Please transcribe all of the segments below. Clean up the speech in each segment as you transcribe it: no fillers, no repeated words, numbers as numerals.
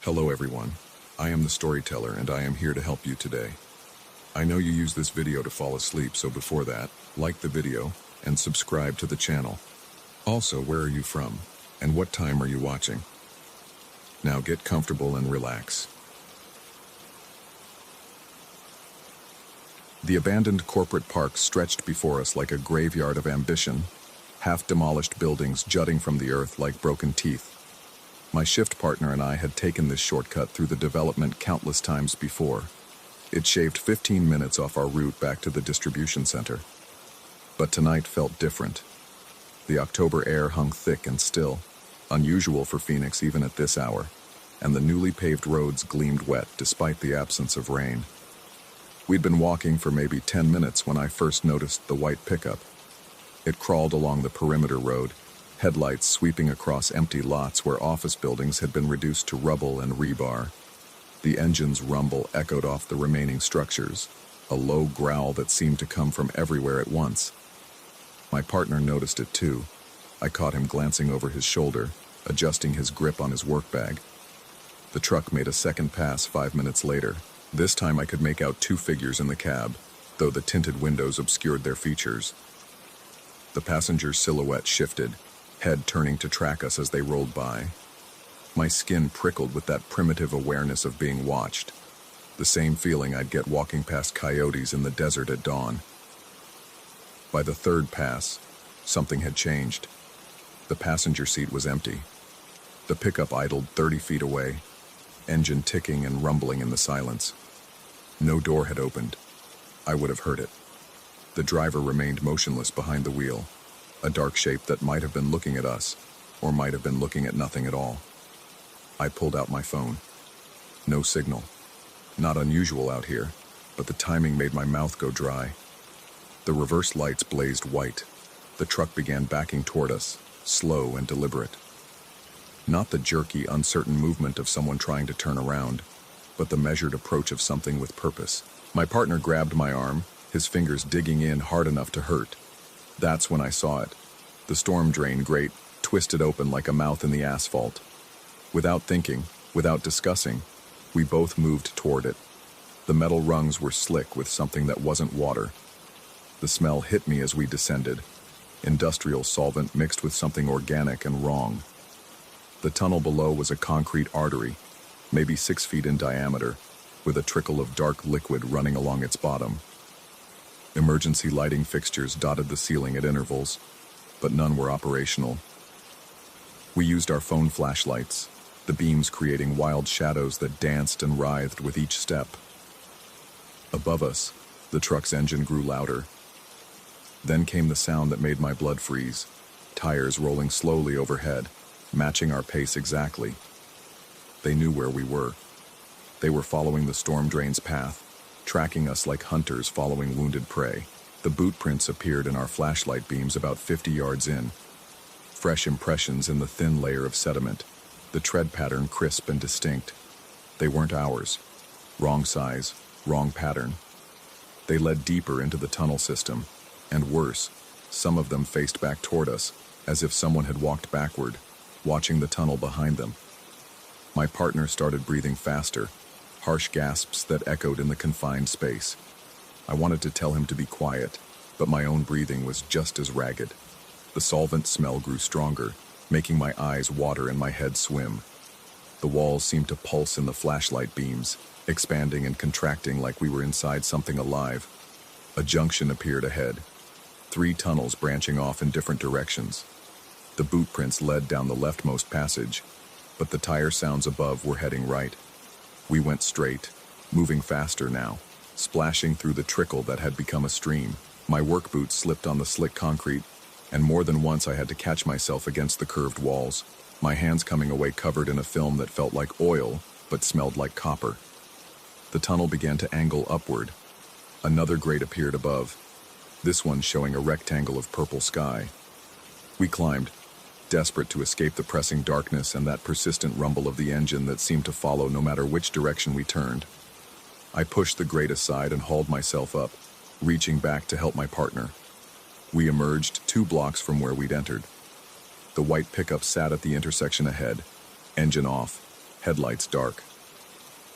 Hello everyone, I am the storyteller and I am here to help you today. I know you use this video to fall asleep, so before that, like the video and subscribe to the channel. Also, where are you from and what time are you watching? Now get comfortable and relax. The abandoned corporate park stretched before us like a graveyard of ambition, half-demolished buildings jutting from the earth like broken teeth. My shift partner and I had taken this shortcut through the development countless times before. It shaved 15 minutes off our route back to the distribution center. But tonight felt different. The October air hung thick and still, unusual for Phoenix even at this hour, and the newly paved roads gleamed wet despite the absence of rain. We'd been walking for maybe 10 minutes when I first noticed the white pickup. It crawled along the perimeter road, headlights sweeping across empty lots where office buildings had been reduced to rubble and rebar. The engine's rumble echoed off the remaining structures, a low growl that seemed to come from everywhere at once. My partner noticed it too. I caught him glancing over his shoulder, adjusting his grip on his work bag. The truck made a second pass 5 minutes later. This time I could make out two figures in the cab, though the tinted windows obscured their features. The passenger's silhouette shifted, head turning to track us as they rolled by. My skin prickled with that primitive awareness of being watched, the same feeling I'd get walking past coyotes in the desert at dawn. By the third pass, something had changed. The passenger seat was empty. The pickup idled 30 feet away, engine ticking and rumbling in the silence. No door had opened. I would have heard it. The driver remained motionless behind the wheel, a dark shape that might have been looking at us, or might have been looking at nothing at all. I pulled out my phone. No signal. Not unusual out here, but the timing made my mouth go dry. The reverse lights blazed white. The truck began backing toward us, slow and deliberate. Not the jerky, uncertain movement of someone trying to turn around, but the measured approach of something with purpose. My partner grabbed my arm, his fingers digging in hard enough to hurt. That's when I saw it. The storm drain grate twisted open like a mouth in the asphalt. Without thinking, without discussing, we both moved toward it. The metal rungs were slick with something that wasn't water. The smell hit me as we descended. Industrial solvent mixed with something organic and wrong. The tunnel below was a concrete artery, maybe 6 feet in diameter, with a trickle of dark liquid running along its bottom. Emergency lighting fixtures dotted the ceiling at intervals, but none were operational. We used our phone flashlights, the beams creating wild shadows that danced and writhed with each step. Above us, the truck's engine grew louder. Then came the sound that made my blood freeze, tires rolling slowly overhead, matching our pace exactly. They knew where we were. They were following the storm drain's path, tracking us like hunters following wounded prey. The boot prints appeared in our flashlight beams about 50 yards in. Fresh impressions in the thin layer of sediment, the tread pattern crisp and distinct. They weren't ours. Wrong size, wrong pattern. They led deeper into the tunnel system, and worse, some of them faced back toward us, as if someone had walked backward, watching the tunnel behind them. My partner started breathing faster, harsh gasps that echoed in the confined space. I wanted to tell him to be quiet, but my own breathing was just as ragged. The solvent smell grew stronger, making my eyes water and my head swim. The walls seemed to pulse in the flashlight beams, expanding and contracting like we were inside something alive. A junction appeared ahead, 3 tunnels branching off in different directions. The boot prints led down the leftmost passage, but the tire sounds above were heading right. We went straight, moving faster now, splashing through the trickle that had become a stream. My work boots slipped on the slick concrete, and more than once I had to catch myself against the curved walls, my hands coming away covered in a film that felt like oil, but smelled like copper. The tunnel began to angle upward. Another grate appeared above, this one showing a rectangle of purple sky. We climbed, desperate to escape the pressing darkness and that persistent rumble of the engine that seemed to follow no matter which direction we turned. I pushed the grate aside and hauled myself up, reaching back to help my partner. We emerged 2 blocks from where we'd entered. The white pickup sat at the intersection ahead, engine off, headlights dark.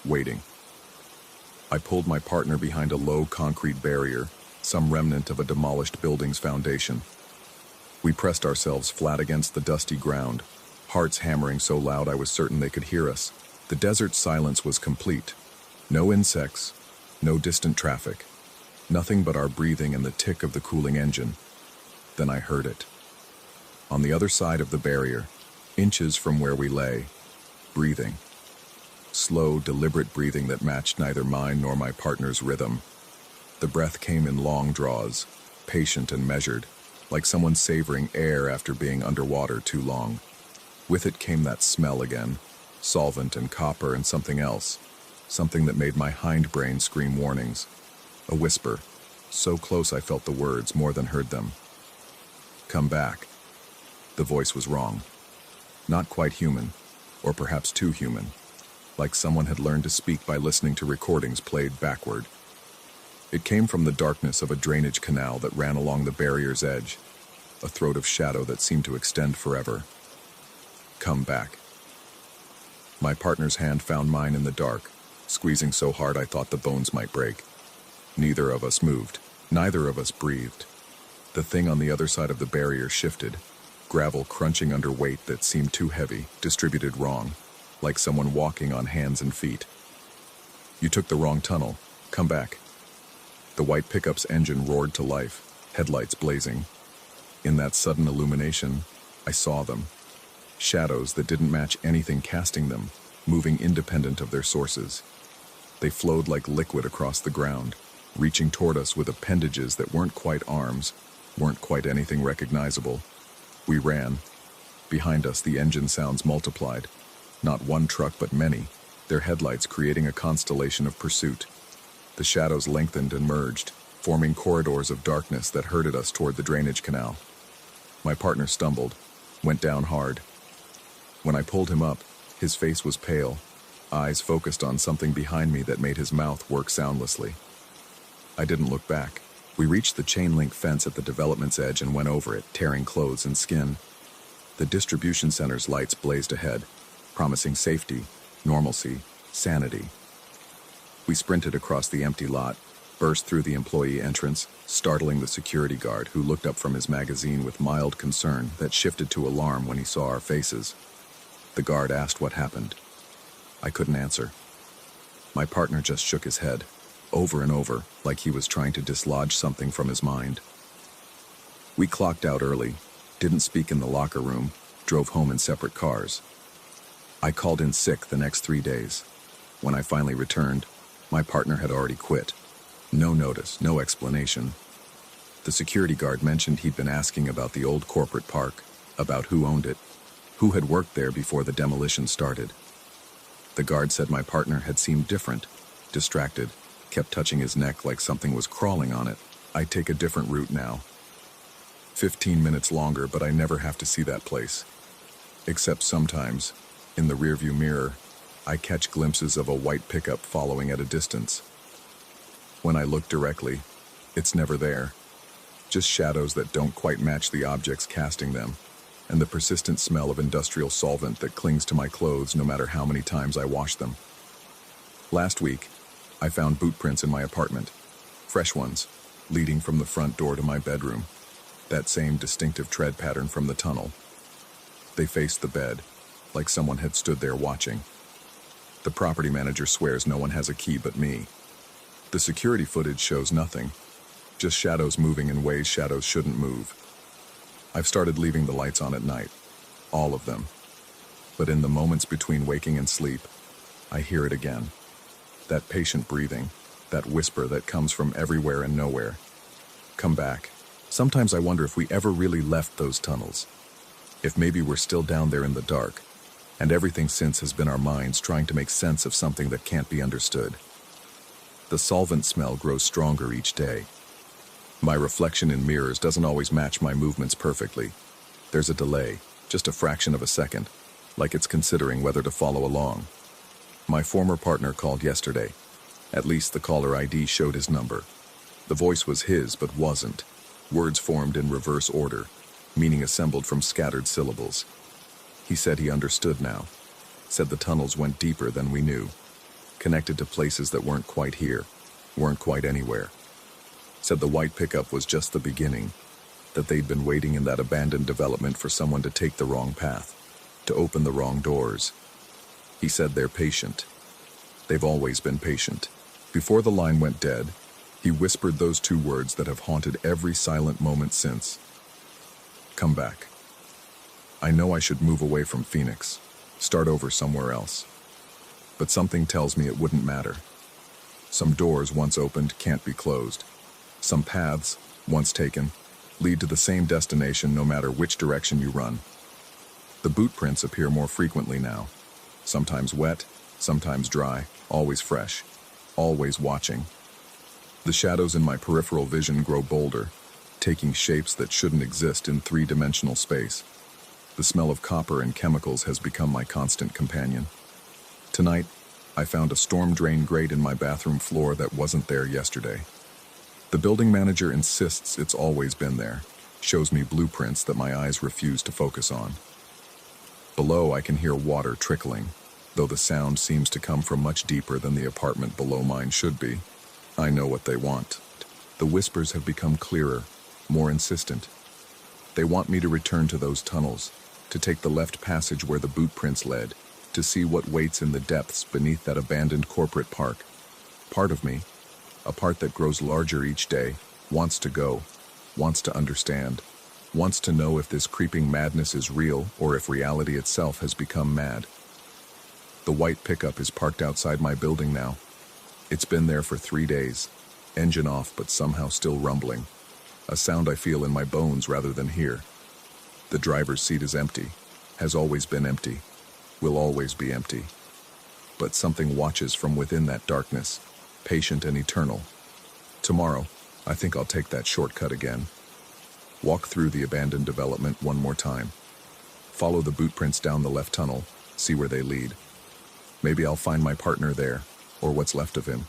Waiting. I pulled my partner behind a low concrete barrier, some remnant of a demolished building's foundation. We pressed ourselves flat against the dusty ground, hearts hammering so loud I was certain they could hear us. The desert silence was complete. No insects, no distant traffic. Nothing but our breathing and the tick of the cooling engine. Then I heard it. On the other side of the barrier, inches from where we lay, breathing. Slow, deliberate breathing that matched neither mine nor my partner's rhythm. The breath came in long draws, patient and measured, like someone savoring air after being underwater too long. With it came that smell again, solvent and copper and something else, something that made my hindbrain scream warnings. A whisper, so close I felt the words more than heard them. Come back. The voice was wrong. Not quite human, or perhaps too human, like someone had learned to speak by listening to recordings played backward. It came from the darkness of a drainage canal that ran along the barrier's edge, a throat of shadow that seemed to extend forever. Come back. My partner's hand found mine in the dark, squeezing so hard I thought the bones might break. Neither of us moved. Neither of us breathed. The thing on the other side of the barrier shifted, gravel crunching under weight that seemed too heavy, distributed wrong, like someone walking on hands and feet. You took the wrong tunnel. Come back. The white pickup's engine roared to life, headlights blazing. In that sudden illumination, I saw them. Shadows that didn't match anything casting them, moving independent of their sources. They flowed like liquid across the ground, reaching toward us with appendages that weren't quite arms, weren't quite anything recognizable. We ran. Behind us, the engine sounds multiplied. Not one truck, but many, their headlights creating a constellation of pursuit. The shadows lengthened and merged, forming corridors of darkness that herded us toward the drainage canal. My partner stumbled, went down hard. When I pulled him up, his face was pale, eyes focused on something behind me that made his mouth work soundlessly. I didn't look back. We reached the chain-link fence at the development's edge and went over it, tearing clothes and skin. The distribution center's lights blazed ahead, promising safety, normalcy, sanity. We sprinted across the empty lot, burst through the employee entrance, startling the security guard who looked up from his magazine with mild concern that shifted to alarm when he saw our faces. The guard asked what happened. I couldn't answer. My partner just shook his head, over and over, like he was trying to dislodge something from his mind. We clocked out early, didn't speak in the locker room, drove home in separate cars. I called in sick the next 3 days. When I finally returned, my partner had already quit. No notice, no explanation. The security guard mentioned he'd been asking about the old corporate park, about who owned it, who had worked there before the demolition started. The guard said my partner had seemed different, distracted, kept touching his neck like something was crawling on it. I'd take a different route now. 15 minutes longer, but I never have to see that place. Except sometimes, in the rearview mirror, I catch glimpses of a white pickup following at a distance. When I look directly, it's never there. Just shadows that don't quite match the objects casting them, and the persistent smell of industrial solvent that clings to my clothes no matter how many times I wash them. Last week, I found boot prints in my apartment, fresh ones, leading from the front door to my bedroom, that same distinctive tread pattern from the tunnel. They faced the bed, like someone had stood there watching. The property manager swears no one has a key but me. The security footage shows nothing, just shadows moving in ways shadows shouldn't move. I've started leaving the lights on at night, all of them. But in the moments between waking and sleep, I hear it again. That patient breathing, that whisper that comes from everywhere and nowhere. Come back. Sometimes I wonder if we ever really left those tunnels. If maybe we're still down there in the dark, and everything since has been our minds trying to make sense of something that can't be understood. The solvent smell grows stronger each day. My reflection in mirrors doesn't always match my movements perfectly. There's a delay, just a fraction of a second, like it's considering whether to follow along. My former partner called yesterday. At least the caller ID showed his number. The voice was his, but wasn't. Words formed in reverse order, meaning assembled from scattered syllables. He said he understood now. Said the tunnels went deeper than we knew, connected to places that weren't quite here, weren't quite anywhere. Said the white pickup was just the beginning, that they'd been waiting in that abandoned development for someone to take the wrong path, to open the wrong doors. He said they're patient. They've always been patient. Before the line went dead, he whispered those two words that have haunted every silent moment since. Come back. I know I should move away from Phoenix, start over somewhere else. But something tells me it wouldn't matter. Some doors once opened can't be closed. Some paths, once taken, lead to the same destination no matter which direction you run. The boot prints appear more frequently now. Sometimes wet, sometimes dry, always fresh, always watching. The shadows in my peripheral vision grow bolder, taking shapes that shouldn't exist in three-dimensional space. The smell of copper and chemicals has become my constant companion. Tonight, I found a storm drain grate in my bathroom floor that wasn't there yesterday. The building manager insists it's always been there, shows me blueprints that my eyes refuse to focus on. Below, I can hear water trickling, though the sound seems to come from much deeper than the apartment below mine should be. I know what they want. The whispers have become clearer, more insistent. They want me to return to those tunnels, to take the left passage where the boot prints led, to see what waits in the depths beneath that abandoned corporate park. Part of me, a part that grows larger each day, wants to go, wants to understand, wants to know if this creeping madness is real or if reality itself has become mad. The white pickup is parked outside my building now. It's been there for 3 days, engine off but somehow still rumbling, a sound I feel in my bones rather than hear. The driver's seat is empty, has always been empty, will always be empty. But something watches from within that darkness, patient and eternal. Tomorrow, I think I'll take that shortcut again. Walk through the abandoned development one more time. Follow the boot prints down the left tunnel, see where they lead. Maybe I'll find my partner there, or what's left of him.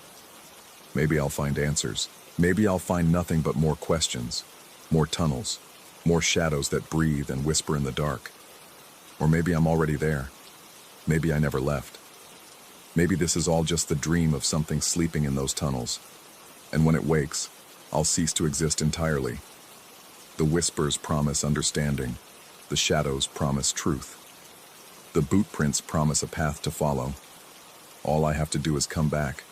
Maybe I'll find answers. Maybe I'll find nothing but more questions, more tunnels, more shadows that breathe and whisper in the dark. Or maybe I'm already there. Maybe I never left. Maybe this is all just the dream of something sleeping in those tunnels. And when it wakes, I'll cease to exist entirely. The whispers promise understanding. The shadows promise truth. The boot prints promise a path to follow. All I have to do is come back.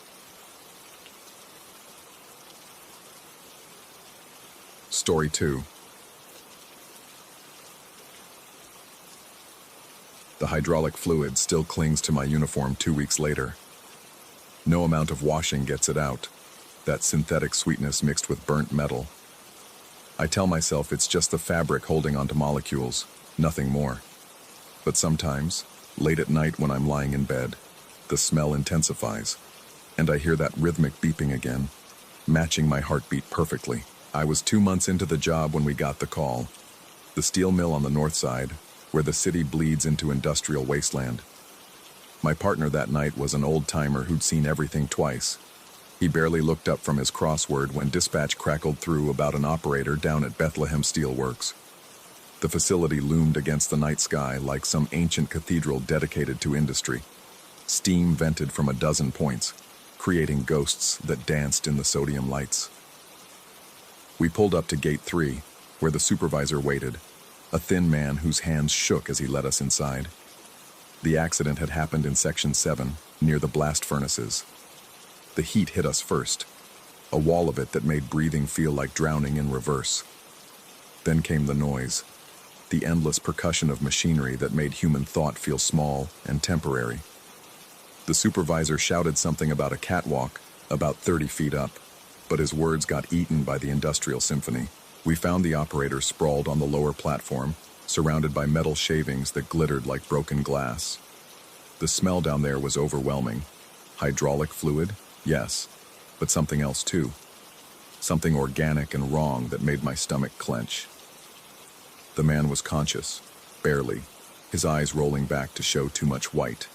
Story 2. The hydraulic fluid still clings to my uniform 2 weeks later. No amount of washing gets it out, that synthetic sweetness mixed with burnt metal. I tell myself it's just the fabric holding onto molecules, nothing more. But sometimes, late at night when I'm lying in bed, the smell intensifies, and I hear that rhythmic beeping again, matching my heartbeat perfectly. I was 2 months into the job when we got the call. The steel mill on the north side, where the city bleeds into industrial wasteland. My partner that night was an old-timer who'd seen everything twice. He barely looked up from his crossword when dispatch crackled through about an operator down at Bethlehem Steelworks. The facility loomed against the night sky like some ancient cathedral dedicated to industry. Steam vented from a dozen points, creating ghosts that danced in the sodium lights. We pulled up to Gate 3, where the supervisor waited, a thin man whose hands shook as he led us inside. The accident had happened in Section 7, near the blast furnaces. The heat hit us first, a wall of it that made breathing feel like drowning in reverse. Then came the noise, the endless percussion of machinery that made human thought feel small and temporary. The supervisor shouted something about a catwalk, about 30 feet up, but his words got eaten by the industrial symphony. We found the operator sprawled on the lower platform, surrounded by metal shavings that glittered like broken glass. The smell down there was overwhelming. Hydraulic fluid? Yes, but something else too. Something organic and wrong that made my stomach clench. The man was conscious, barely, his eyes rolling back to show too much white.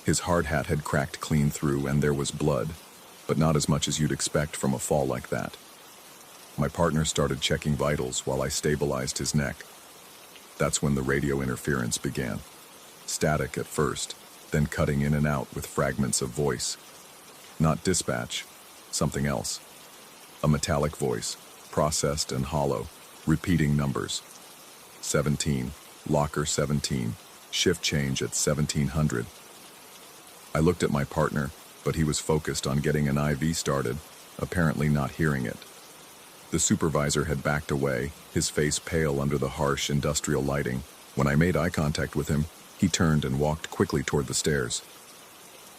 His hard hat had cracked clean through and there was blood, but not as much as you'd expect from a fall like that. My partner started checking vitals while I stabilized his neck. That's when the radio interference began. Static at first, then cutting in and out with fragments of voice. Not dispatch, something else. A metallic voice, processed and hollow, repeating numbers. 17, locker 17, shift change at 1700. I looked at my partner, but he was focused on getting an IV started, apparently not hearing it. The supervisor had backed away, his face pale under the harsh industrial lighting. When I made eye contact with him, he turned and walked quickly toward the stairs.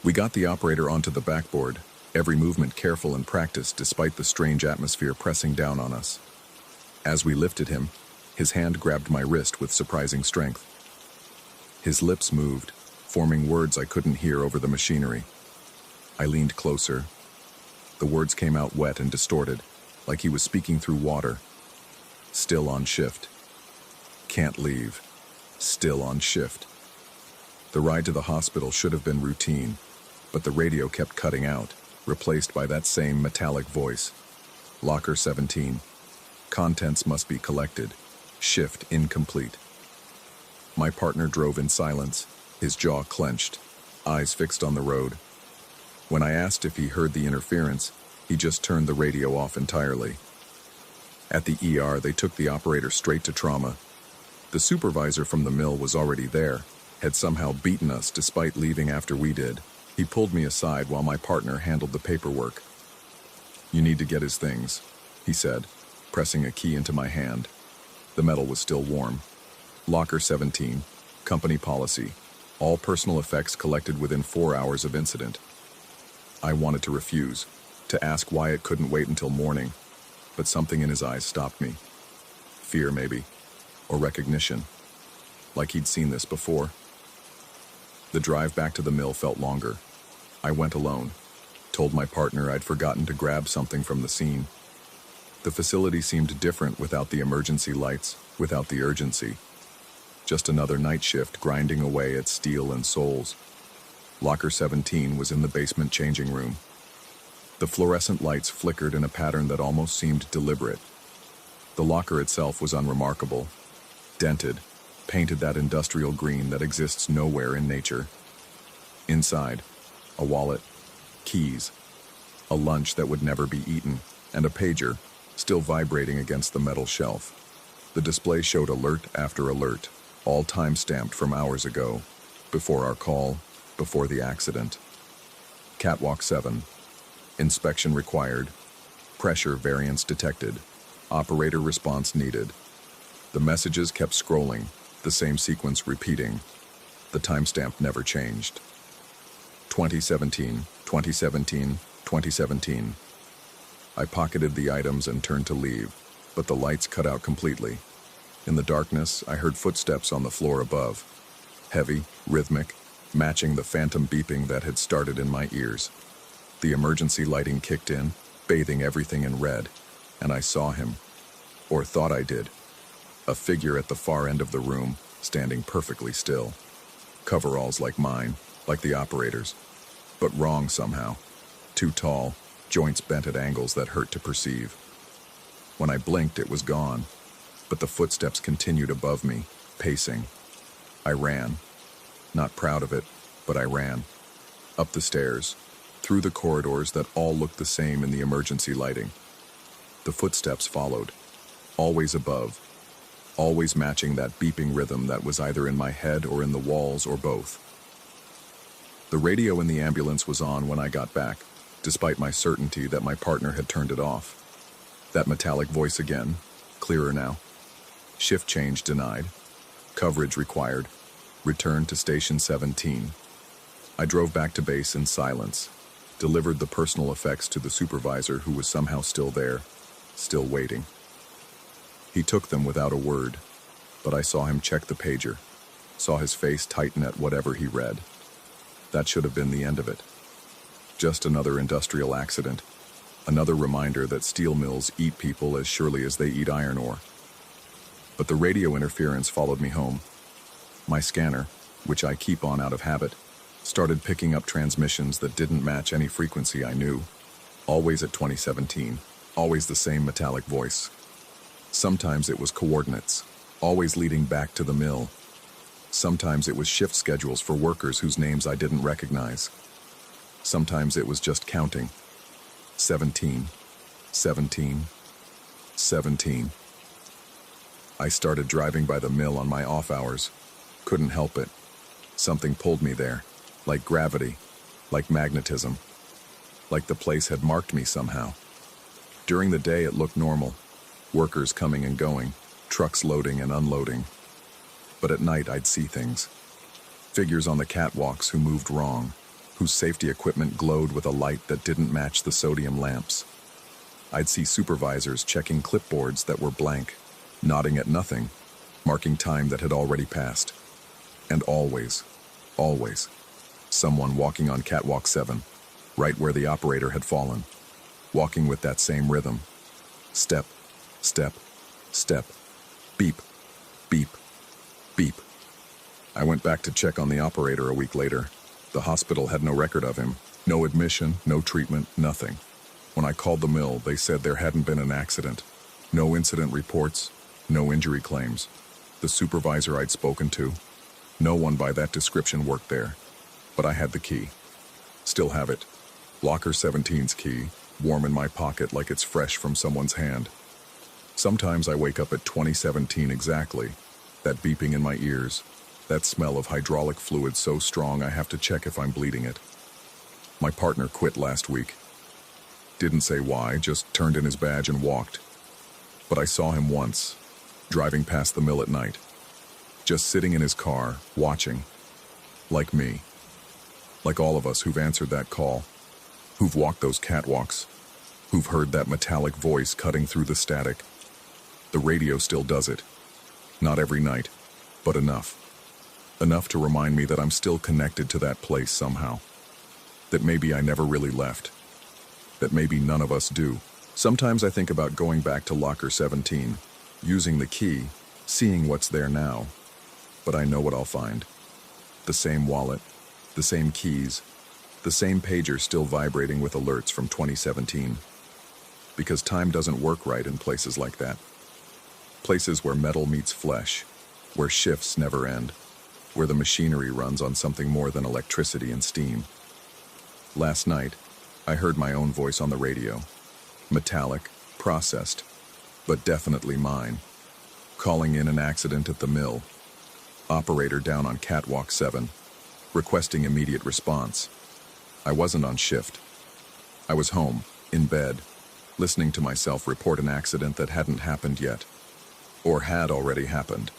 We got the operator onto the backboard, every movement careful and practiced despite the strange atmosphere pressing down on us. As we lifted him, his hand grabbed my wrist with surprising strength. His lips moved, forming words I couldn't hear over the machinery. I leaned closer. The words came out wet and distorted, like he was speaking through water. Still on shift. Can't leave. Still on shift. The ride to the hospital should have been routine, but the radio kept cutting out, replaced by that same metallic voice. Locker 17. Contents must be collected. Shift incomplete. My partner drove in silence, his jaw clenched, eyes fixed on the road. When I asked if he heard the interference, he just turned the radio off entirely. At the ER, they took the operator straight to trauma. The supervisor from the mill was already there, had somehow beaten us despite leaving after we did. He pulled me aside while my partner handled the paperwork. "You need to get his things," he said, pressing a key into my hand. The metal was still warm. Locker 17, company policy. All personal effects collected within 4 hours of incident. I wanted to refuse, to ask why it couldn't wait until morning, but something in his eyes stopped me. Fear, maybe, or recognition, like he'd seen this before. The drive back to the mill felt longer. I went alone, told my partner I'd forgotten to grab something from the scene. The facility seemed different without the emergency lights, without the urgency. Just another night shift grinding away at steel and souls. Locker 17 was in the basement changing room. The fluorescent lights flickered in a pattern that almost seemed deliberate. The locker itself was unremarkable. Dented, painted that industrial green that exists nowhere in nature. Inside, a wallet, keys, a lunch that would never be eaten, and a pager, still vibrating against the metal shelf. The display showed alert after alert, all time-stamped from hours ago, before our call, before the accident. Catwalk 7. Inspection required. Pressure variance detected. Operator response needed. The messages kept scrolling, the same sequence repeating. The timestamp never changed. 2017, 2017, 2017. I pocketed the items and turned to leave, but the lights cut out completely. In the darkness, I heard footsteps on the floor above. Heavy, rhythmic, matching the phantom beeping that had started in my ears. The emergency lighting kicked in, bathing everything in red, and I saw him. Or thought I did. A figure at the far end of the room, standing perfectly still. Coveralls like mine, like the operator's. But wrong somehow. Too tall, joints bent at angles that hurt to perceive. When I blinked, it was gone. But the footsteps continued above me, pacing. I ran. Not proud of it, but I ran. Up the stairs, through the corridors that all looked the same in the emergency lighting. The footsteps followed, always above, always matching that beeping rhythm that was either in my head or in the walls or both. The radio in the ambulance was on when I got back, despite my certainty that my partner had turned it off. That metallic voice again, clearer now. Shift change denied. Coverage required. Return to Station 17. I drove back to base in silence, delivered the personal effects to the supervisor who was somehow still there, still waiting. He took them without a word, but I saw him check the pager, saw his face tighten at whatever he read. That should have been the end of it. Just another industrial accident, another reminder that steel mills eat people as surely as they eat iron ore. But the radio interference followed me home. My scanner, which I keep on out of habit, started picking up transmissions that didn't match any frequency I knew. Always at 2017, always the same metallic voice. Sometimes it was coordinates, always leading back to the mill. Sometimes it was shift schedules for workers whose names I didn't recognize. Sometimes it was just counting. 17, 17, 17. I started driving by the mill on my off hours. Couldn't help it. Something pulled me there, like gravity, like magnetism, like the place had marked me somehow. During the day it looked normal, workers coming and going, trucks loading and unloading. But at night I'd see things. Figures on the catwalks who moved wrong, whose safety equipment glowed with a light that didn't match the sodium lamps. I'd see supervisors checking clipboards that were blank, nodding at nothing, marking time that had already passed. And always, someone walking on catwalk 7, right where the operator had fallen, walking with that same rhythm. Step, step, step, beep, beep, beep. I went back to check on the operator a week later. The hospital had no record of him, no admission, no treatment, nothing. When I called the mill, they said there hadn't been an accident. No incident reports, no injury claims. The supervisor I'd spoken to, no one by that description worked there. But I had the key. Still have it. Locker 17's key, warm in my pocket like it's fresh from someone's hand. Sometimes I wake up at 2017 exactly, that beeping in my ears, that smell of hydraulic fluid so strong I have to check if I'm bleeding it. My partner quit last week. Didn't say why, just turned in his badge and walked. But I saw him once, driving past the mill at night, just sitting in his car, watching, like me, like all of us who've answered that call, who've walked those catwalks, who've heard that metallic voice cutting through the static. The radio still does it. Not every night, but enough. Enough to remind me that I'm still connected to that place somehow. That maybe I never really left. That maybe none of us do. Sometimes I think about going back to locker 17, using the key, seeing what's there now. But I know what I'll find. The same wallet, the same keys, the same pager still vibrating with alerts from 2017. Because time doesn't work right in places like that. Places where metal meets flesh, where shifts never end, where the machinery runs on something more than electricity and steam. Last night, I heard my own voice on the radio. Metallic, processed, but definitely mine. Calling in an accident at the mill. Operator down on catwalk 7, requesting immediate response. I wasn't on shift. I was home, in bed, listening to myself report an accident that hadn't happened yet, or had already happened,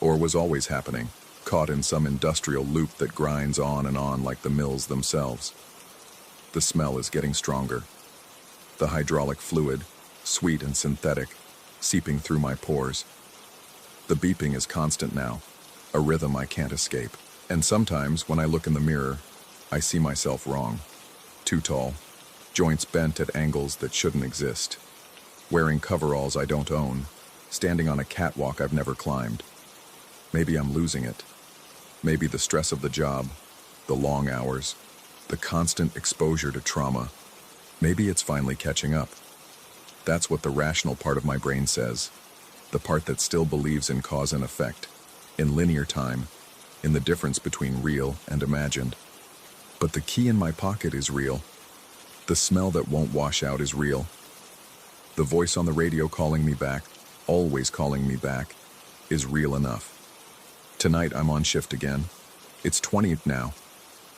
or was always happening, caught in some industrial loop that grinds on and on like the mills themselves. The smell is getting stronger. The hydraulic fluid, sweet and synthetic, seeping through my pores. The beeping is constant now, a rhythm I can't escape. And sometimes, when I look in the mirror, I see myself wrong. Too tall, joints bent at angles that shouldn't exist. Wearing coveralls I don't own, standing on a catwalk I've never climbed. Maybe I'm losing it. Maybe the stress of the job, the long hours, the constant exposure to trauma. Maybe it's finally catching up. That's what the rational part of my brain says. The part that still believes in cause and effect, in linear time, in the difference between real and imagined. But the key in my pocket is real. The smell that won't wash out is real. The voice on the radio calling me back, always calling me back, is real enough. Tonight I'm on shift again. It's 20th now.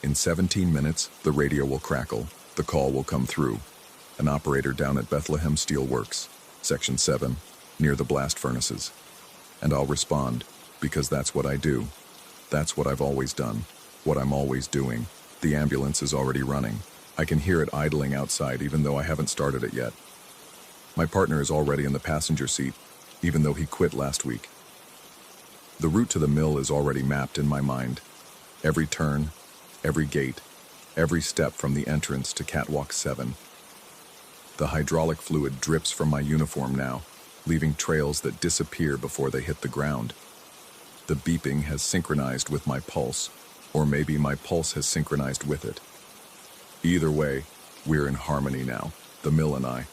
In 17 minutes, the radio will crackle, the call will come through. An operator down at Bethlehem Steelworks, Section 7, near the blast furnaces. And I'll respond, because that's what I do. That's what I've always done, what I'm always doing. The ambulance is already running. I can hear it idling outside even though I haven't started it yet. My partner is already in the passenger seat, even though he quit last week. The route to the mill is already mapped in my mind. Every turn, every gate, every step from the entrance to catwalk 7. The hydraulic fluid drips from my uniform now, leaving trails that disappear before they hit the ground. The beeping has synchronized with my pulse, or maybe my pulse has synchronized with it. Either way, we're in harmony now, the mill and I,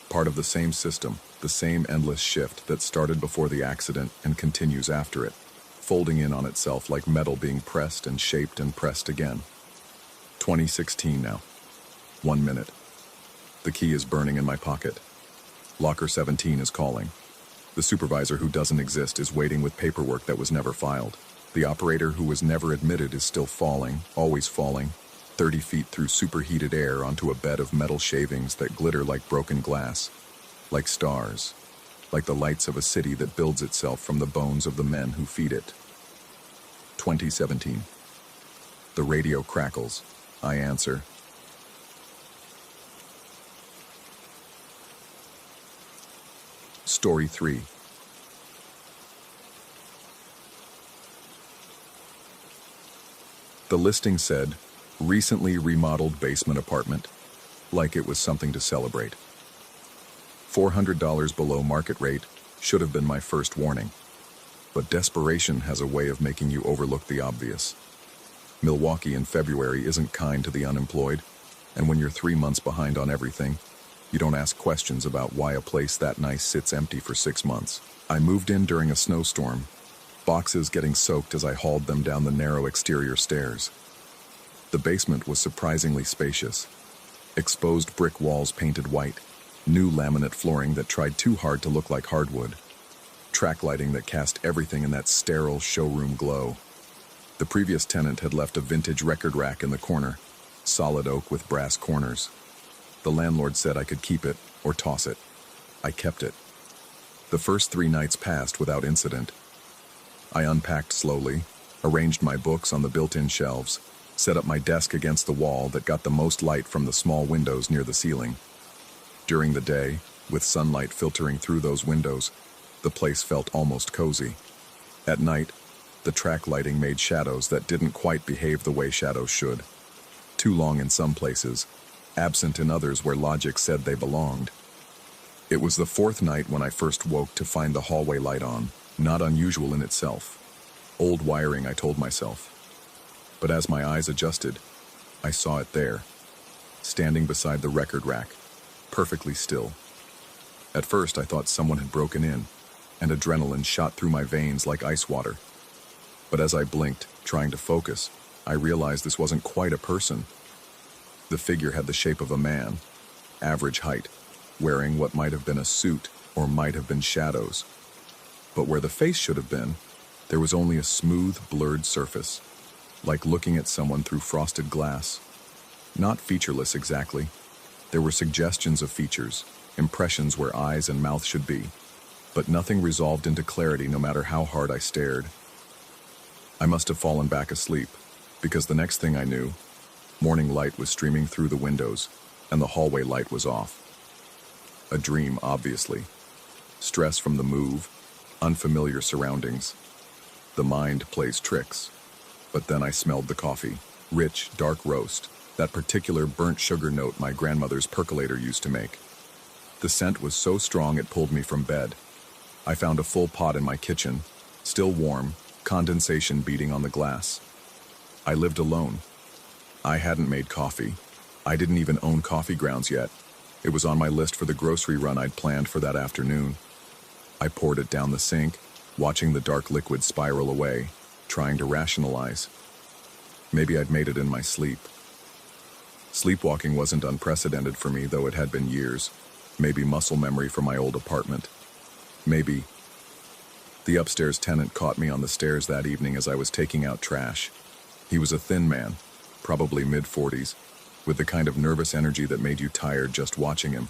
part of the same system, the same endless shift that started before the accident and continues after it. folding in on itself like metal being pressed and shaped and pressed again. 2016 now. 1 minute. The key is burning in my pocket. Locker 17 is calling. The supervisor who doesn't exist is waiting with paperwork that was never filed. The operator who was never admitted is still falling, always falling, 30 feet through superheated air onto a bed of metal shavings that glitter like broken glass, like stars, like the lights of a city that builds itself from the bones of the men who feed it. 2017. The radio crackles. I answer. Story 3. The listing said, recently remodeled basement apartment, like it was something to celebrate. $400 below market rate should have been my first warning. But desperation has a way of making you overlook the obvious. Milwaukee in February isn't kind to the unemployed, and when you're 3 months behind on everything, you don't ask questions about why a place that nice sits empty for 6 months. I moved in during a snowstorm, boxes getting soaked as I hauled them down the narrow exterior stairs. The basement was surprisingly spacious. Exposed brick walls painted white, new laminate flooring that tried too hard to look like hardwood, track lighting that cast everything in that sterile showroom glow. The previous tenant had left a vintage record rack in the corner, solid oak with brass corners. The landlord said I could keep it or toss it. I kept it. The first 3 nights passed without incident. I unpacked slowly, arranged my books on the built-in shelves, set up my desk against the wall that got the most light from the small windows near the ceiling. During the day, with sunlight filtering through those windows, the place felt almost cozy. At night, the track lighting made shadows that didn't quite behave the way shadows should. Too long in some places, absent in others where logic said they belonged. It was the 4th night when I first woke to find the hallway light on, not unusual in itself. Old wiring, I told myself. But as my eyes adjusted, I saw it there, standing beside the record rack, perfectly still. At first I thought someone had broken in, and adrenaline shot through my veins like ice water. But as I blinked, trying to focus, I realized this wasn't quite a person. The figure had the shape of a man, average height, wearing what might have been a suit or might have been shadows. But where the face should have been, there was only a smooth, blurred surface, like looking at someone through frosted glass. Not featureless exactly. There were suggestions of features, impressions where eyes and mouth should be, but nothing resolved into clarity no matter how hard I stared. I must have fallen back asleep, because the next thing I knew, morning light was streaming through the windows, and the hallway light was off. A dream, obviously. Stress from the move, unfamiliar surroundings. The mind plays tricks. But then I smelled the coffee. Rich, dark roast. That particular burnt sugar note my grandmother's percolator used to make. The scent was so strong it pulled me from bed. I found a full pot in my kitchen, still warm, condensation beating on the glass. I lived alone. I hadn't made coffee. I didn't even own coffee grounds yet. It was on my list for the grocery run I'd planned for that afternoon. I poured it down the sink, watching the dark liquid spiral away, trying to rationalize. Maybe I'd made it in my sleep. Sleepwalking wasn't unprecedented for me, though it had been years. Maybe muscle memory from my old apartment. Maybe. The upstairs tenant caught me on the stairs that evening as I was taking out trash. He was a thin man, probably mid-40s, with the kind of nervous energy that made you tired just watching him.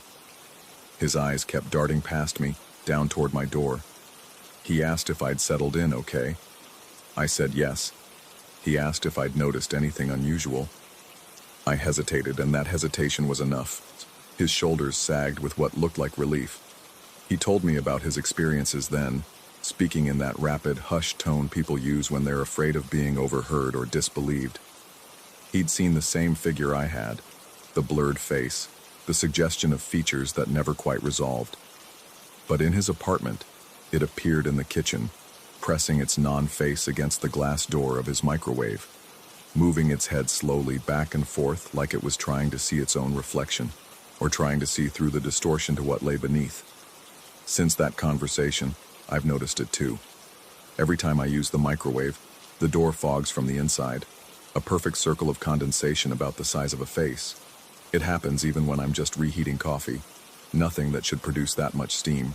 His eyes kept darting past me, down toward my door. He asked if I'd settled in okay. I said yes. He asked if I'd noticed anything unusual. I hesitated, and that hesitation was enough. His shoulders sagged with what looked like relief. He told me about his experiences then, speaking in that rapid, hushed tone people use when they're afraid of being overheard or disbelieved. He'd seen the same figure I had, the blurred face, the suggestion of features that never quite resolved. But in his apartment, it appeared in the kitchen, pressing its non-face against the glass door of his microwave, moving its head slowly back and forth like it was trying to see its own reflection, or trying to see through the distortion to what lay beneath. Since that conversation, I've noticed it too. Every time I use the microwave, the door fogs from the inside, a perfect circle of condensation about the size of a face. It happens even when I'm just reheating coffee. Nothing that should produce that much steam.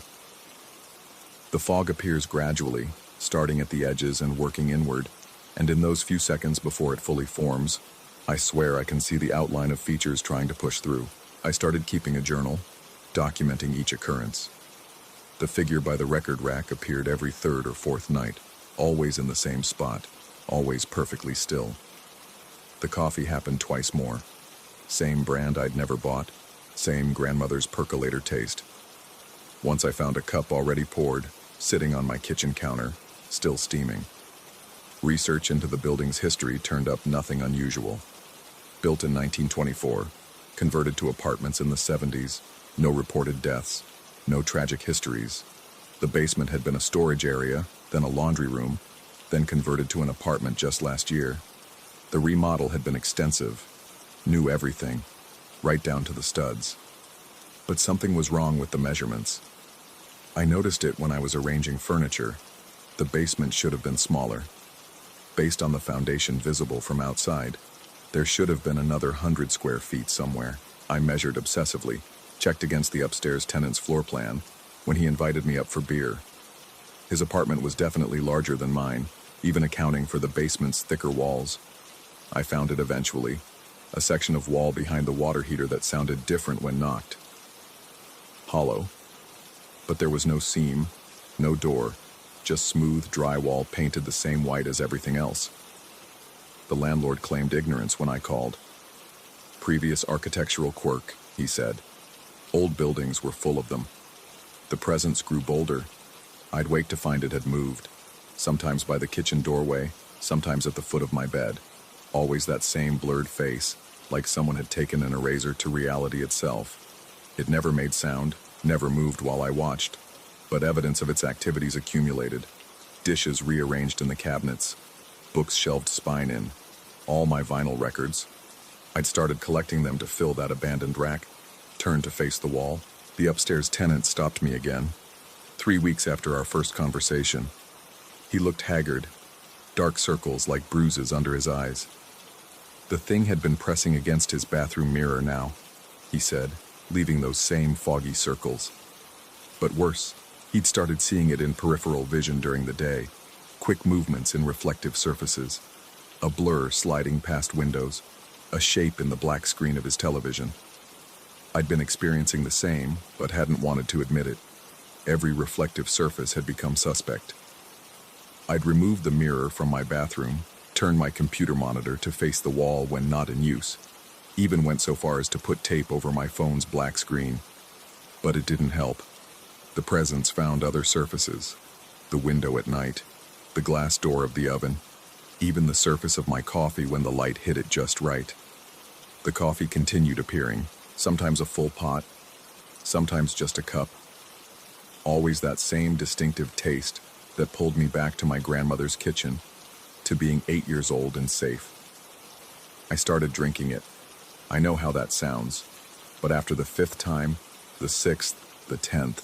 The fog appears gradually, starting at the edges and working inward, and in those few seconds before it fully forms, I swear I can see the outline of features trying to push through. I started keeping a journal, documenting each occurrence. The figure by the record rack appeared every third or fourth night, always in the same spot, always perfectly still. The coffee happened twice more. Same brand I'd never bought, same grandmother's percolator taste. Once I found a cup already poured, sitting on my kitchen counter, still steaming. Research into the building's history turned up nothing unusual. Built in 1924, converted to apartments in the 70s, no reported deaths, no tragic histories. The basement had been a storage area, then a laundry room, then converted to an apartment just last year. The remodel had been extensive, knew everything, right down to the studs. But something was wrong with the measurements. I noticed it when I was arranging furniture. The basement should have been smaller. Based on the foundation visible from outside, there should have been another 100 square feet somewhere. I measured obsessively, checked against the upstairs tenant's floor plan, when he invited me up for beer. His apartment was definitely larger than mine, even accounting for the basement's thicker walls. I found it eventually, a section of wall behind the water heater that sounded different when knocked. Hollow. But there was no seam, no door, just smooth drywall painted the same white as everything else. The landlord claimed ignorance when I called. Previous architectural quirk, he said. Old buildings were full of them. The presence grew bolder. I'd wake to find it had moved, sometimes by the kitchen doorway, sometimes at the foot of my bed. Always that same blurred face, like someone had taken an eraser to reality itself. It never made sound, never moved while I watched, but evidence of its activities accumulated. Dishes rearranged in the cabinets, books shelved spine in, all my vinyl records. I'd started collecting them to fill that abandoned rack, turned to face the wall. The upstairs tenant stopped me again, 3 weeks after our first conversation. He looked haggard, dark circles like bruises under his eyes. The thing had been pressing against his bathroom mirror now, he said, leaving those same foggy circles. But worse, he'd started seeing it in peripheral vision during the day, quick movements in reflective surfaces, a blur sliding past windows, a shape in the black screen of his television. I'd been experiencing the same, but hadn't wanted to admit it. Every reflective surface had become suspect. I'd removed the mirror from my bathroom, turned my computer monitor to face the wall when not in use, even went so far as to put tape over my phone's black screen. But it didn't help. The presence found other surfaces, the window at night, the glass door of the oven, even the surface of my coffee when the light hit it just right. The coffee continued appearing, sometimes a full pot, sometimes just a cup. Always that same distinctive taste that pulled me back to my grandmother's kitchen, to being 8 years old and safe. I started drinking it. I know how that sounds, but after the 5th time, the 6th, the 10th,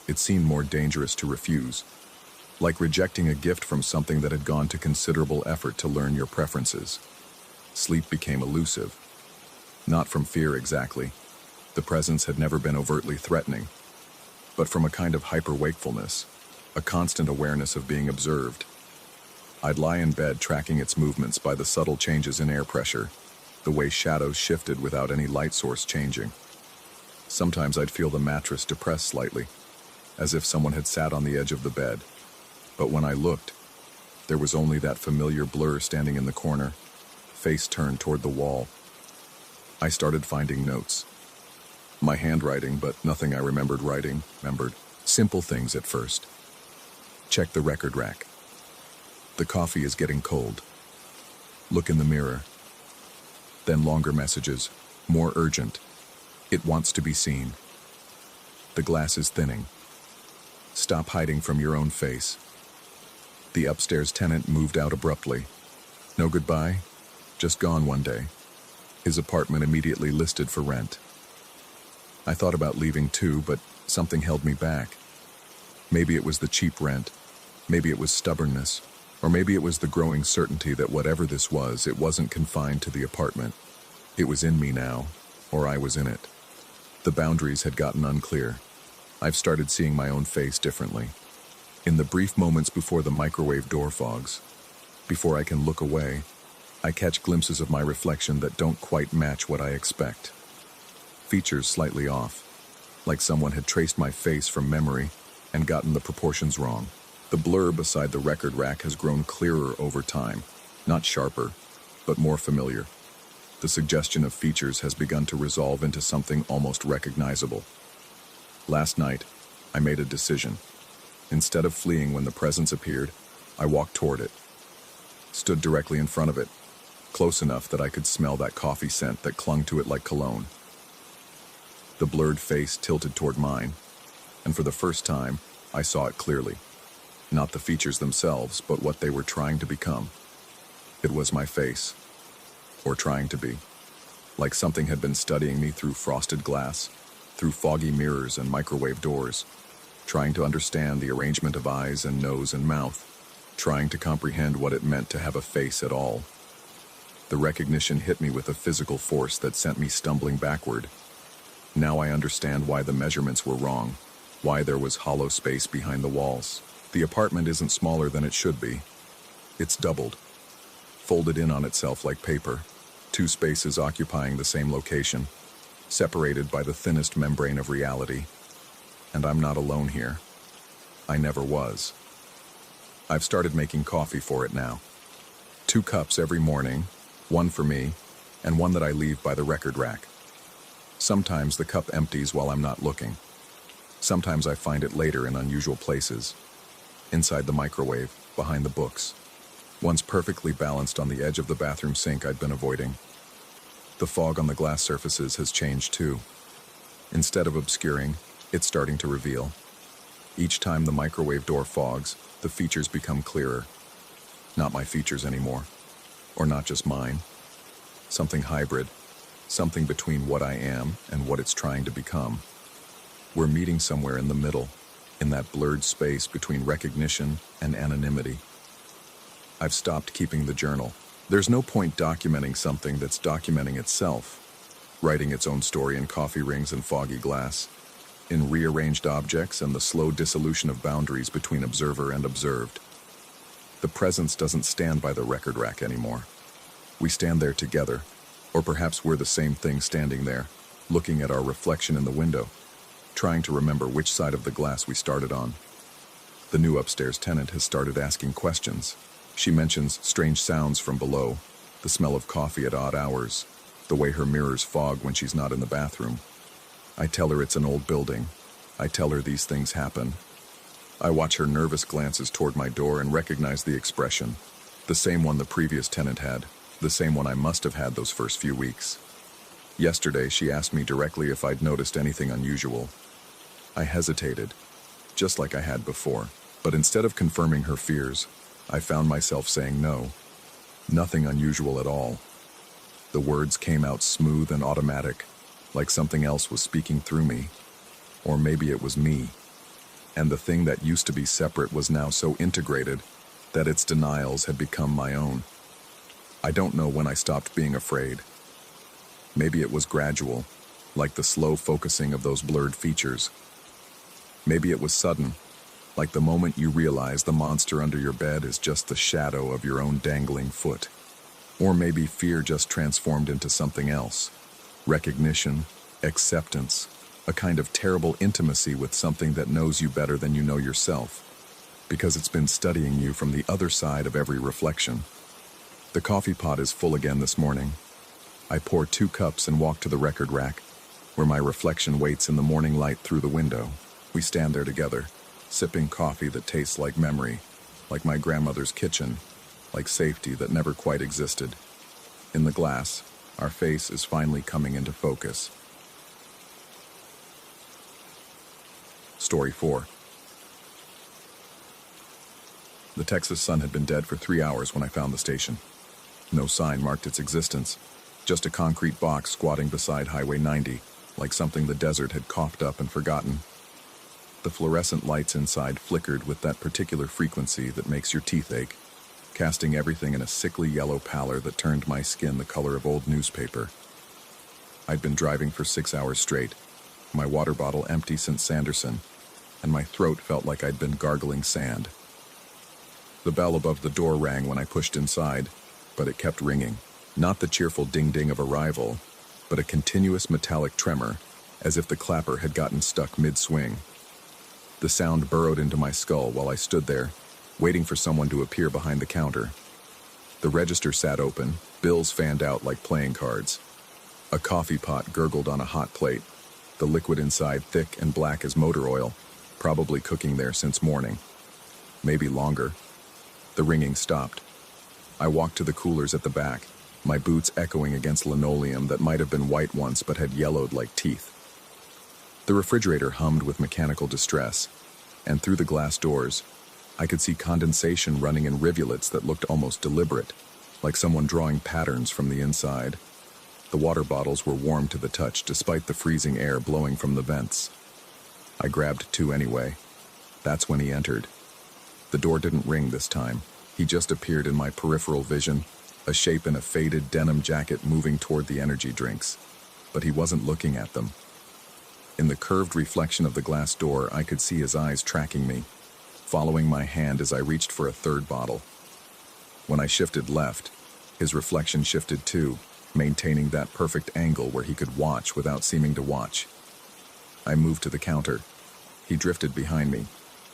it seemed more dangerous to refuse, like rejecting a gift from something that had gone to considerable effort to learn your preferences. Sleep became elusive. Not from fear exactly. The presence had never been overtly threatening, but from a kind of hyper-wakefulness, a constant awareness of being observed. I'd lie in bed tracking its movements by the subtle changes in air pressure, the way shadows shifted without any light source changing. Sometimes I'd feel the mattress depress slightly, as if someone had sat on the edge of the bed. But when I looked, there was only that familiar blur standing in the corner, face turned toward the wall. I started finding notes. My handwriting, but nothing I remembered writing. Simple things at first. Check the record rack. The coffee is getting cold. Look in the mirror. Then longer messages, more urgent. It wants to be seen. The glass is thinning. Stop hiding from your own face. The upstairs tenant moved out abruptly. No goodbye, just gone one day. His apartment immediately listed for rent. I thought about leaving too, but something held me back. Maybe it was the cheap rent, Maybe it was stubbornness, or maybe it was the growing certainty that whatever this was, it wasn't confined to the apartment. It was in me now, or I was in it. The boundaries had gotten unclear. I've started seeing my own face differently. In the brief moments before the microwave door fogs, before I can look away, I catch glimpses of my reflection that don't quite match what I expect. Features slightly off, like someone had traced my face from memory and gotten the proportions wrong. The blur beside the record rack has grown clearer over time, not sharper, but more familiar. The suggestion of features has begun to resolve into something almost recognizable. Last night, I made a decision. Instead of fleeing when the presence appeared, I walked toward it, stood directly in front of it, close enough that I could smell that coffee scent that clung to it like cologne. The blurred face tilted toward mine, and for the first time, I saw it clearly. Not the features themselves, but what they were trying to become. It was my face, or trying to be. Like something had been studying me through frosted glass, through foggy mirrors and microwave doors, trying to understand the arrangement of eyes and nose and mouth, trying to comprehend what it meant to have a face at all. The recognition hit me with a physical force that sent me stumbling backward. Now I understand why the measurements were wrong, why there was hollow space behind the walls. The apartment isn't smaller than it should be. It's doubled, folded in on itself like paper, two spaces occupying the same location, separated by the thinnest membrane of reality. And I'm not alone here. I never was. I've started making coffee for it now. 2 cups every morning, one for me, and one that I leave by the record rack. Sometimes the cup empties while I'm not looking. Sometimes I find it later in unusual places. Inside the microwave, behind the books. Once perfectly balanced on the edge of the bathroom sink I'd been avoiding. The fog on the glass surfaces has changed too. Instead of obscuring, it's starting to reveal. Each time the microwave door fogs, the features become clearer. Not my features anymore. Or not just mine. Something hybrid. Something between what I am and what it's trying to become. We're meeting somewhere in the middle, in that blurred space between recognition and anonymity. I've stopped keeping the journal. There's no point documenting something that's documenting itself, writing its own story in coffee rings and foggy glass, in rearranged objects and the slow dissolution of boundaries between observer and observed. The presence doesn't stand by the record rack anymore. We stand there together, or perhaps we're the same thing standing there, looking at our reflection in the window, trying to remember which side of the glass we started on. The new upstairs tenant has started asking questions. She mentions strange sounds from below, the smell of coffee at odd hours, the way her mirrors fog when she's not in the bathroom. I tell her it's an old building. I tell her these things happen. I watch her nervous glances toward my door and recognize the expression, the same one the previous tenant had, the same one I must have had those first few weeks. Yesterday, she asked me directly if I'd noticed anything unusual. I hesitated, just like I had before, but instead of confirming her fears, I found myself saying no. Nothing unusual at all. The words came out smooth and automatic, like something else was speaking through me. Or maybe it was me. And the thing that used to be separate was now so integrated that its denials had become my own. I don't know when I stopped being afraid. Maybe it was gradual, like the slow focusing of those blurred features. Maybe it was sudden, like the moment you realize the monster under your bed is just the shadow of your own dangling foot. Or maybe fear just transformed into something else. Recognition, acceptance, a kind of terrible intimacy with something that knows you better than you know yourself, because it's been studying you from the other side of every reflection. The coffee pot is full again this morning. I pour 2 cups and walk to the record rack, where my reflection waits in the morning light through the window. We stand there together, sipping coffee that tastes like memory, like my grandmother's kitchen, like safety that never quite existed. In the glass, our face is finally coming into focus. Story 4. The Texas sun had been dead for 3 hours when I found the station. No sign marked its existence, just a concrete box squatting beside Highway 90, like something the desert had coughed up and forgotten. The fluorescent lights inside flickered with that particular frequency that makes your teeth ache, casting everything in a sickly yellow pallor that turned my skin the color of old newspaper. I'd been driving for 6 hours straight, my water bottle empty since Sanderson, and my throat felt like I'd been gargling sand. The bell above the door rang when I pushed inside, but it kept ringing. Not the cheerful ding-ding of arrival, but a continuous metallic tremor, as if the clapper had gotten stuck mid-swing. The sound burrowed into my skull while I stood there, waiting for someone to appear behind the counter. The register sat open, bills fanned out like playing cards. A coffee pot gurgled on a hot plate, the liquid inside thick and black as motor oil, probably cooking there since morning. Maybe longer. The ringing stopped. I walked to the coolers at the back, my boots echoing against linoleum that might have been white once but had yellowed like teeth. The refrigerator hummed with mechanical distress, and through the glass doors, I could see condensation running in rivulets that looked almost deliberate, like someone drawing patterns from the inside. The water bottles were warm to the touch despite the freezing air blowing from the vents. I grabbed 2 anyway. That's when he entered. The door didn't ring this time. He just appeared in my peripheral vision, a shape in a faded denim jacket moving toward the energy drinks. But he wasn't looking at them. In the curved reflection of the glass door, I could see his eyes tracking me, following my hand as I reached for a third bottle. When I shifted left, his reflection shifted too, maintaining that perfect angle where he could watch without seeming to watch. I moved to the counter. He drifted behind me,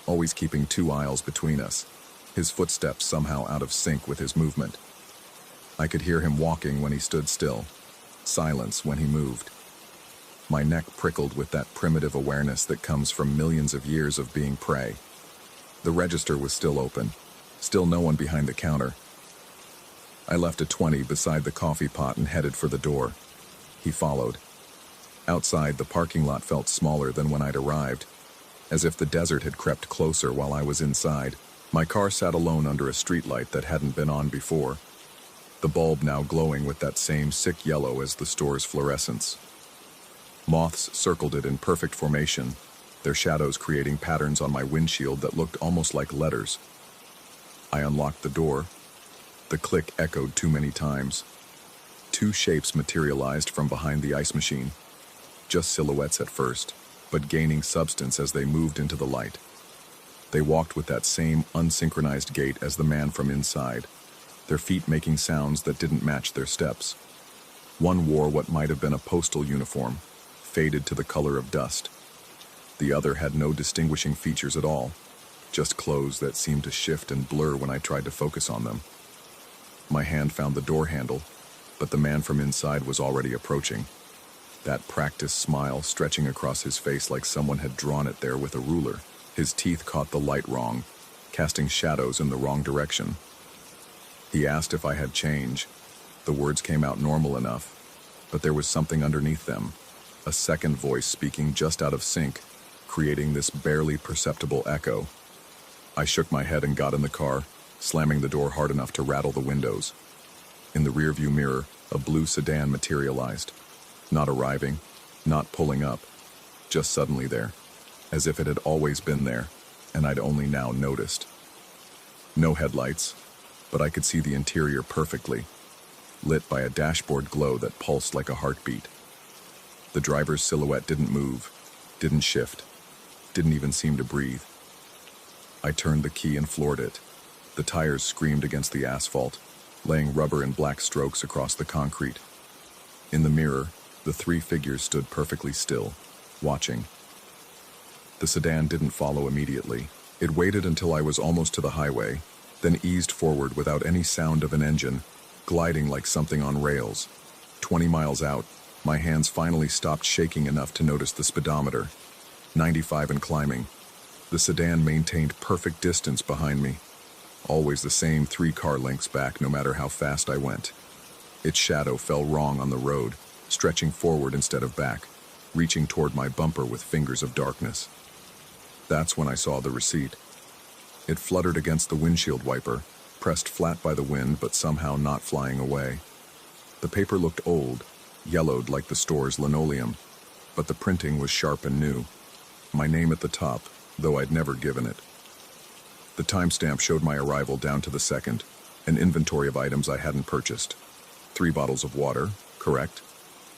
always keeping 2 aisles between us, his footsteps somehow out of sync with his movement. I could hear him walking when he stood still, silence when he moved. My neck prickled with that primitive awareness that comes from millions of years of being prey. The register was still open, still no one behind the counter. I left a 20 beside the coffee pot and headed for the door. He followed. Outside, the parking lot felt smaller than when I'd arrived, as if the desert had crept closer while I was inside. My car sat alone under a streetlight that hadn't been on before, the bulb now glowing with that same sick yellow as the store's fluorescence. Moths circled it in perfect formation, their shadows creating patterns on my windshield that looked almost like letters. I unlocked the door. The click echoed too many times. 2 shapes materialized from behind the ice machine, just silhouettes at first, but gaining substance as they moved into the light. They walked with that same unsynchronized gait as the man from inside, their feet making sounds that didn't match their steps. One wore what might have been a postal uniform, faded to the color of dust. The other had no distinguishing features at all, just clothes that seemed to shift and blur when I tried to focus on them. My hand found the door handle, but the man from inside was already approaching, that practiced smile stretching across his face like someone had drawn it there with a ruler. His teeth caught the light wrong, casting shadows in the wrong direction. He asked if I had change. The words came out normal enough, but there was something underneath them, a second voice speaking just out of sync, creating this barely perceptible echo. I shook my head and got in the car, slamming the door hard enough to rattle the windows. In the rearview mirror, a blue sedan materialized. Not arriving, not pulling up, just suddenly there, as if it had always been there, and I'd only now noticed. No headlights, but I could see the interior perfectly, lit by a dashboard glow that pulsed like a heartbeat. The driver's silhouette didn't move, didn't shift, didn't even seem to breathe. I turned the key and floored it. The tires screamed against the asphalt, laying rubber in black strokes across the concrete. In the mirror, the 3 figures stood perfectly still, watching. The sedan didn't follow immediately. It waited until I was almost to the highway, then eased forward without any sound of an engine, gliding like something on rails. 20 miles out, my hands finally stopped shaking enough to notice the speedometer. 95 and climbing. The sedan maintained perfect distance behind me, always the same 3 car lengths back no matter how fast I went. Its shadow fell wrong on the road, stretching forward instead of back, reaching toward my bumper with fingers of darkness. That's when I saw the receipt. It fluttered against the windshield wiper, pressed flat by the wind but somehow not flying away. The paper looked old, yellowed like the store's linoleum, but the printing was sharp and new. My name at the top, though I'd never given it. The timestamp showed my arrival down to the second, an inventory of items I hadn't purchased. 3 bottles of water, correct.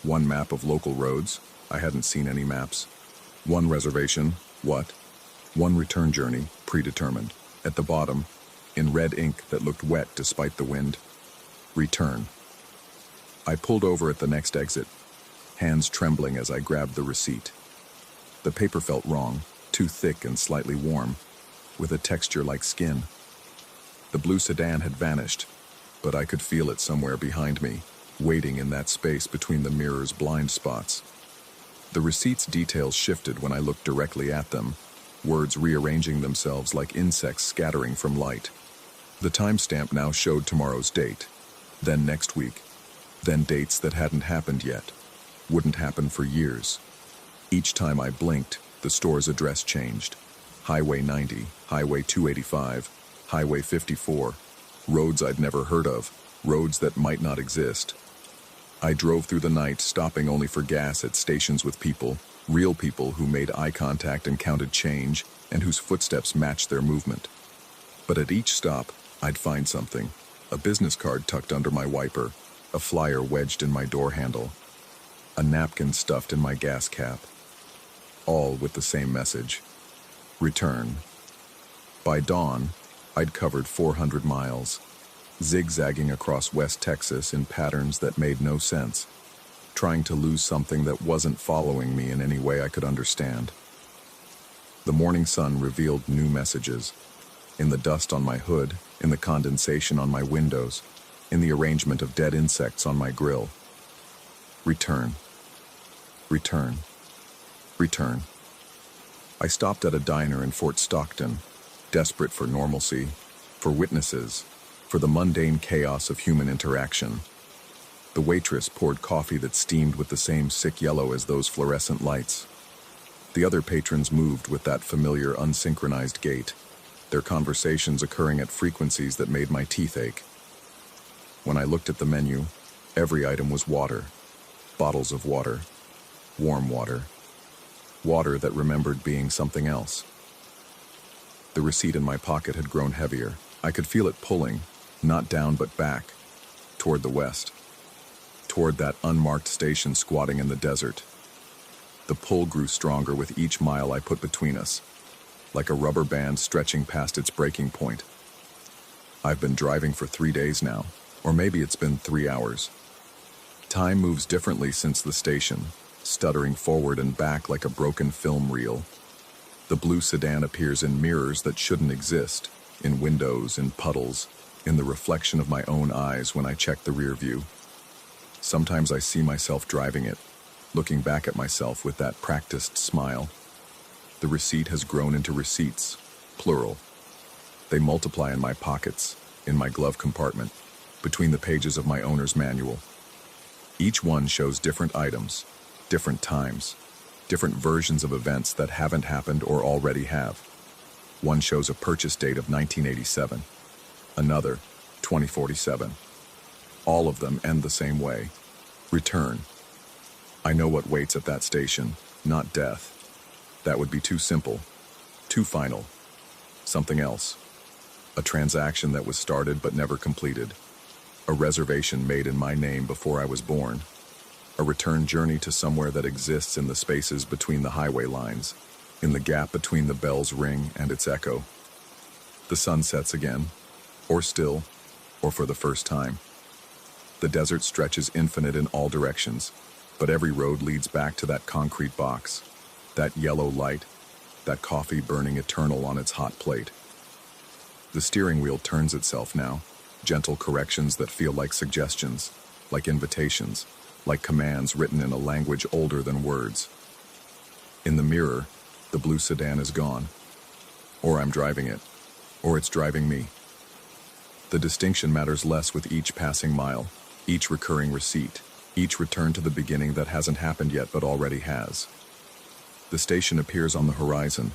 1 map of local roads, I hadn't seen any maps. 1 reservation, what? 1 return journey, predetermined. At the bottom, in red ink that looked wet despite the wind, return. I pulled over at the next exit, hands trembling as I grabbed the receipt. The paper felt wrong, too thick and slightly warm, with a texture like skin. The blue sedan had vanished, but I could feel it somewhere behind me, waiting in that space between the mirror's blind spots. The receipt's details shifted when I looked directly at them, words rearranging themselves like insects scattering from light. The timestamp now showed tomorrow's date, then next week, then dates that hadn't happened yet, wouldn't happen for years. Each time I blinked, the store's address changed. Highway 90, Highway 285, Highway 54, roads I'd never heard of, roads that might not exist. I drove through the night, stopping only for gas at stations with people, real people who made eye contact and counted change, and whose footsteps matched their movement. But at each stop, I'd find something, a business card tucked under my wiper, a flyer wedged in my door handle, a napkin stuffed in my gas cap, all with the same message. Return. By dawn, I'd covered 400 miles, zigzagging across West Texas in patterns that made no sense, trying to lose something that wasn't following me in any way I could understand. The morning sun revealed new messages, in the dust on my hood, in the condensation on my windows, in the arrangement of dead insects on my grill. Return. Return. Return. I stopped at a diner in Fort Stockton, desperate for normalcy, for witnesses, for the mundane chaos of human interaction. The waitress poured coffee that steamed with the same sick yellow as those fluorescent lights. The other patrons moved with that familiar unsynchronized gait, their conversations occurring at frequencies that made my teeth ache. When I looked at the menu, every item was water, bottles of water, warm water, water that remembered being something else. The receipt in my pocket had grown heavier. I could feel it pulling, not down but back, toward the west, toward that unmarked station squatting in the desert. The pull grew stronger with each mile I put between us, like a rubber band stretching past its breaking point. I've been driving for 3 days now, or maybe it's been 3 hours. Time moves differently since the station, stuttering forward and back like a broken film reel. The blue sedan appears in mirrors that shouldn't exist, in windows, in puddles, in the reflection of my own eyes when I check the rear view. Sometimes I see myself driving it, looking back at myself with that practiced smile. The receipt has grown into receipts, plural. They multiply in my pockets, in my glove compartment, between the pages of my owner's manual. Each one shows different items, different times, different versions of events that haven't happened or already have. One shows a purchase date of 1987, another 2047. All of them end the same way. Return. I know what waits at that station, not death. That would be too simple, too final. Something else. A transaction that was started but never completed. A reservation made in my name before I was born. A return journey to somewhere that exists in the spaces between the highway lines, in the gap between the bell's ring and its echo. The sun sets again, or still, or for the first time. The desert stretches infinite in all directions, but every road leads back to that concrete box, that yellow light, that coffee burning eternal on its hot plate. The steering wheel turns itself now, gentle corrections that feel like suggestions, like invitations, like commands written in a language older than words. In the mirror, the blue sedan is gone. Or I'm driving it, or it's driving me. The distinction matters less with each passing mile, each recurring receipt, each return to the beginning that hasn't happened yet but already has. The station appears on the horizon,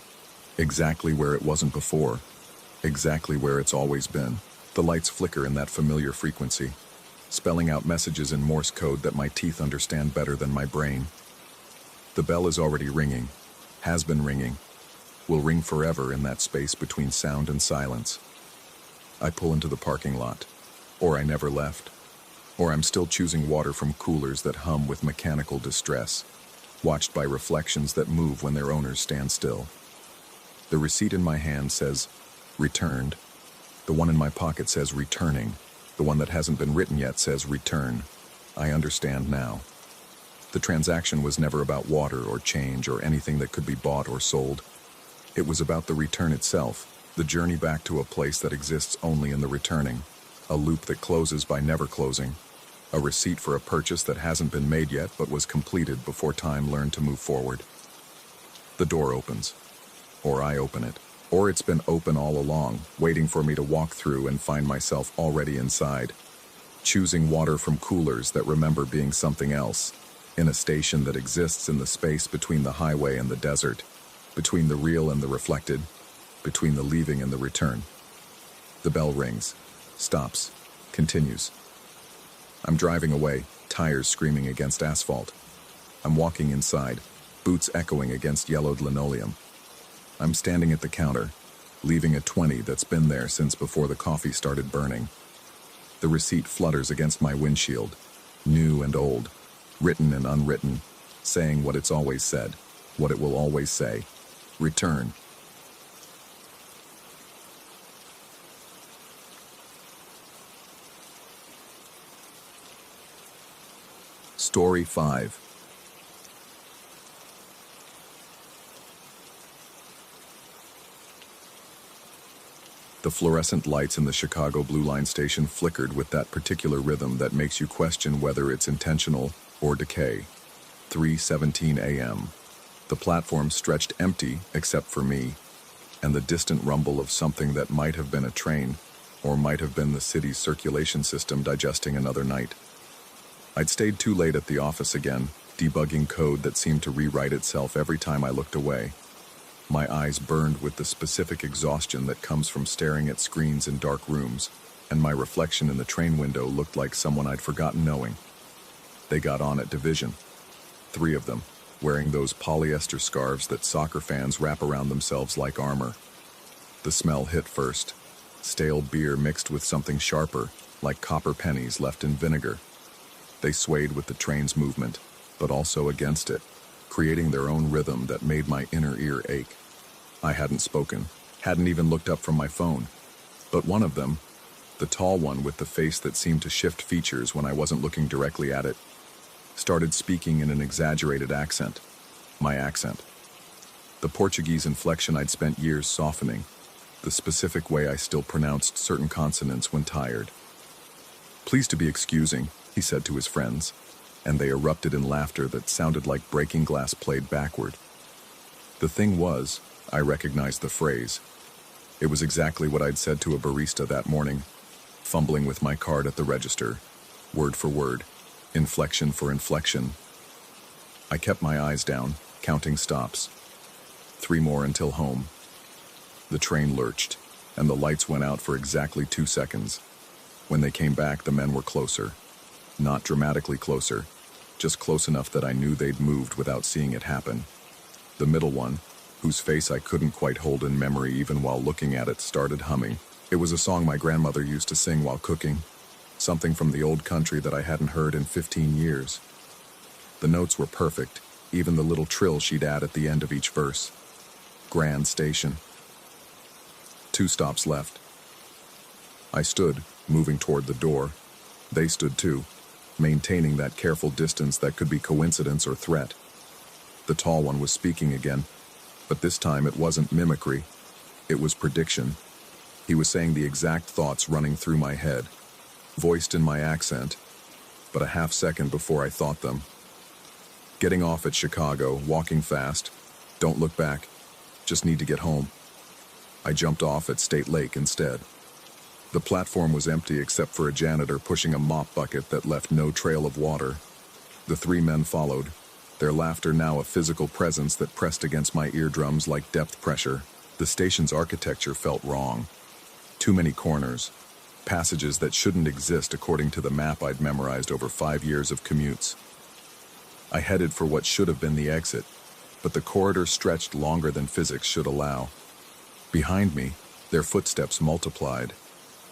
exactly where it wasn't before, exactly where it's always been. The lights flicker in that familiar frequency, spelling out messages in Morse code that my teeth understand better than my brain. The bell is already ringing, has been ringing. will ring forever in that space between sound and silence. I pull into the parking lot, or I never left, or I'm still choosing water from coolers that hum with mechanical distress, watched by reflections that move when their owners stand still. The receipt in my hand says, returned. The one in my pocket says returning. The one that hasn't been written yet says return. I understand now. The transaction was never about water or change or anything that could be bought or sold. It was about the return itself, the journey back to a place that exists only in the returning, a loop that closes by never closing, a receipt for a purchase that hasn't been made yet but was completed before time learned to move forward. The door opens, or I open it, or it's been open all along, waiting for me to walk through and find myself already inside, choosing water from coolers that remember being something else, in a station that exists in the space between the highway and the desert, between the real and the reflected, between the leaving and the return. The bell rings, stops, continues. I'm driving away, tires screaming against asphalt. I'm walking inside, boots echoing against yellowed linoleum. I'm standing at the counter, leaving a 20 that's been there since before the coffee started burning. The receipt flutters against my windshield, new and old, written and unwritten, saying what it's always said, what it will always say. Return. Story 5. The fluorescent lights in the Chicago Blue Line station flickered with that particular rhythm that makes you question whether it's intentional or decay. 3:17 a.m. The platform stretched empty except for me, and the distant rumble of something that might have been a train, or might have been the city's circulation system digesting another night. I'd stayed too late at the office again, debugging code that seemed to rewrite itself every time I looked away. My eyes burned with the specific exhaustion that comes from staring at screens in dark rooms, and my reflection in the train window looked like someone I'd forgotten knowing. They got on at Division. 3 of them, wearing those polyester scarves that soccer fans wrap around themselves like armor. The smell hit first, stale beer mixed with something sharper, like copper pennies left in vinegar. They swayed with the train's movement, but also against it, creating their own rhythm that made my inner ear ache. I hadn't spoken, hadn't even looked up from my phone. But one of them, the tall one with the face that seemed to shift features when I wasn't looking directly at it, started speaking in an exaggerated accent. My accent. The Portuguese inflection I'd spent years softening, the specific way I still pronounced certain consonants when tired. "Please to be excusing," he said to his friends, and they erupted in laughter that sounded like breaking glass played backward. The thing was, I recognized the phrase. It was exactly what I'd said to a barista that morning, fumbling with my card at the register, word for word, inflection for inflection. I kept my eyes down, counting stops. 3 more until home. The train lurched, and the lights went out for exactly 2 seconds. When they came back, the men were closer. Not dramatically closer, just close enough that I knew they'd moved without seeing it happen. The middle one, whose face I couldn't quite hold in memory even while looking at it, started humming. It was a song my grandmother used to sing while cooking, something from the old country that I hadn't heard in 15 years. The notes were perfect, even the little trill she'd add at the end of each verse. Grand Station. 2 stops left. I stood, moving toward the door. They stood too, maintaining that careful distance that could be coincidence or threat. The tall one was speaking again, but this time it wasn't mimicry, it was prediction. He was saying the exact thoughts running through my head, voiced in my accent, but a half second before I thought them. Getting off at Chicago, walking fast, don't look back, just need to get home. I jumped off at State Lake instead. The platform was empty except for a janitor pushing a mop bucket that left no trail of water. The 3 men followed, their laughter now a physical presence that pressed against my eardrums like depth pressure. The station's architecture felt wrong. Too many corners, passages that shouldn't exist according to the map I'd memorized over 5 years of commutes. I headed for what should have been the exit, but the corridor stretched longer than physics should allow. Behind me, their footsteps multiplied,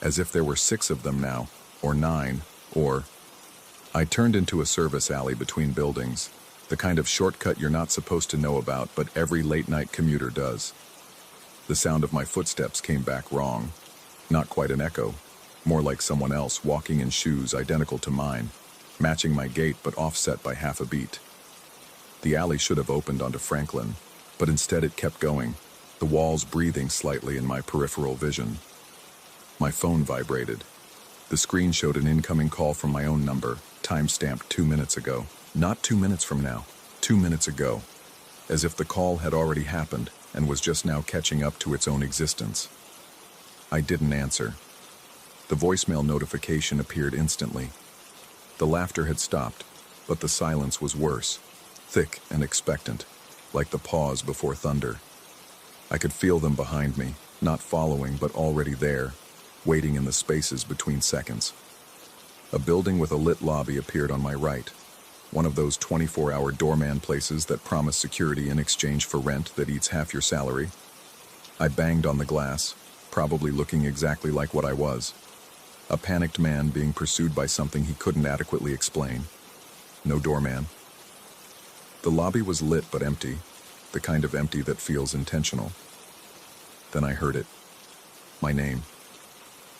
as if there were 6 of them now, or 9, or... I turned into a service alley between buildings, the kind of shortcut you're not supposed to know about, but every late-night commuter does. The sound of my footsteps came back wrong. Not quite an echo, more like someone else walking in shoes identical to mine, matching my gait but offset by half a beat. The alley should have opened onto Franklin, but instead it kept going, the walls breathing slightly in my peripheral vision. My phone vibrated. The screen showed an incoming call from my own number, time-stamped 2 minutes ago. Not 2 minutes from now, 2 minutes ago. As if the call had already happened and was just now catching up to its own existence. I didn't answer. The voicemail notification appeared instantly. The laughter had stopped, but the silence was worse, thick and expectant, like the pause before thunder. I could feel them behind me, not following but already there, waiting in the spaces between seconds. A building with a lit lobby appeared on my right, one of those 24-hour doorman places that promise security in exchange for rent that eats half your salary. I banged on the glass, probably looking exactly like what I was. A panicked man being pursued by something he couldn't adequately explain. No doorman. The lobby was lit but empty, the kind of empty that feels intentional. Then I heard it. My name.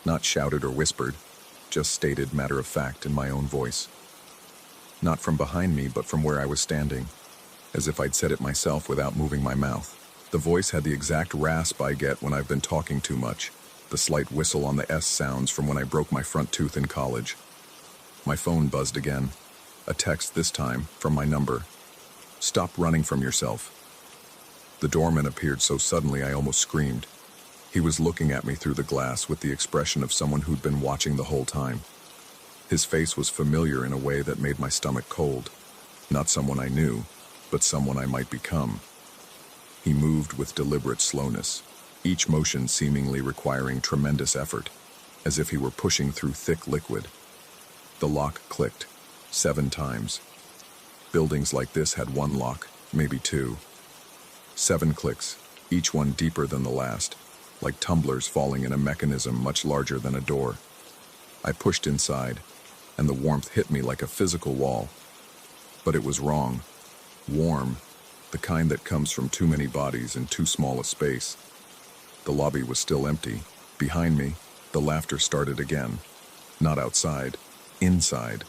Not shouted or whispered, just stated matter of fact in my own voice. Not from behind me, but from where I was standing, as if I'd said it myself without moving my mouth. The voice had the exact rasp I get when I've been talking too much, the slight whistle on the S sounds from when I broke my front tooth in college. My phone buzzed again, a text this time from my number. "Stop running from yourself." The doorman appeared so suddenly I almost screamed. He was looking at me through the glass with the expression of someone who'd been watching the whole time. His face was familiar in a way that made my stomach cold. Not someone I knew, but someone I might become. He moved with deliberate slowness, each motion seemingly requiring tremendous effort, as if he were pushing through thick liquid. The lock clicked, 7 times. Buildings like this had 1 lock, maybe 2. 7 clicks, each one deeper than the last, like tumblers falling in a mechanism much larger than a door. I pushed inside, and the warmth hit me like a physical wall. But it was wrong. Warm, the kind that comes from too many bodies in too small a space. The lobby was still empty. Behind me, the laughter started again. Not outside, inside.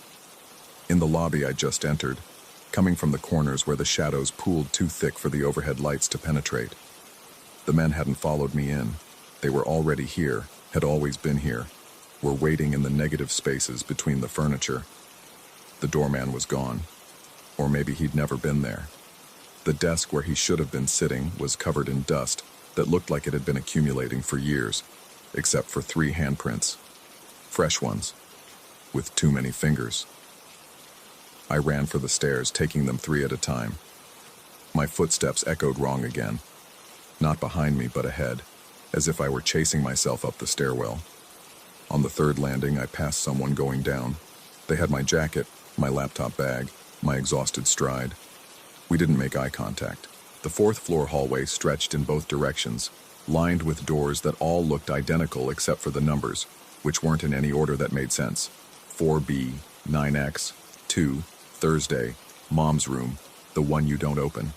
In the lobby I just entered, coming from the corners where the shadows pooled too thick for the overhead lights to penetrate. The men hadn't followed me in. They were already here, had always been here, were waiting in the negative spaces between the furniture. The doorman was gone. Or maybe he'd never been there. The desk where he should have been sitting was covered in dust that looked like it had been accumulating for years, except for 3 handprints. Fresh ones, with too many fingers. I ran for the stairs, taking them 3 at a time. My footsteps echoed wrong again. Not behind me, but ahead, as if I were chasing myself up the stairwell. On the 3rd landing, I passed someone going down. They had my jacket, my laptop bag, my exhausted stride. We didn't make eye contact. The 4th floor hallway stretched in both directions, lined with doors that all looked identical except for the numbers, which weren't in any order that made sense. 4B, 9X, 2, Thursday, Mom's room, the one you don't open.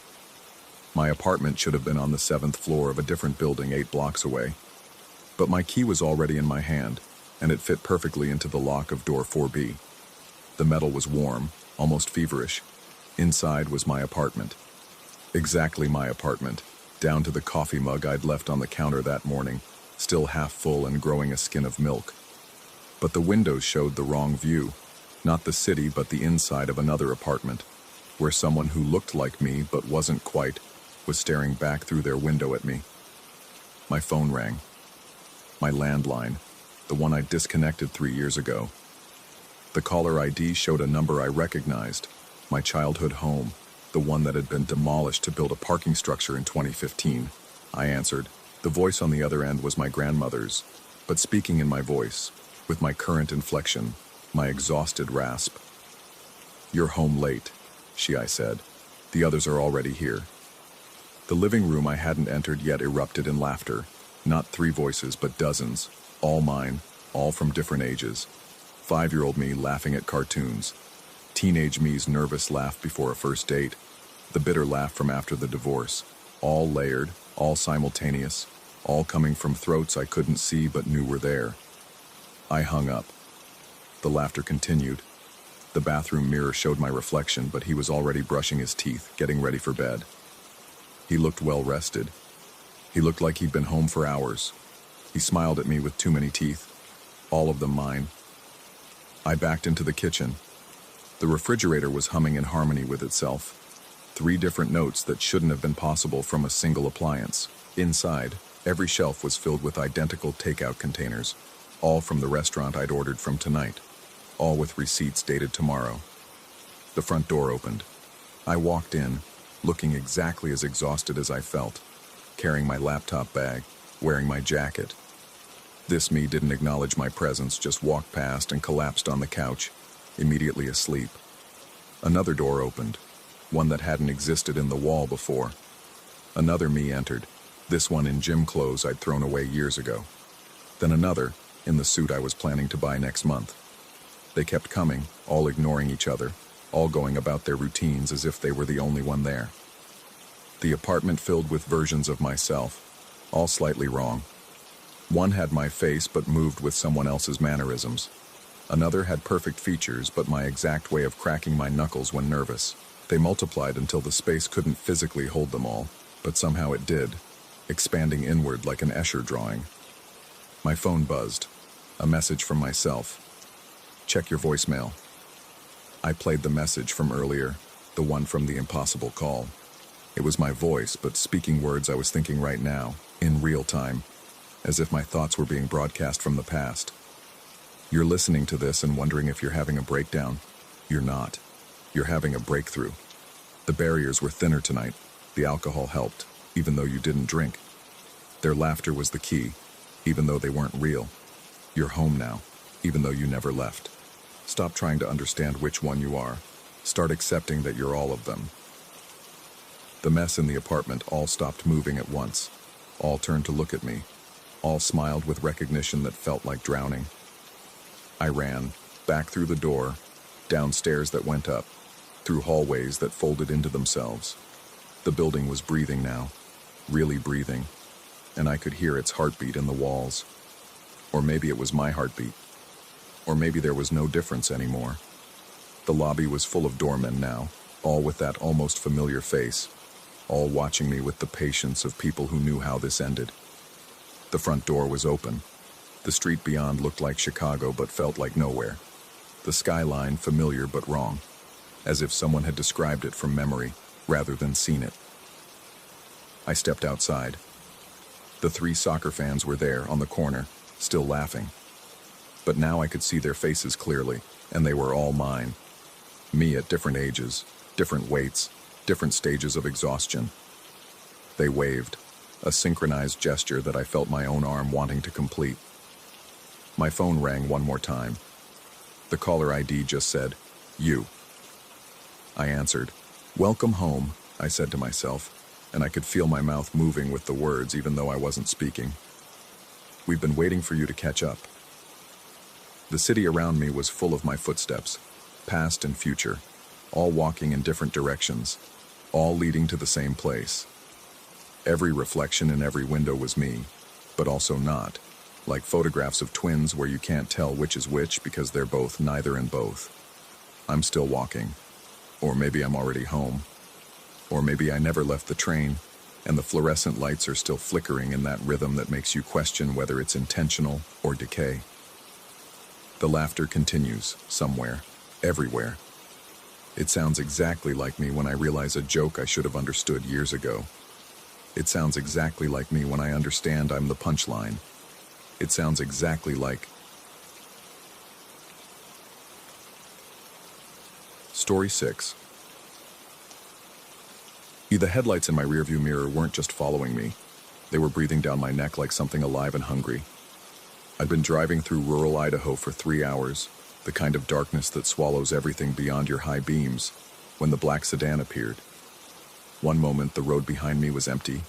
My apartment should have been on the 7th floor of a different building 8 blocks away. But my key was already in my hand, and it fit perfectly into the lock of door 4B. The metal was warm, almost feverish. Inside was my apartment. Exactly my apartment, down to the coffee mug I'd left on the counter that morning, still half full and growing a skin of milk. But the windows showed the wrong view, not the city but the inside of another apartment, where someone who looked like me but wasn't quite was staring back through their window at me. My phone rang. My landline, the one I disconnected 3 years ago. The caller ID showed a number I recognized, my childhood home, the one that had been demolished to build a parking structure in 2015. I answered. The voice on the other end was my grandmother's, but speaking in my voice, with my current inflection, my exhausted rasp. "You're home late," I said. "The others are already here." The living room I hadn't entered yet erupted in laughter. Not 3 voices, but dozens. All mine, all from different ages. 5-year-old me laughing at cartoons. Teenage me's nervous laugh before a first date. The bitter laugh from after the divorce. All layered, all simultaneous, all coming from throats I couldn't see but knew were there. I hung up. The laughter continued. The bathroom mirror showed my reflection, but he was already brushing his teeth, getting ready for bed. He looked well rested. He looked like he'd been home for hours. He smiled at me with too many teeth, all of them mine. I backed into the kitchen. The refrigerator was humming in harmony with itself. 3 different notes that shouldn't have been possible from a single appliance. Inside, every shelf was filled with identical takeout containers, all from the restaurant I'd ordered from tonight, all with receipts dated tomorrow. The front door opened. I walked in, looking exactly as exhausted as I felt, carrying my laptop bag, wearing my jacket. This me didn't acknowledge my presence, just walked past and collapsed on the couch, immediately asleep. Another door opened, one that hadn't existed in the wall before. Another me entered, this one in gym clothes I'd thrown away years ago. Then another, in the suit I was planning to buy next month. They kept coming, all ignoring each other, all going about their routines as if they were the only one there. The apartment filled with versions of myself, all slightly wrong. One had my face but moved with someone else's mannerisms. Another had perfect features but my exact way of cracking my knuckles when nervous. They multiplied until the space couldn't physically hold them all, but somehow it did, expanding inward like an Escher drawing. My phone buzzed. A message from myself. Check your voicemail. I played the message from earlier, the one from the impossible call. It was my voice, but speaking words I was thinking right now, in real time, as if my thoughts were being broadcast from the past. You're listening to this and wondering if you're having a breakdown. You're not. You're having a breakthrough. The barriers were thinner tonight. The alcohol helped, even though you didn't drink. Their laughter was the key, even though they weren't real. You're home now, even though you never left. Stop trying to understand which one you are. Start accepting that you're all of them. The mess in the apartment all stopped moving at once. All turned to look at me. All smiled with recognition that felt like drowning. I ran, back through the door, down stairs that went up, through hallways that folded into themselves. The building was breathing now, really breathing, and I could hear its heartbeat in the walls. Or maybe it was my heartbeat. Or maybe there was no difference anymore. The lobby was full of doormen now, all with that almost familiar face, all watching me with the patience of people who knew how this ended. The front door was open. The street beyond looked like Chicago but felt like nowhere. The skyline familiar but wrong, as if someone had described it from memory rather than seen it. I stepped outside. The 3 soccer fans were there on the corner, still laughing. But now I could see their faces clearly, and they were all mine. Me at different ages, different weights, different stages of exhaustion. They waved, a synchronized gesture that I felt my own arm wanting to complete. My phone rang one more time. The caller ID just said, "You." I answered. "Welcome home," I said to myself, and I could feel my mouth moving with the words even though I wasn't speaking. "We've been waiting for you to catch up." The city around me was full of my footsteps, past and future, all walking in different directions, all leading to the same place. Every reflection in every window was me, but also not, like photographs of twins where you can't tell which is which because they're both neither and both. I'm still walking, or maybe I'm already home, or maybe I never left the train, and the fluorescent lights are still flickering in that rhythm that makes you question whether it's intentional or decay. The laughter continues, somewhere, everywhere. It sounds exactly like me when I realize a joke I should have understood years ago. It sounds exactly like me when I understand I'm the punchline. It sounds exactly like... Story 6. The headlights in my rearview mirror weren't just following me. They were breathing down my neck like something alive and hungry. I'd been driving through rural Idaho for 3 hours, the kind of darkness that swallows everything beyond your high beams, when the black sedan appeared. One moment, the road behind me was empty.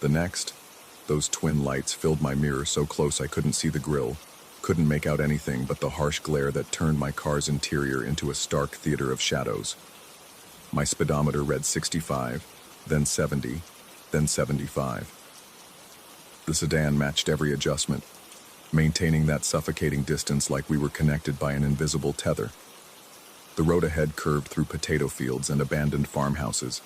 The next, those twin lights filled my mirror so close I couldn't see the grille, couldn't make out anything but the harsh glare that turned my car's interior into a stark theater of shadows. My speedometer read 65, then 70, then 75. The sedan matched every adjustment, maintaining that suffocating distance like we were connected by an invisible tether. The road ahead curved through potato fields and abandoned farmhouses,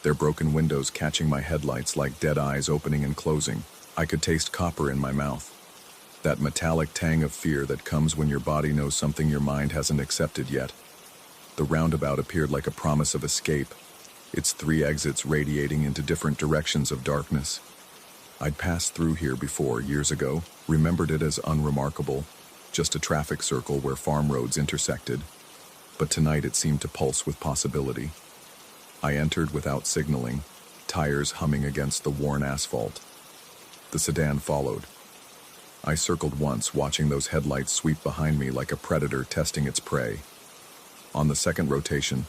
their broken windows catching my headlights like dead eyes opening and closing. I could taste copper in my mouth, that metallic tang of fear that comes when your body knows something your mind hasn't accepted yet. The roundabout appeared like a promise of escape, its 3 exits radiating into different directions of darkness. I'd passed through here before, years ago, remembered it as unremarkable, just a traffic circle where farm roads intersected. But tonight it seemed to pulse with possibility. I entered without signaling, tires humming against the worn asphalt. The sedan followed. I circled once, watching those headlights sweep behind me like a predator testing its prey. On the second rotation,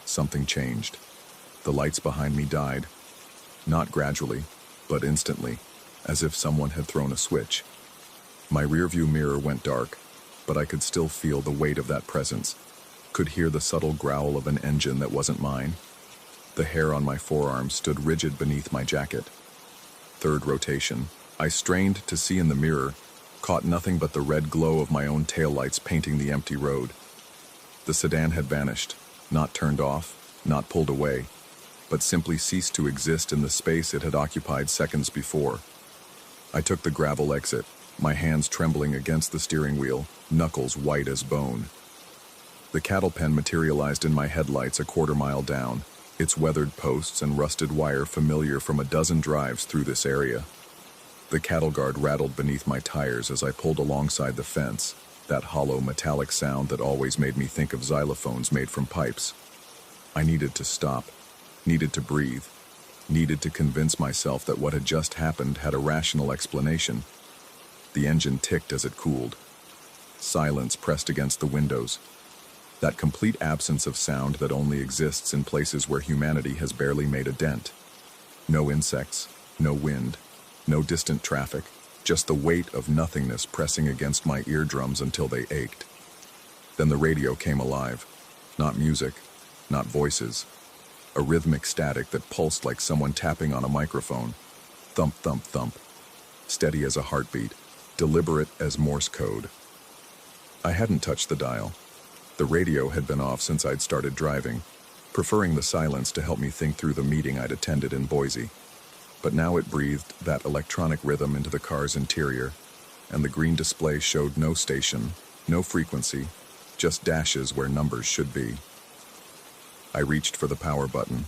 something changed. The lights behind me died. Not gradually, but instantly, as if someone had thrown a switch. My rearview mirror went dark, but I could still feel the weight of that presence, could hear the subtle growl of an engine that wasn't mine. The hair on my forearm stood rigid beneath my jacket. Third rotation. I strained to see in the mirror, caught nothing but the red glow of my own taillights painting the empty road. The sedan had vanished, not turned off, not pulled away, but simply ceased to exist in the space it had occupied seconds before. I took the gravel exit, my hands trembling against the steering wheel, knuckles white as bone. The cattle pen materialized in my headlights a quarter-mile down, its weathered posts and rusted wire familiar from a dozen drives through this area. The cattle guard rattled beneath my tires as I pulled alongside the fence, that hollow metallic sound that always made me think of xylophones made from pipes. I needed to stop, needed to breathe, needed to convince myself that what had just happened had a rational explanation. The engine ticked as it cooled. Silence pressed against the windows. That complete absence of sound that only exists in places where humanity has barely made a dent. No insects, no wind, no distant traffic, just the weight of nothingness pressing against my eardrums until they ached. Then the radio came alive. Not music, not voices. A rhythmic static that pulsed like someone tapping on a microphone. Thump, thump, thump. Steady as a heartbeat, deliberate as Morse code. I hadn't touched the dial. The radio had been off since I'd started driving, preferring the silence to help me think through the meeting I'd attended in Boise. But now it breathed that electronic rhythm into the car's interior, and the green display showed no station, no frequency, just dashes where numbers should be. I reached for the power button.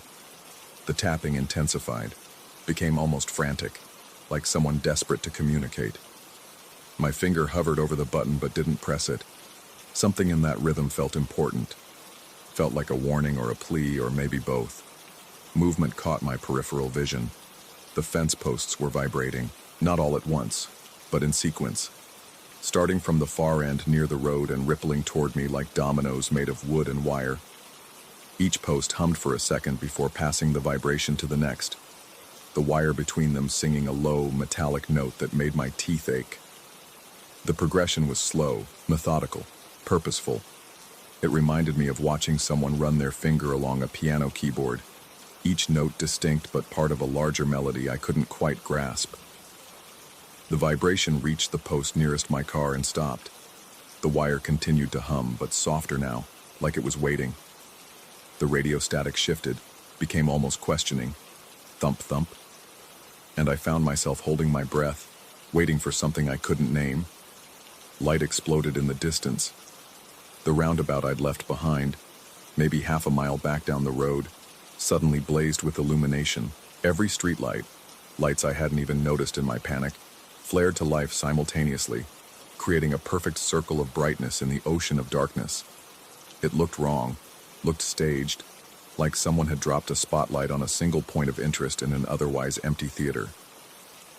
The tapping intensified, became almost frantic, like someone desperate to communicate. My finger hovered over the button but didn't press it. Something in that rhythm felt important. Felt like a warning or a plea, or maybe both. Movement caught my peripheral vision. The fence posts were vibrating, not all at once, but in sequence. Starting from the far end near the road and rippling toward me like dominoes made of wood and wire. Each post hummed for a second before passing the vibration to the next, the wire between them singing a low, metallic note that made my teeth ache. The progression was slow, methodical, purposeful. It reminded me of watching someone run their finger along a piano keyboard, each note distinct but part of a larger melody I couldn't quite grasp. The vibration reached the post nearest my car and stopped. The wire continued to hum, but softer now, like it was waiting. The radio static shifted, became almost questioning. Thump, thump. And I found myself holding my breath, waiting for something I couldn't name. Light exploded in the distance. The roundabout I'd left behind, maybe half a mile back down the road, suddenly blazed with illumination. Every streetlight, lights I hadn't even noticed in my panic, flared to life simultaneously, creating a perfect circle of brightness in the ocean of darkness. It looked wrong, looked staged, like someone had dropped a spotlight on a single point of interest in an otherwise empty theater.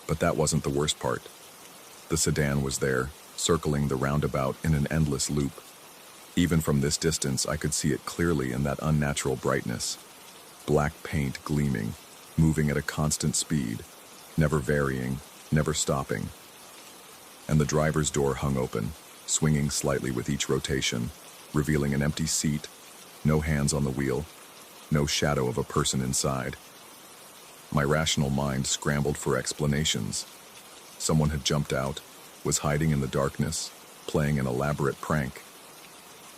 But that wasn't the worst part. The sedan was there, circling the roundabout in an endless loop. Even from this distance, I could see it clearly in that unnatural brightness. black paint gleaming, moving at a constant speed, never varying, never stopping. And the driver's door hung open, swinging slightly with each rotation, revealing an empty seat, no hands on the wheel, no shadow of a person inside. My rational mind scrambled for explanations. Someone had jumped out, was hiding in the darkness, playing an elaborate prank.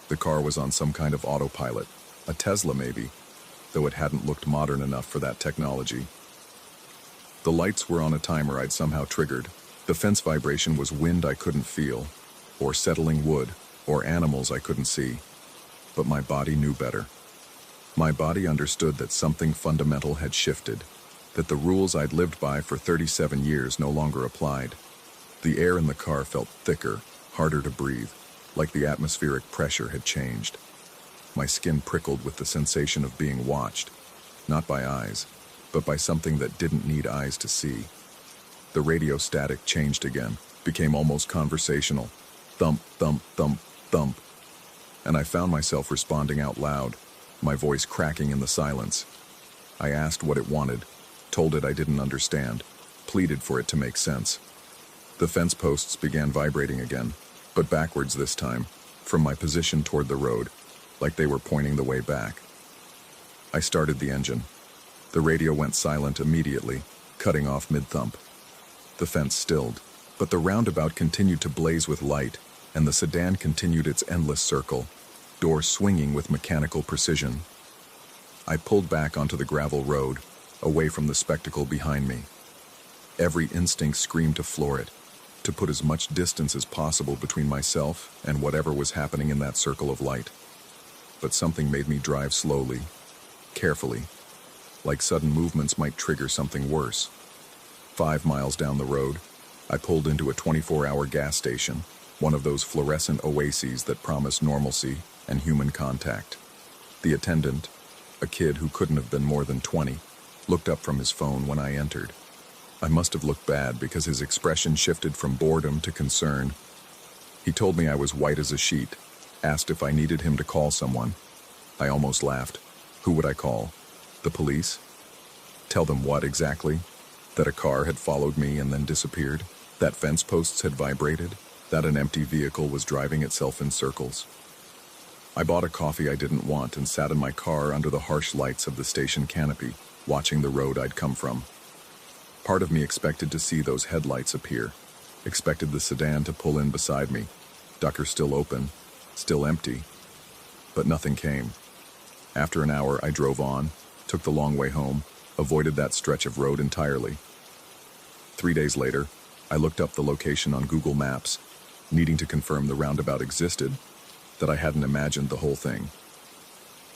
The car was on some kind of autopilot, a Tesla maybe, though it hadn't looked modern enough for that technology. The lights were on a timer I'd somehow triggered. The fence vibration was wind I couldn't feel, or settling wood, or animals I couldn't see. But my body knew better. My body understood that something fundamental had shifted, that the rules I'd lived by for 37 years no longer applied. The air in the car felt thicker, harder to breathe, like the atmospheric pressure had changed. My skin prickled with the sensation of being watched, not by eyes, but by something that didn't need eyes to see. The radio static changed again, became almost conversational. Thump, thump, thump, thump. And I found myself responding out loud, my voice cracking in the silence. I asked what it wanted, told it I didn't understand, pleaded for it to make sense. The fence posts began vibrating again, but backwards this time, from my position toward the road, like they were pointing the way back. I started the engine. The radio went silent immediately, cutting off mid-thump. The fence stilled, but the roundabout continued to blaze with light, and the sedan continued its endless circle, door swinging with mechanical precision. I pulled back onto the gravel road, away from the spectacle behind me. Every instinct screamed to floor it, to put as much distance as possible between myself and whatever was happening in that circle of light. But something made me drive slowly, carefully, like sudden movements might trigger something worse. 5 miles down the road, I pulled into a 24-hour gas station, one of those fluorescent oases that promise normalcy and human contact. The attendant, a kid who couldn't have been more than 20, looked up from his phone when I entered. I must have looked bad because his expression shifted from boredom to concern. He told me I was white as a sheet, asked if I needed him to call someone. I almost laughed. Who would I call? The police? Tell them what exactly? That a car had followed me and then disappeared? That fence posts had vibrated? That an empty vehicle was driving itself in circles? I bought a coffee I didn't want and sat in my car under the harsh lights of the station canopy, watching the road I'd come from. Part of me expected to see those headlights appear, expected the sedan to pull in beside me, ducker still open, still empty. But nothing came. After an hour, I drove on, took the long way home, avoided that stretch of road entirely. 3 days later, I looked up the location on Google Maps, needing to confirm the roundabout existed, that I hadn't imagined the whole thing.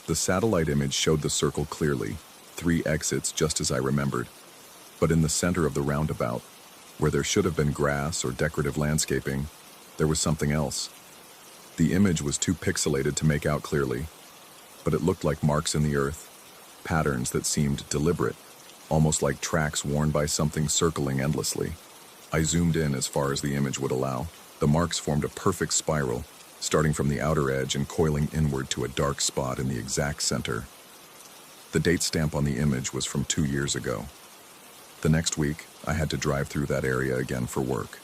The satellite image showed the circle clearly, 3 exits just as I remembered. But in the center of the roundabout, where there should have been grass or decorative landscaping, there was something else. The image was too pixelated to make out clearly, but it looked like marks in the earth, patterns that seemed deliberate, almost like tracks worn by something circling endlessly. I zoomed in as far as the image would allow. The marks formed a perfect spiral, starting from the outer edge and coiling inward to a dark spot in the exact center. The date stamp on the image was from 2 years ago. The next week, I had to drive through that area again for work.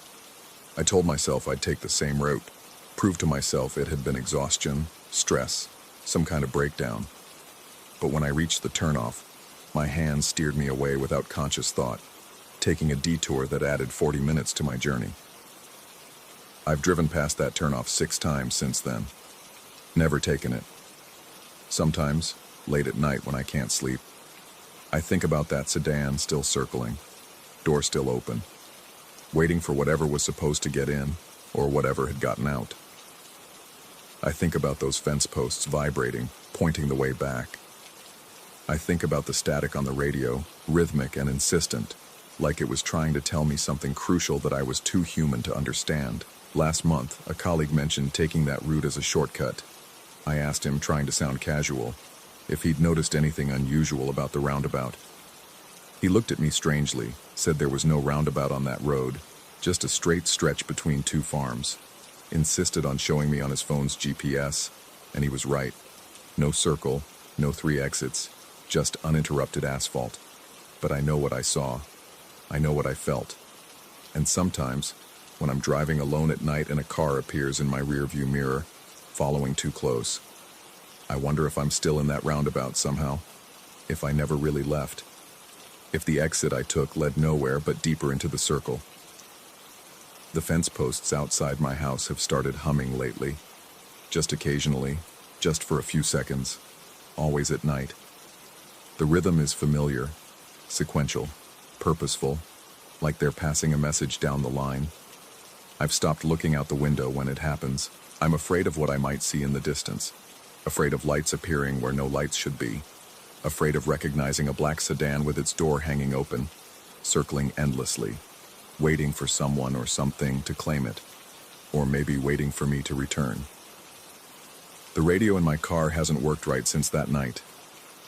I told myself I'd take the same route, prove to myself it had been exhaustion, stress, some kind of breakdown. But when I reached the turnoff, my hands steered me away without conscious thought, taking a detour that added 40 minutes to my journey. I've driven past that turnoff 6 times since then. Never taken it. Sometimes, late at night when I can't sleep, I think about that sedan still circling, door still open, waiting for whatever was supposed to get in or whatever had gotten out. I think about those fence posts vibrating, pointing the way back. I think about the static on the radio, rhythmic and insistent, like it was trying to tell me something crucial that I was too human to understand. Last month, a colleague mentioned taking that route as a shortcut. I asked him, trying to sound casual, if he'd noticed anything unusual about the roundabout. He looked at me strangely, said there was no roundabout on that road, just a straight stretch between 2 farms. Insisted on showing me on his phone's GPS, and he was right. No circle, no 3 exits, just uninterrupted asphalt. But I know what I saw. I know what I felt. And sometimes, when I'm driving alone at night and a car appears in my rearview mirror, following too close, I wonder if I'm still in that roundabout somehow, if I never really left, if the exit I took led nowhere but deeper into the circle. The fence posts outside my house have started humming lately, just occasionally, just for a few seconds, always at night. The rhythm is familiar, sequential, purposeful, like they're passing a message down the line. I've stopped looking out the window when it happens. I'm afraid of what I might see in the distance, afraid of lights appearing where no lights should be, afraid of recognizing a black sedan with its door hanging open, circling endlessly, waiting for someone or something to claim it, or maybe waiting for me to return. The radio in my car hasn't worked right since that night.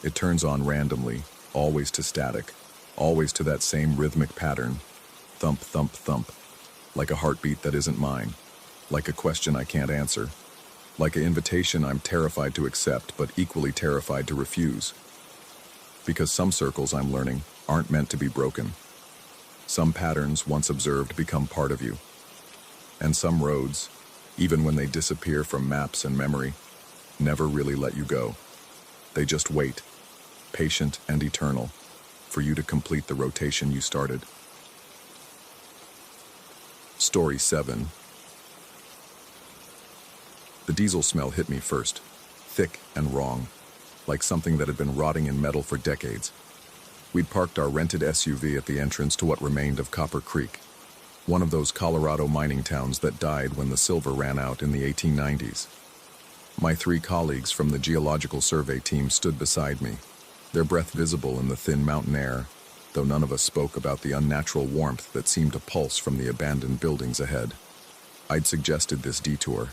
It turns on randomly, always to static, always to that same rhythmic pattern, thump, thump, thump, like a heartbeat that isn't mine, like a question I can't answer, like an invitation I'm terrified to accept but equally terrified to refuse. Because some circles, I'm learning, aren't meant to be broken. Some patterns, once observed, become part of you. And some roads, even when they disappear from maps and memory, never really let you go. They just wait, patient and eternal, for you to complete the rotation you started. Story 7. The diesel smell hit me first, thick and wrong, like something that had been rotting in metal for decades. We'd parked our rented SUV at the entrance to what remained of Copper Creek, one of those Colorado mining towns that died when the silver ran out in the 1890s. My 3 colleagues from the Geological Survey team stood beside me, their breath visible in the thin mountain air, though none of us spoke about the unnatural warmth that seemed to pulse from the abandoned buildings ahead. I'd suggested this detour.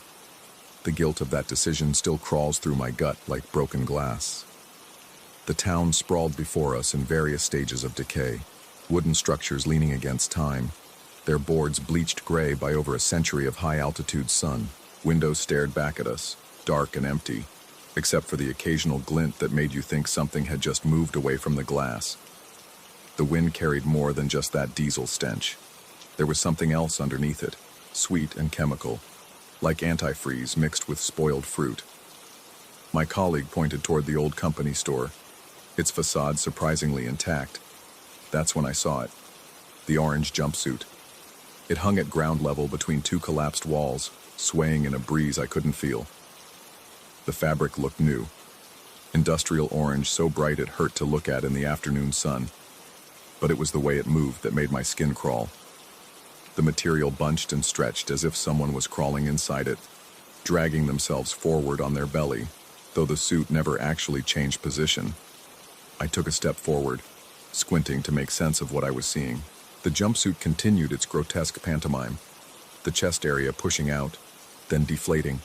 The guilt of that decision still crawls through my gut like broken glass. The town sprawled before us in various stages of decay, wooden structures leaning against time, their boards bleached gray by over a century of high-altitude sun. Windows stared back at us, dark and empty, except for the occasional glint that made you think something had just moved away from the glass. The wind carried more than just that diesel stench. There was something else underneath it, sweet and chemical, like antifreeze mixed with spoiled fruit. My colleague pointed toward the old company store, its facade surprisingly intact. That's when I saw it, the orange jumpsuit. It hung at ground level between 2 collapsed walls, swaying in a breeze I couldn't feel. The fabric looked new, industrial orange so bright it hurt to look at in the afternoon sun. But it was the way it moved that made my skin crawl. The material bunched and stretched as if someone was crawling inside it, dragging themselves forward on their belly, though the suit never actually changed position. I took a step forward, squinting to make sense of what I was seeing. The jumpsuit continued its grotesque pantomime, the chest area pushing out, then deflating,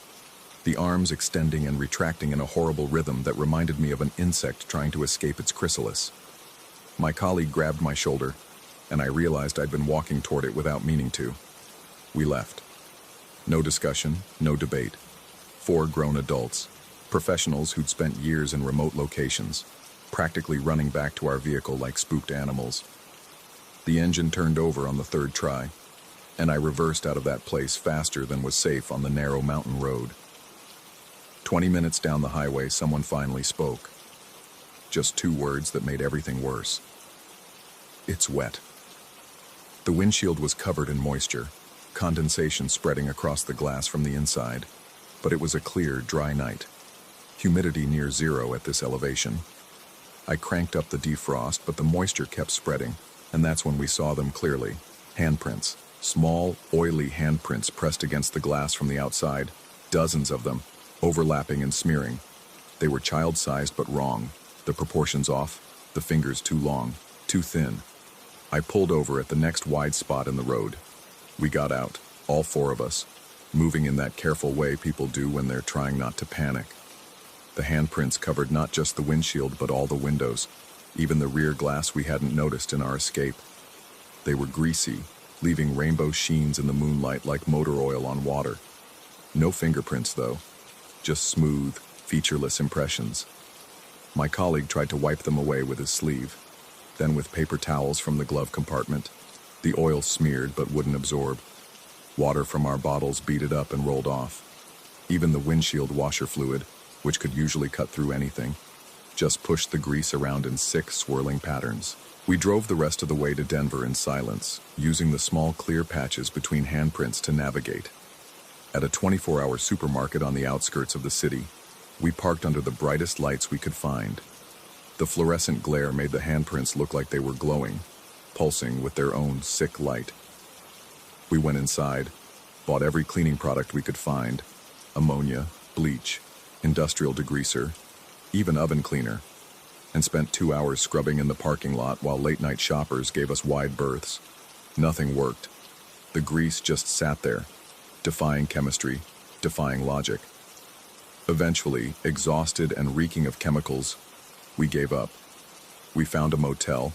the arms extending and retracting in a horrible rhythm that reminded me of an insect trying to escape its chrysalis. My colleague grabbed my shoulder, and I realized I'd been walking toward it without meaning to. We left. No discussion, no debate. 4 grown adults, professionals who'd spent years in remote locations, practically running back to our vehicle like spooked animals. The engine turned over on the 3rd try, and I reversed out of that place faster than was safe on the narrow mountain road. 20 minutes down the highway, someone finally spoke. Just 2 words that made everything worse. It's wet. The windshield was covered in moisture, condensation spreading across the glass from the inside, but it was a clear, dry night. Humidity near 0 at this elevation. I cranked up the defrost, but the moisture kept spreading, and that's when we saw them clearly. Handprints. Small, oily handprints pressed against the glass from the outside. Dozens of them, overlapping and smearing. They were child-sized but wrong. The proportions off, the fingers too long, too thin. I pulled over at the next wide spot in the road. We got out, all 4 of us, moving in that careful way people do when they're trying not to panic. The handprints covered not just the windshield but all the windows, even the rear glass we hadn't noticed in our escape. They were greasy, leaving rainbow sheens in the moonlight like motor oil on water. No fingerprints though, just smooth, featureless impressions. My colleague tried to wipe them away with his sleeve, then with paper towels from the glove compartment. The oil smeared but wouldn't absorb. Water from our bottles beat it up and rolled off. Even the windshield washer fluid, which could usually cut through anything, just pushed the grease around in sick, swirling patterns. We drove the rest of the way to Denver in silence, using the small clear patches between handprints to navigate. At a 24-hour supermarket on the outskirts of the city, we parked under the brightest lights we could find. The fluorescent glare made the handprints look like they were glowing, pulsing with their own sick light. We went inside, bought every cleaning product we could find: ammonia, bleach, industrial degreaser, even oven cleaner, and spent 2 hours scrubbing in the parking lot while late-night shoppers gave us wide berths. Nothing worked. The grease just sat there, defying chemistry, defying logic. Eventually, exhausted and reeking of chemicals, we gave up. We found a motel,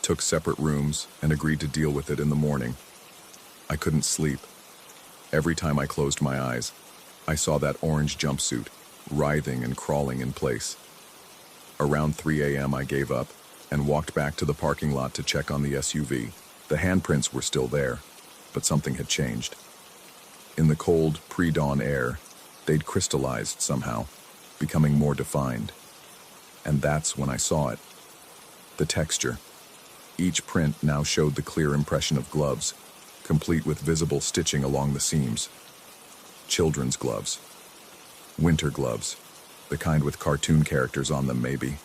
took separate rooms, and agreed to deal with it in the morning. I couldn't sleep. Every time I closed my eyes, I saw that orange jumpsuit, writhing and crawling in place. Around 3 a.m. I gave up and walked back to the parking lot to check on the SUV. The handprints were still there, but something had changed. In the cold, pre-dawn air, they'd crystallized somehow, becoming more defined. And that's when I saw it. The texture. Each print now showed the clear impression of gloves, complete with visible stitching along the seams. Children's gloves. Winter gloves. The kind with cartoon characters on them, maybe.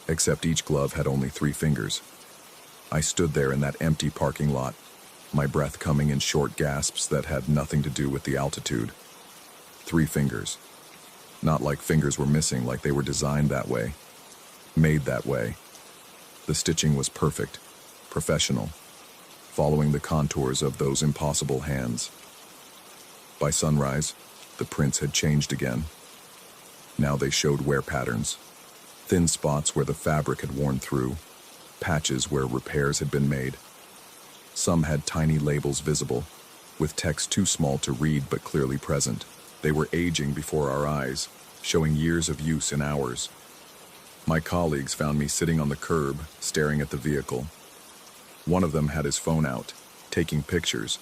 Except each glove had only 3 fingers. I stood there in that empty parking lot, my breath coming in short gasps that had nothing to do with the altitude. 3 fingers. Not like fingers were missing, like they were designed that way. Made that way. The stitching was perfect, professional, following the contours of those impossible hands. By sunrise, the prints had changed again. Now they showed wear patterns. Thin spots where the fabric had worn through, patches where repairs had been made. Some had tiny labels visible, with text too small to read but clearly present. They were aging before our eyes, showing years of use in hours. My colleagues found me sitting on the curb, staring at the vehicle. One of them had his phone out, taking pictures,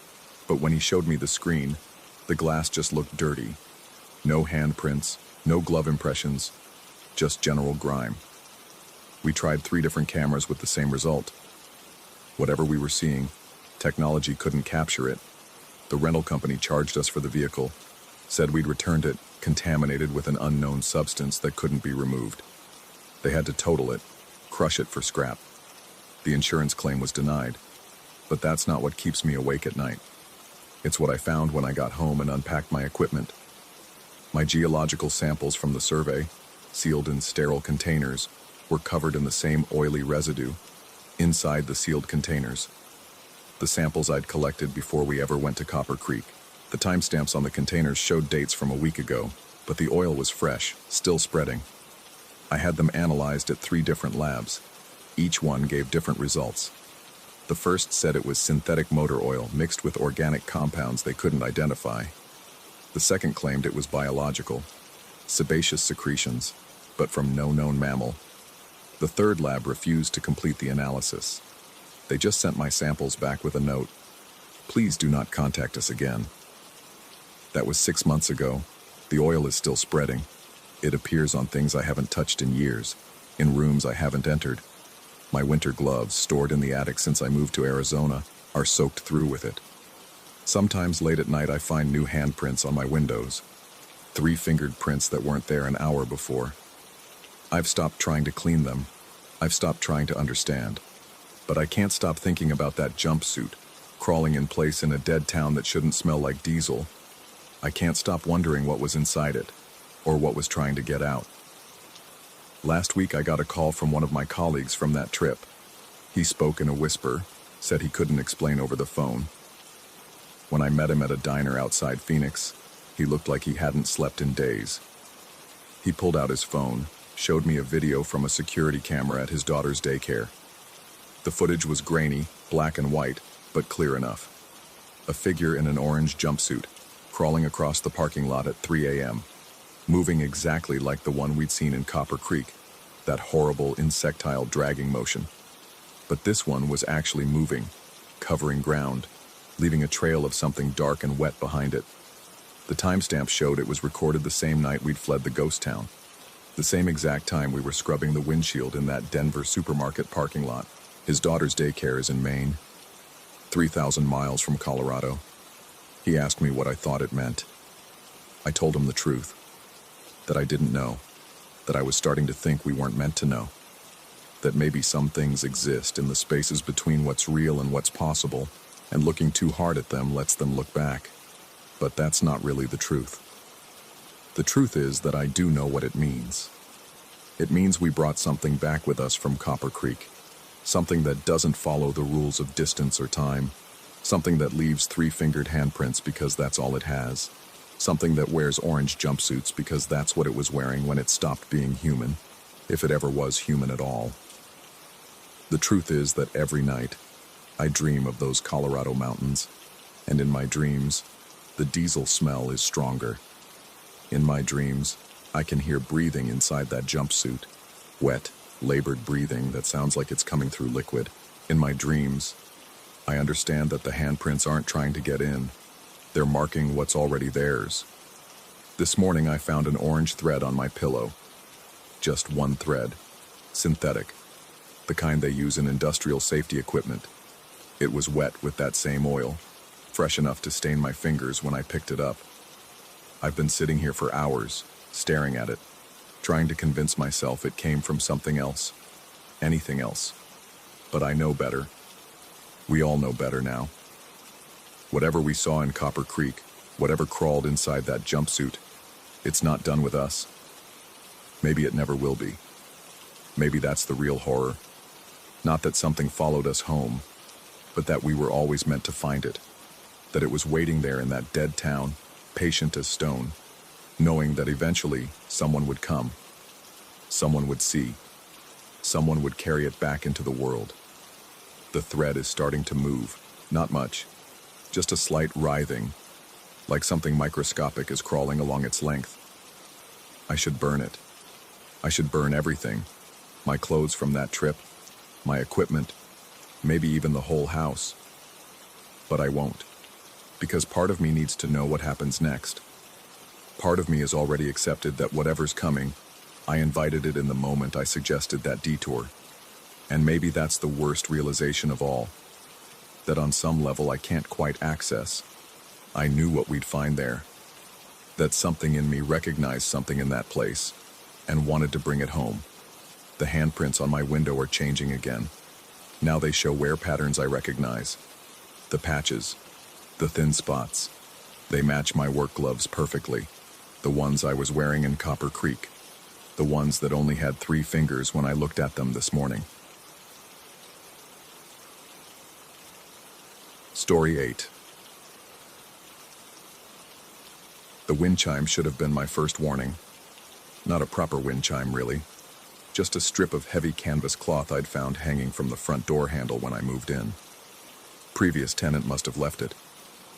but when he showed me the screen, the glass just looked dirty. No handprints, no glove impressions, just general grime. We tried 3 different cameras with the same result. Whatever we were seeing, technology couldn't capture it. The rental company charged us for the vehicle, said we'd returned it, contaminated with an unknown substance that couldn't be removed. They had to total it, crush it for scrap. The insurance claim was denied, but that's not what keeps me awake at night. It's what I found when I got home and unpacked my equipment. My geological samples from the survey, sealed in sterile containers, were covered in the same oily residue inside the sealed containers. The samples I'd collected before we ever went to Copper Creek. The timestamps on the containers showed dates from a week ago, but the oil was fresh, still spreading. I had them analyzed at 3 different labs. Each one gave different results. The first said it was synthetic motor oil mixed with organic compounds they couldn't identify. The second claimed it was biological, sebaceous secretions, but from no known mammal. The third lab refused to complete the analysis. They just sent my samples back with a note: "Please do not contact us again." That was 6 months ago. The oil is still spreading. It appears on things I haven't touched in years, in rooms I haven't entered. My winter gloves, stored in the attic since I moved to Arizona, are soaked through with it. Sometimes late at night I find new handprints on my windows. 3-fingered prints that weren't there an hour before. I've stopped trying to clean them. I've stopped trying to understand. But I can't stop thinking about that jumpsuit, crawling in place in a dead town that shouldn't smell like diesel. I can't stop wondering what was inside it, or what was trying to get out. Last week I got a call from one of my colleagues from that trip. He spoke in a whisper, said he couldn't explain over the phone. When I met him at a diner outside Phoenix, he looked like he hadn't slept in days. He pulled out his phone, showed me a video from a security camera at his daughter's daycare. The footage was grainy, black and white, but clear enough. A figure in an orange jumpsuit, crawling across the parking lot at 3 a.m., moving exactly like the one we'd seen in Copper Creek. that horrible insectile dragging motion. But this one was actually moving, covering ground, leaving a trail of something dark and wet behind it. The timestamp showed it was recorded the same night we'd fled the ghost town, the same exact time we were scrubbing the windshield in that Denver supermarket parking lot. His daughter's daycare is in Maine, 3,000 miles from Colorado. He asked me what I thought it meant. I told him the truth, that I didn't know, that I was starting to think we weren't meant to know, that maybe some things exist in the spaces between what's real and what's possible, and looking too hard at them lets them look back. But that's not really the truth. The truth is that I do know what it means. It means we brought something back with us from Copper Creek, something that doesn't follow the rules of distance or time, something that leaves three-fingered handprints because that's all it has, something that wears orange jumpsuits because that's what it was wearing when it stopped being human, if it ever was human at all. The truth is that every night, I dream of those Colorado mountains, and in my dreams, the diesel smell is stronger. In my dreams, I can hear breathing inside that jumpsuit, wet, labored breathing that sounds like it's coming through liquid. In my dreams, I understand that the handprints aren't trying to get in. They're marking what's already theirs. This morning I found an orange thread on my pillow. Just one thread. Synthetic. The kind they use in industrial safety equipment. It was wet with that same oil, fresh enough to stain my fingers when I picked it up. I've been sitting here for hours, staring at it, trying to convince myself it came from something else, anything else. But I know better. We all know better now. Whatever we saw in Copper Creek, whatever crawled inside that jumpsuit, it's not done with us. Maybe it never will be. Maybe that's the real horror. Not that something followed us home, but that we were always meant to find it. That it was waiting there in that dead town, patient as stone, knowing that eventually someone would come. Someone would see. Someone would carry it back into the world. The thread is starting to move. Not much. Just a slight writhing, like something microscopic is crawling along its length. I should burn it. I should burn everything. My clothes from that trip, my equipment, maybe even the whole house. But I won't, because part of me needs to know what happens next. Part of me has already accepted that whatever's coming, I invited it in the moment I suggested that detour. And maybe that's the worst realization of all, that on some level I can't quite access. I knew what we'd find there, that something in me recognized something in that place, and wanted to bring it home. The handprints on my window are changing again. Now they show wear patterns I recognize. The patches, the thin spots. They match my work gloves perfectly. The ones I was wearing in Copper Creek. The ones that only had 3 fingers when I looked at them this morning. Story 8. The wind chime should have been my first warning. Not a proper wind chime, really. Just a strip of heavy canvas cloth I'd found hanging from the front door handle when I moved in. Previous tenant must have left it.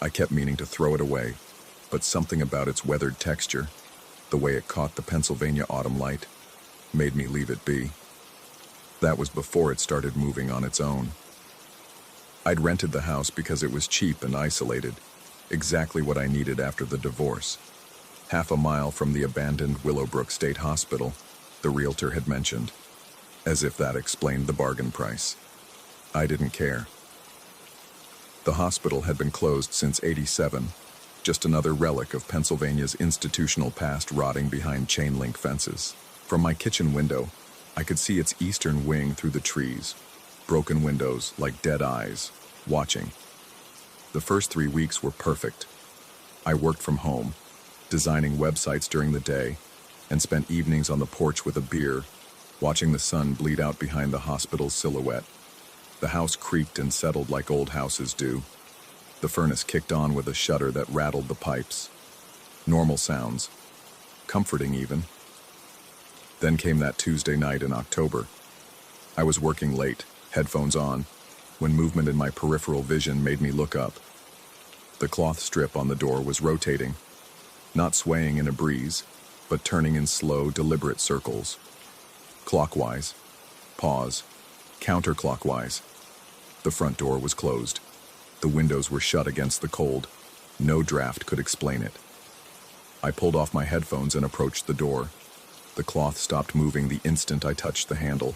I kept meaning to throw it away, but something about its weathered texture, the way it caught the Pennsylvania autumn light, made me leave it be. That was before it started moving on its own. I'd rented the house because it was cheap and isolated, exactly what I needed after the divorce. Half a mile from the abandoned Willowbrook State Hospital, the realtor had mentioned, as if that explained the bargain price. I didn't care. The hospital had been closed since '87, just another relic of Pennsylvania's institutional past rotting behind chain-link fences. From my kitchen window, I could see its eastern wing through the trees, broken windows like dead eyes, watching. The first 3 weeks were perfect. I worked from home, designing websites during the day, and spent evenings on the porch with a beer, watching the sun bleed out behind the hospital's silhouette. The house creaked and settled like old houses do. The furnace kicked on with a shudder that rattled the pipes. Normal sounds, comforting even. Then came that Tuesday night in October. I was working late, headphones on, when movement in my peripheral vision made me look up. The cloth strip on the door was rotating, not swaying in a breeze, but turning in slow, deliberate circles. Clockwise. Pause. Counterclockwise. The front door was closed. The windows were shut against the cold. No draft could explain it. I pulled off my headphones and approached the door. The cloth stopped moving the instant I touched the handle.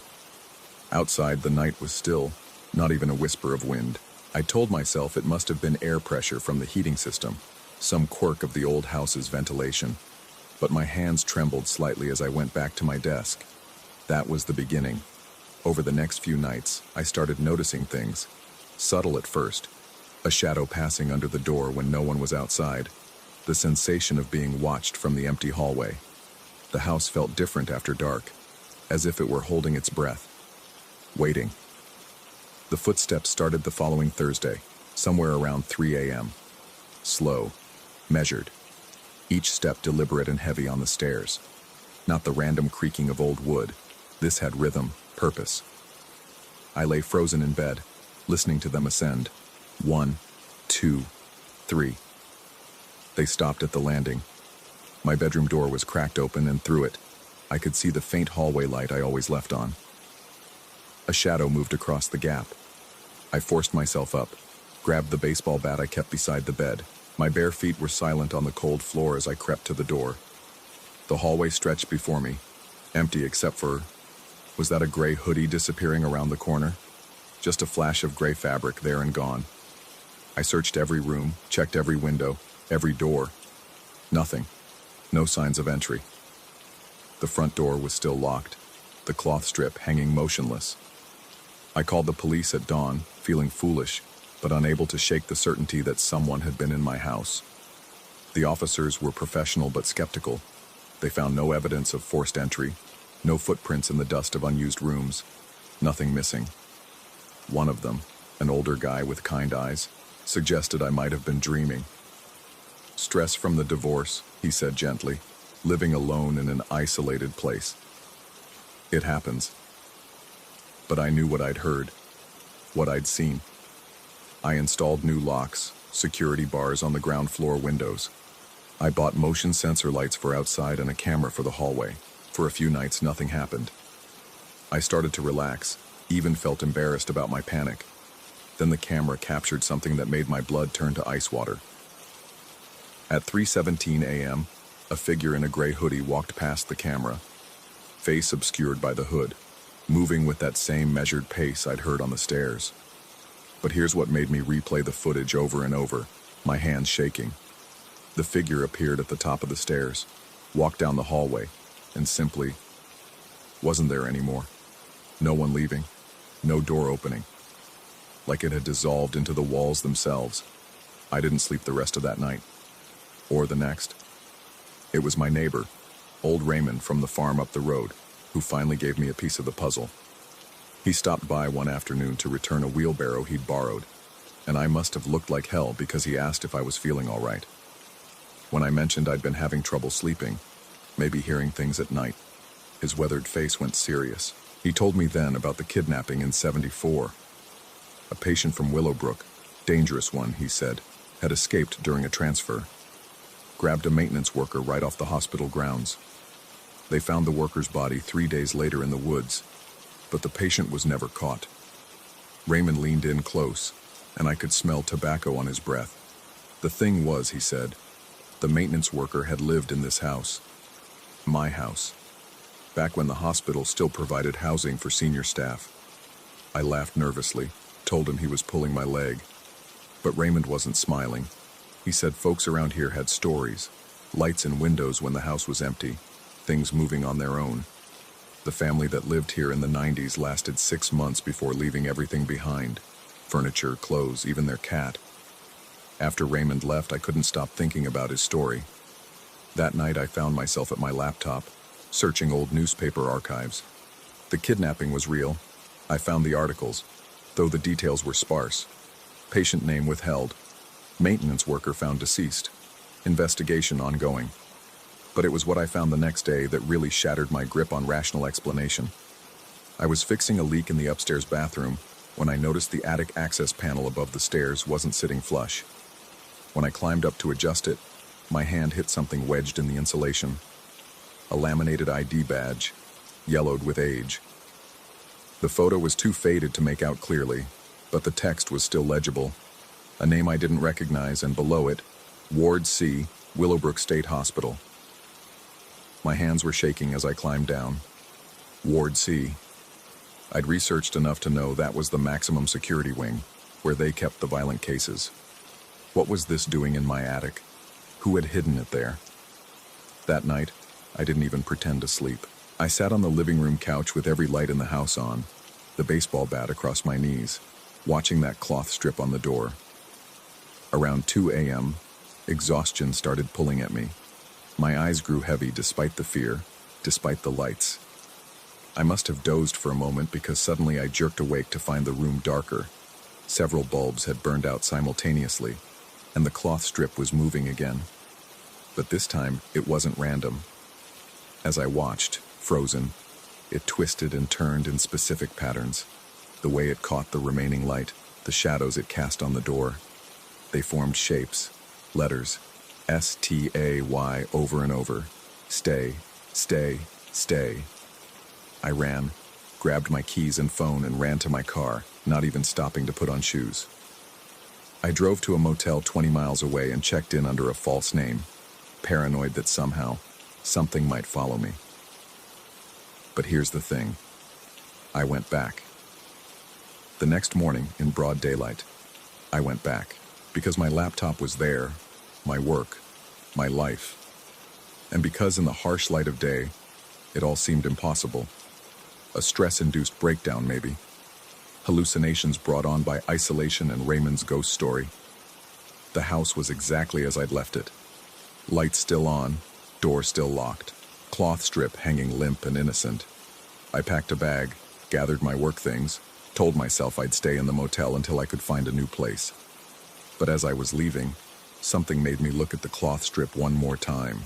Outside, the night was still, not even a whisper of wind. I told myself it must have been air pressure from the heating system, some quirk of the old house's ventilation. But my hands trembled slightly as I went back to my desk. That was the beginning. Over the next few nights, I started noticing things. Subtle at first. A shadow passing under the door when no one was outside. The sensation of being watched from the empty hallway. The house felt different after dark, as if it were holding its breath. Waiting. The footsteps started the following Thursday, somewhere around 3 a.m. Slow. Measured. Each step deliberate and heavy on the stairs. Not the random creaking of old wood. This had rhythm, purpose. I lay frozen in bed, listening to them ascend. 1, 2, 3. They stopped at the landing. My bedroom door was cracked open, and through it, I could see the faint hallway light I always left on. A shadow moved across the gap. I forced myself up, grabbed the baseball bat I kept beside the bed. My bare feet were silent on the cold floor as I crept to the door. The hallway stretched before me, empty except for... Was that a gray hoodie disappearing around the corner? Just a flash of gray fabric there and gone. I searched every room, checked every window, every door. Nothing. No signs of entry. The front door was still locked, the cloth strip hanging motionless. I called the police at dawn, feeling foolish, but unable to shake the certainty that someone had been in my house. The officers were professional but skeptical. They found no evidence of forced entry, no footprints in the dust of unused rooms, nothing missing. One of them, an older guy with kind eyes, suggested I might have been dreaming. Stress from the divorce, he said gently, living alone in an isolated place. It happens. But I knew what I'd heard, what I'd seen. I installed new locks, security bars on the ground floor windows. I bought motion sensor lights for outside and a camera for the hallway. For a few nights, nothing happened. I started to relax, even felt embarrassed about my panic. Then the camera captured something that made my blood turn to ice water. At 3:17 a.m., a figure in a gray hoodie walked past the camera, face obscured by the hood, moving with that same measured pace I'd heard on the stairs. But here's what made me replay the footage over and over, my hands shaking. The figure appeared at the top of the stairs, walked down the hallway, and simply wasn't there anymore. No one leaving, no door opening. Like it had dissolved into the walls themselves. I didn't sleep the rest of that night, or the next. It was my neighbor, old Raymond from the farm up the road, who finally gave me a piece of the puzzle. He stopped by one afternoon to return a wheelbarrow he'd borrowed, and I must have looked like hell because he asked if I was feeling all right. When I mentioned I'd been having trouble sleeping, maybe hearing things at night, his weathered face went serious. He told me then about the kidnapping in '74. A patient from Willowbrook, dangerous one, he said, had escaped during a transfer. Grabbed a maintenance worker right off the hospital grounds. They found the worker's body 3 days later in the woods, but the patient was never caught. Raymond leaned in close, and I could smell tobacco on his breath. The thing was, he said, the maintenance worker had lived in this house. My house. Back when the hospital still provided housing for senior staff. I laughed nervously, told him he was pulling my leg. But Raymond wasn't smiling. He said folks around here had stories, lights in windows when the house was empty, things moving on their own. The family that lived here in the '90s lasted 6 months before leaving everything behind. Furniture, clothes, even their cat. After Raymond left, I couldn't stop thinking about his story. That night I found myself at my laptop, searching old newspaper archives. The kidnapping was real. I found the articles, though the details were sparse. Patient name withheld. Maintenance worker found deceased. Investigation ongoing. But it was what I found the next day that really shattered my grip on rational explanation. I was fixing a leak in the upstairs bathroom when I noticed the attic access panel above the stairs wasn't sitting flush. When I climbed up to adjust it, my hand hit something wedged in the insulation. A laminated ID badge. yellowed with age. The photo was too faded to make out clearly, but the text was still legible. A name I didn't recognize, and below it, Ward C, Willowbrook State Hospital. My hands were shaking as I climbed down. Ward C. I'd researched enough to know that was the maximum security wing, where they kept the violent cases. What was this doing in my attic? Who had hidden it there? That night, I didn't even pretend to sleep. I sat on the living room couch with every light in the house on, the baseball bat across my knees, watching that cloth strip on the door. Around 2 a.m., exhaustion started pulling at me. My eyes grew heavy despite the fear, despite the lights. I must have dozed for a moment because suddenly I jerked awake to find the room darker. Several bulbs had burned out simultaneously, and the cloth strip was moving again. But this time, it wasn't random. As I watched, frozen, it twisted and turned in specific patterns. The way it caught the remaining light, the shadows it cast on the door. They formed shapes, letters, S-T-A-Y over and over. Stay, stay, stay. I ran, grabbed my keys and phone and ran to my car, not even stopping to put on shoes. I drove to a motel 20 miles away and checked in under a false name, paranoid that somehow, something might follow me. But here's the thing. I went back. The next morning, in broad daylight, I went back, because my laptop was there, my work, my life. And because in the harsh light of day, it all seemed impossible. A stress-induced breakdown, maybe. Hallucinations brought on by isolation and Raymond's ghost story. The house was exactly as I'd left it. Lights still on, door still locked, cloth strip hanging limp and innocent. I packed a bag, gathered my work things, told myself I'd stay in the motel until I could find a new place. But as I was leaving, something made me look at the cloth strip one more time.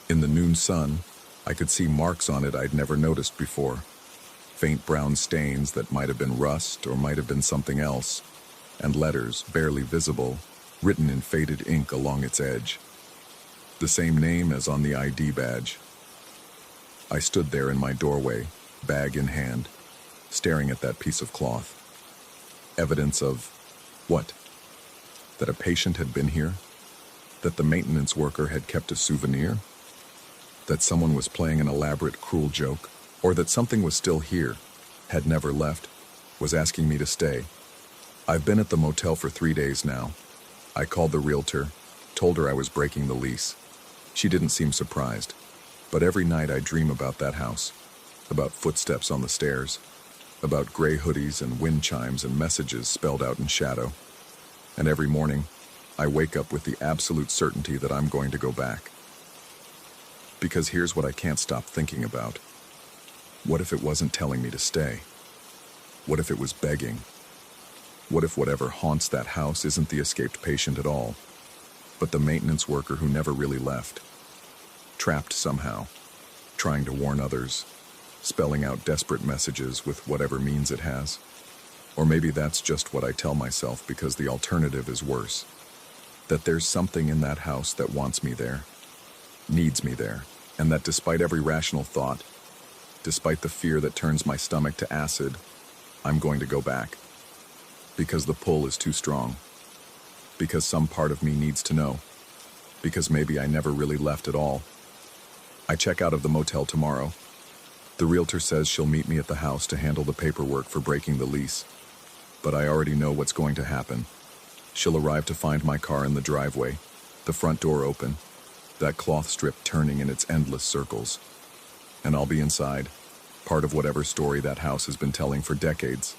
In the noon sun, I could see marks on it I'd never noticed before. Faint brown stains that might have been rust or might have been something else, and letters, barely visible, written in faded ink along its edge. The same name as on the ID badge. I stood there in my doorway, bag in hand, staring at that piece of cloth. Evidence of what? That a patient had been here? That the maintenance worker had kept a souvenir? That someone was playing an elaborate, cruel joke? Or that something was still here, had never left, was asking me to stay? I've been at the motel for 3 days now. I called the realtor, told her I was breaking the lease. She didn't seem surprised, but every night I dream about that house, about footsteps on the stairs, about gray hoodies and wind chimes and messages spelled out in shadow. And every morning, I wake up with the absolute certainty that I'm going to go back. Because here's what I can't stop thinking about. What if it wasn't telling me to stay? What if it was begging? What if whatever haunts that house isn't the escaped patient at all, but the maintenance worker who never really left? Trapped somehow, trying to warn others, spelling out desperate messages with whatever means it has. Or maybe that's just what I tell myself because the alternative is worse. That there's something in that house that wants me there, needs me there, and that despite every rational thought, despite the fear that turns my stomach to acid, I'm going to go back. Because the pull is too strong. Because some part of me needs to know. Because maybe I never really left at all. I check out of the motel tomorrow. The realtor says she'll meet me at the house to handle the paperwork for breaking the lease. But I already know what's going to happen. She'll arrive to find my car in the driveway, the front door open, that cloth strip turning in its endless circles. And I'll be inside, part of whatever story that house has been telling for decades.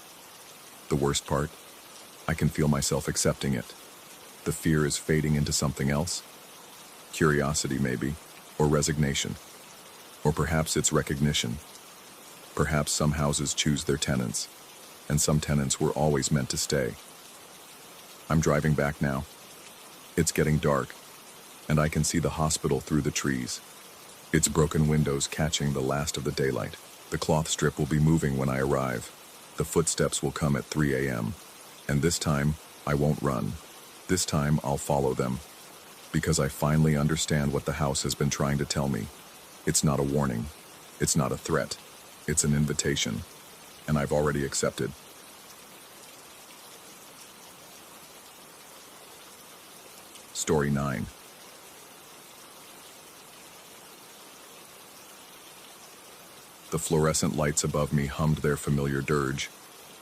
The worst part? I can feel myself accepting it. The fear is fading into something else. Curiosity, maybe, or resignation. Or perhaps it's recognition. Perhaps some houses choose their tenants, and some tenants were always meant to stay. I'm driving back now. It's getting dark, and I can see the hospital through the trees. Its broken windows catching the last of the daylight. The cloth strip will be moving when I arrive. The footsteps will come at 3 a.m. And this time, I won't run. This time, I'll follow them. Because I finally understand what the house has been trying to tell me. It's not a warning. It's not a threat. It's an invitation, and I've already accepted. Story 9. The fluorescent lights above me hummed their familiar dirge,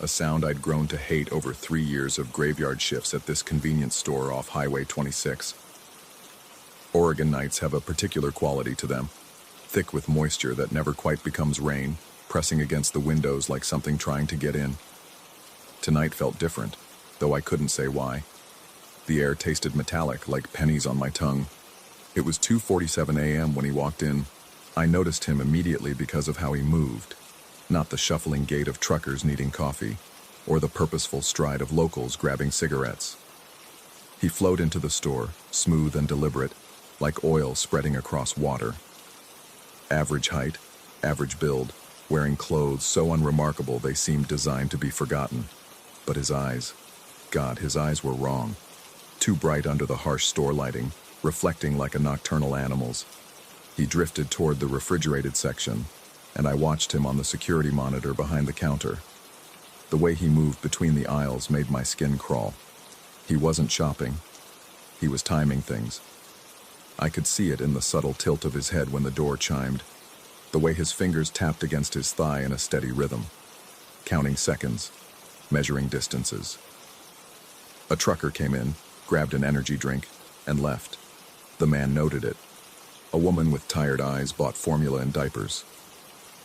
a sound I'd grown to hate over 3 years of graveyard shifts at this convenience store off Highway 26. Oregon nights have a particular quality to them, thick with moisture that never quite becomes rain, pressing against the windows like something trying to get in. Tonight felt different, though I couldn't say why. The air tasted metallic, like pennies on my tongue. It was 2:47 a.m. when he walked in. I noticed him immediately because of how he moved, not the shuffling gait of truckers needing coffee, or the purposeful stride of locals grabbing cigarettes. He flowed into the store, smooth and deliberate, like oil spreading across water. Average height, average build, wearing clothes so unremarkable they seemed designed to be forgotten. But his eyes, God, his eyes were wrong. Too bright under the harsh store lighting, reflecting like a nocturnal animal's. He drifted toward the refrigerated section, and I watched him on the security monitor behind the counter. The way he moved between the aisles made my skin crawl. He wasn't shopping. He was timing things. I could see it in the subtle tilt of his head when the door chimed, the way his fingers tapped against his thigh in a steady rhythm, counting seconds, measuring distances. A trucker came in, grabbed an energy drink, and left. The man noted it. A woman with tired eyes bought formula and diapers.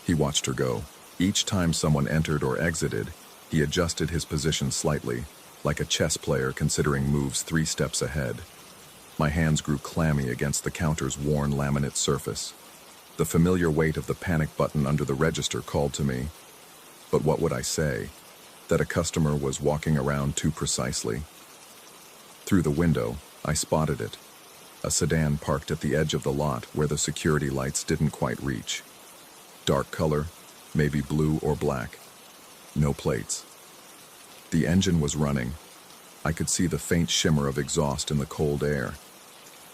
He watched her go. Each time someone entered or exited, he adjusted his position slightly, like a chess player considering moves 3 steps ahead. My hands grew clammy against the counter's worn laminate surface. The familiar weight of the panic button under the register called to me. But what would I say? That a customer was walking around too precisely? Through the window, I spotted it. A sedan parked at the edge of the lot where the security lights didn't quite reach. Dark color, maybe blue or black. No plates. The engine was running. I could see the faint shimmer of exhaust in the cold air.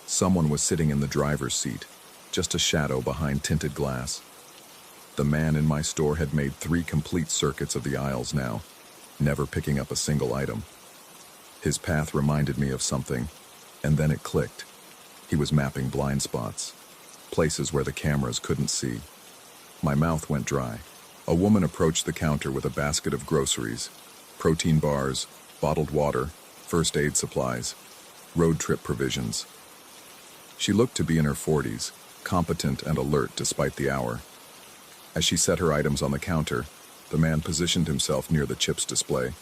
Someone was sitting in the driver's seat, just a shadow behind tinted glass. The man in my store had made 3 complete circuits of the aisles now, never picking up a single item. His path reminded me of something, and then it clicked. He was mapping blind spots, places where the cameras couldn't see. My mouth went dry. A woman approached the counter with a basket of groceries, protein bars, bottled water, first aid supplies, road trip provisions. She looked to be in her 40s, competent and alert despite the hour. As she set her items on the counter, the man positioned himself near the chips display,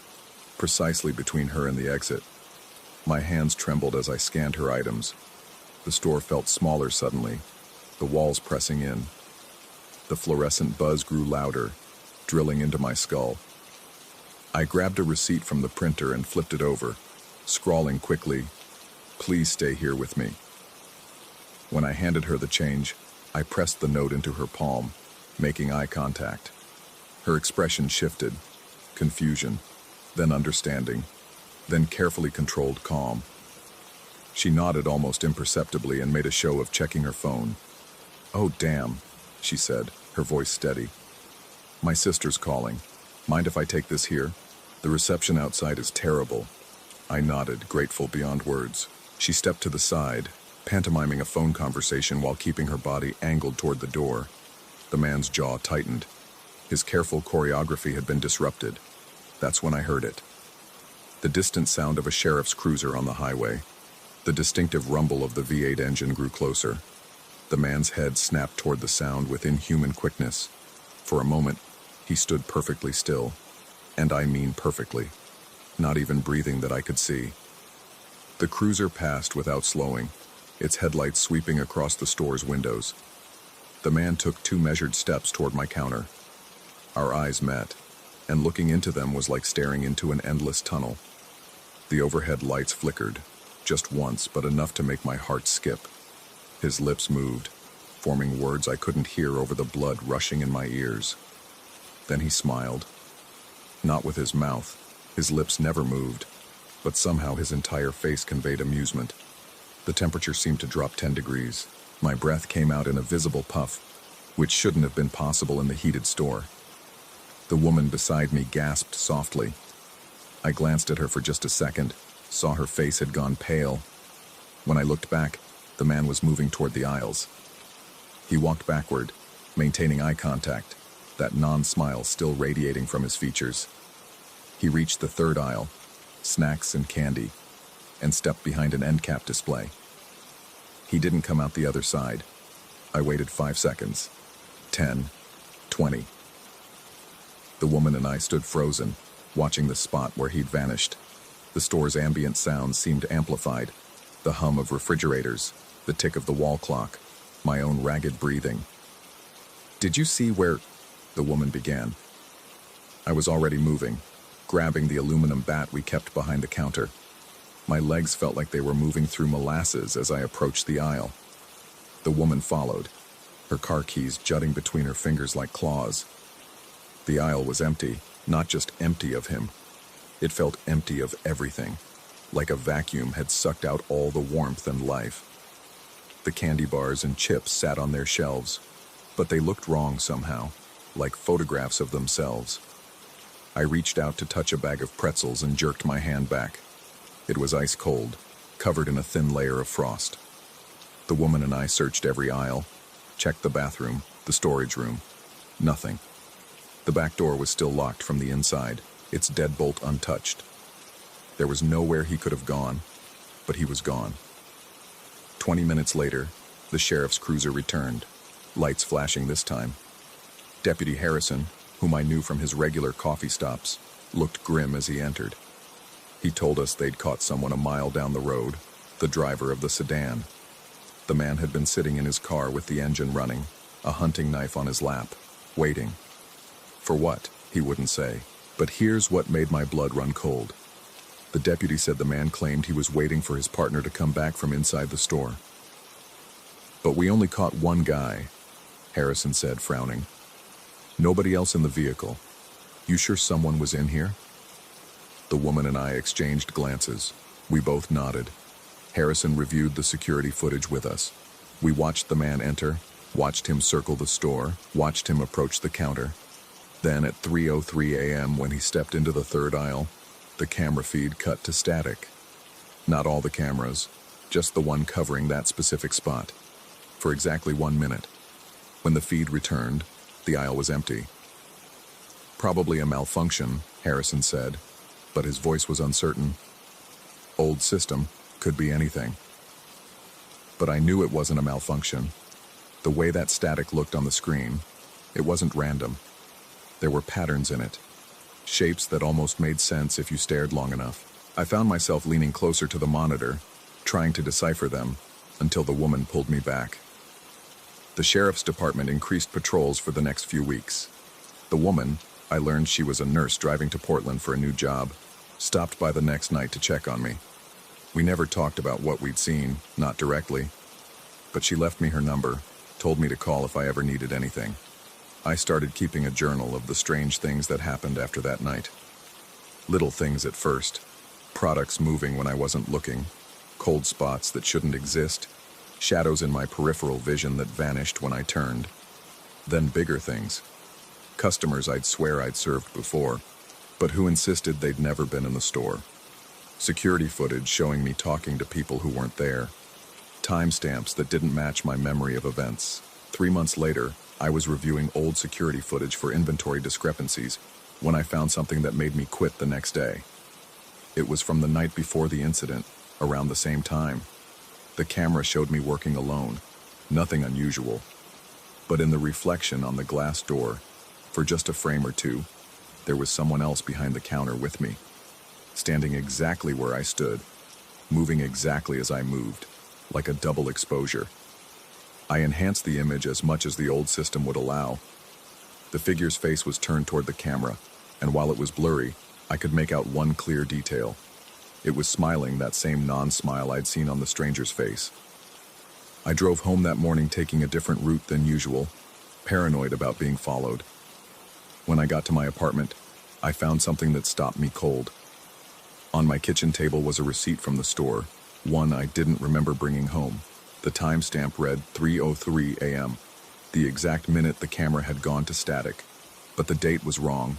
precisely between her and the exit. My hands trembled as I scanned her items. The store felt smaller suddenly, the walls pressing in. The fluorescent buzz grew louder, drilling into my skull. I grabbed a receipt from the printer and flipped it over, scrawling quickly, "Please stay here with me." When I handed her the change, I pressed the note into her palm, making eye contact. Her expression shifted, confusion, then understanding, then carefully controlled calm. She nodded almost imperceptibly and made a show of checking her phone. "Oh, damn," she said, her voice steady. "My sister's calling. Mind if I take this here? The reception outside is terrible." I nodded, grateful beyond words. She stepped to the side, pantomiming a phone conversation while keeping her body angled toward the door. The man's jaw tightened. His careful choreography had been disrupted. That's when I heard it. The distant sound of a sheriff's cruiser on the highway. The distinctive rumble of the V8 engine grew closer. The man's head snapped toward the sound with inhuman quickness. For a moment, he stood perfectly still. And I mean perfectly. Not even breathing that I could see. The cruiser passed without slowing, its headlights sweeping across the store's windows. The man took 2 measured steps toward my counter. Our eyes met, and looking into them was like staring into an endless tunnel. The overhead lights flickered, just once, but enough to make my heart skip. His lips moved, forming words I couldn't hear over the blood rushing in my ears. Then he smiled. Not with his mouth. His lips never moved, but somehow his entire face conveyed amusement. The temperature seemed to drop 10 degrees. My breath came out in a visible puff. which shouldn't have been possible in the heated store. The woman beside me gasped softly. I glanced at her for just a second, saw her face had gone pale. When I looked back, the man was moving toward the aisles. He walked backward, maintaining eye contact, that non-smile still radiating from his features. He reached the third aisle, snacks and candy, and stepped behind an end cap display. He didn't come out the other side. I waited 5 seconds. 10, 20. The woman and I stood frozen, watching the spot where he'd vanished. The store's ambient sounds seemed amplified. The hum of refrigerators, the tick of the wall clock, my own ragged breathing. "Did you see where—" the woman began. I was already moving, grabbing the aluminum bat we kept behind the counter. My legs felt like they were moving through molasses as I approached the aisle. The woman followed, her car keys jutting between her fingers like claws. The aisle was empty, not just empty of him. It felt empty of everything, like a vacuum had sucked out all the warmth and life. The candy bars and chips sat on their shelves, but they looked wrong somehow, like photographs of themselves. I reached out to touch a bag of pretzels and jerked my hand back. It was ice cold, covered in a thin layer of frost. The woman and I searched every aisle, checked the bathroom, the storage room. Nothing. The back door was still locked from the inside, its deadbolt untouched. There was nowhere he could have gone, but he was gone. 20 minutes later, the sheriff's cruiser returned, lights flashing this time. Deputy Harrison, whom I knew from his regular coffee stops, looked grim as he entered. He told us they'd caught someone a mile down the road, the driver of the sedan. The man had been sitting in his car with the engine running, a hunting knife on his lap, waiting. For what, he wouldn't say, but here's what made my blood run cold. The deputy said the man claimed he was waiting for his partner to come back from inside the store. "But we only caught one guy," Harrison said, frowning. "Nobody else in the vehicle. You sure someone was in here?" The woman and I exchanged glances. We both nodded. Harrison reviewed the security footage with us. We watched the man enter, watched him circle the store, watched him approach the counter. Then at 3:03 a.m. when he stepped into the third aisle, the camera feed cut to static. Not all the cameras, just the one covering that specific spot. For exactly 1 minute. When the feed returned, the aisle was empty. "Probably a malfunction," Harrison said, but his voice was uncertain. "Old system, could be anything." But I knew it wasn't a malfunction. The way that static looked on the screen, it wasn't random. There were patterns in it, shapes that almost made sense if you stared long enough. I found myself leaning closer to the monitor, trying to decipher them, until the woman pulled me back. The sheriff's department increased patrols for the next few weeks. The woman, I learned she was a nurse driving to Portland for a new job, stopped by the next night to check on me. We never talked about what we'd seen, not directly, but she left me her number, told me to call if I ever needed anything. I started keeping a journal of the strange things that happened after that night. Little things at first, products moving when I wasn't looking, cold spots that shouldn't exist, shadows in my peripheral vision that vanished when I turned. Then bigger things, customers I'd swear I'd served before, but who insisted they'd never been in the store. Security footage showing me talking to people who weren't there. Timestamps that didn't match my memory of events. 3 months later, I was reviewing old security footage for inventory discrepancies when I found something that made me quit the next day. It was from the night before the incident, around the same time. The camera showed me working alone, nothing unusual. But in the reflection on the glass door, for just a frame or two, there was someone else behind the counter with me, standing exactly where I stood, moving exactly as I moved, like a double exposure. I enhanced the image as much as the old system would allow. The figure's face was turned toward the camera, and while it was blurry, I could make out one clear detail. It was smiling, that same non-smile I'd seen on the stranger's face. I drove home that morning taking a different route than usual, paranoid about being followed. When I got to my apartment, I found something that stopped me cold. On my kitchen table was a receipt from the store, one I didn't remember bringing home. The timestamp read 3:03 a.m. The exact minute the camera had gone to static, but the date was wrong.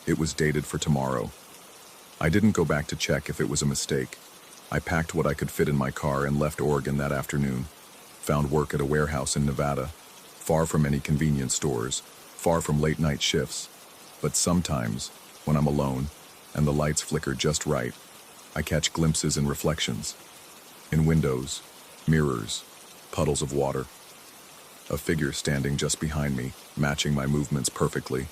It was dated for tomorrow. I didn't go back to check if it was a mistake. I packed what I could fit in my car and left Oregon that afternoon. Found work at a warehouse in Nevada, far from any convenience stores, far from late-night shifts. But sometimes, when I'm alone, and the lights flicker just right, I catch glimpses and reflections. In windows, mirrors, puddles of water. A figure standing just behind me, matching my movements perfectly.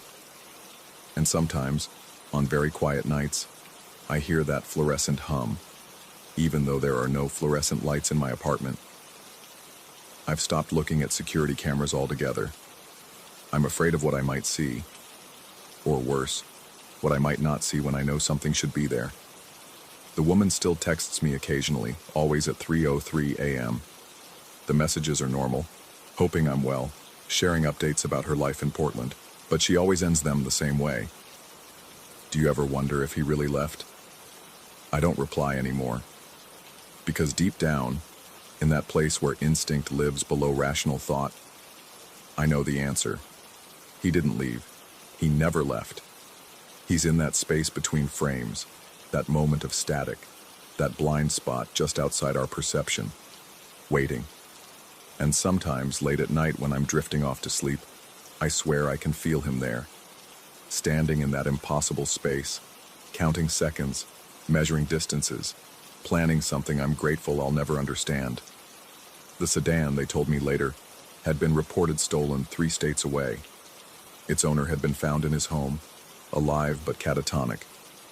And sometimes, on very quiet nights, I hear that fluorescent hum, even though there are no fluorescent lights in my apartment. I've stopped looking at security cameras altogether. I'm afraid of what I might see, or worse, what I might not see when I know something should be there. The woman still texts me occasionally, always at 3:03 a.m. The messages are normal, hoping I'm well, sharing updates about her life in Portland, but she always ends them the same way. Do you ever wonder if he really left? I don't reply anymore. Because deep down, in that place where instinct lives below rational thought, I know the answer. He didn't leave. He never left. He's in that space between frames, that moment of static, that blind spot just outside our perception, waiting. And sometimes, late at night when I'm drifting off to sleep, I swear I can feel him there, standing in that impossible space, counting seconds, measuring distances, planning something I'm grateful I'll never understand. The sedan, they told me later, had been reported stolen 3 states away. Its owner had been found in his home, alive but catatonic,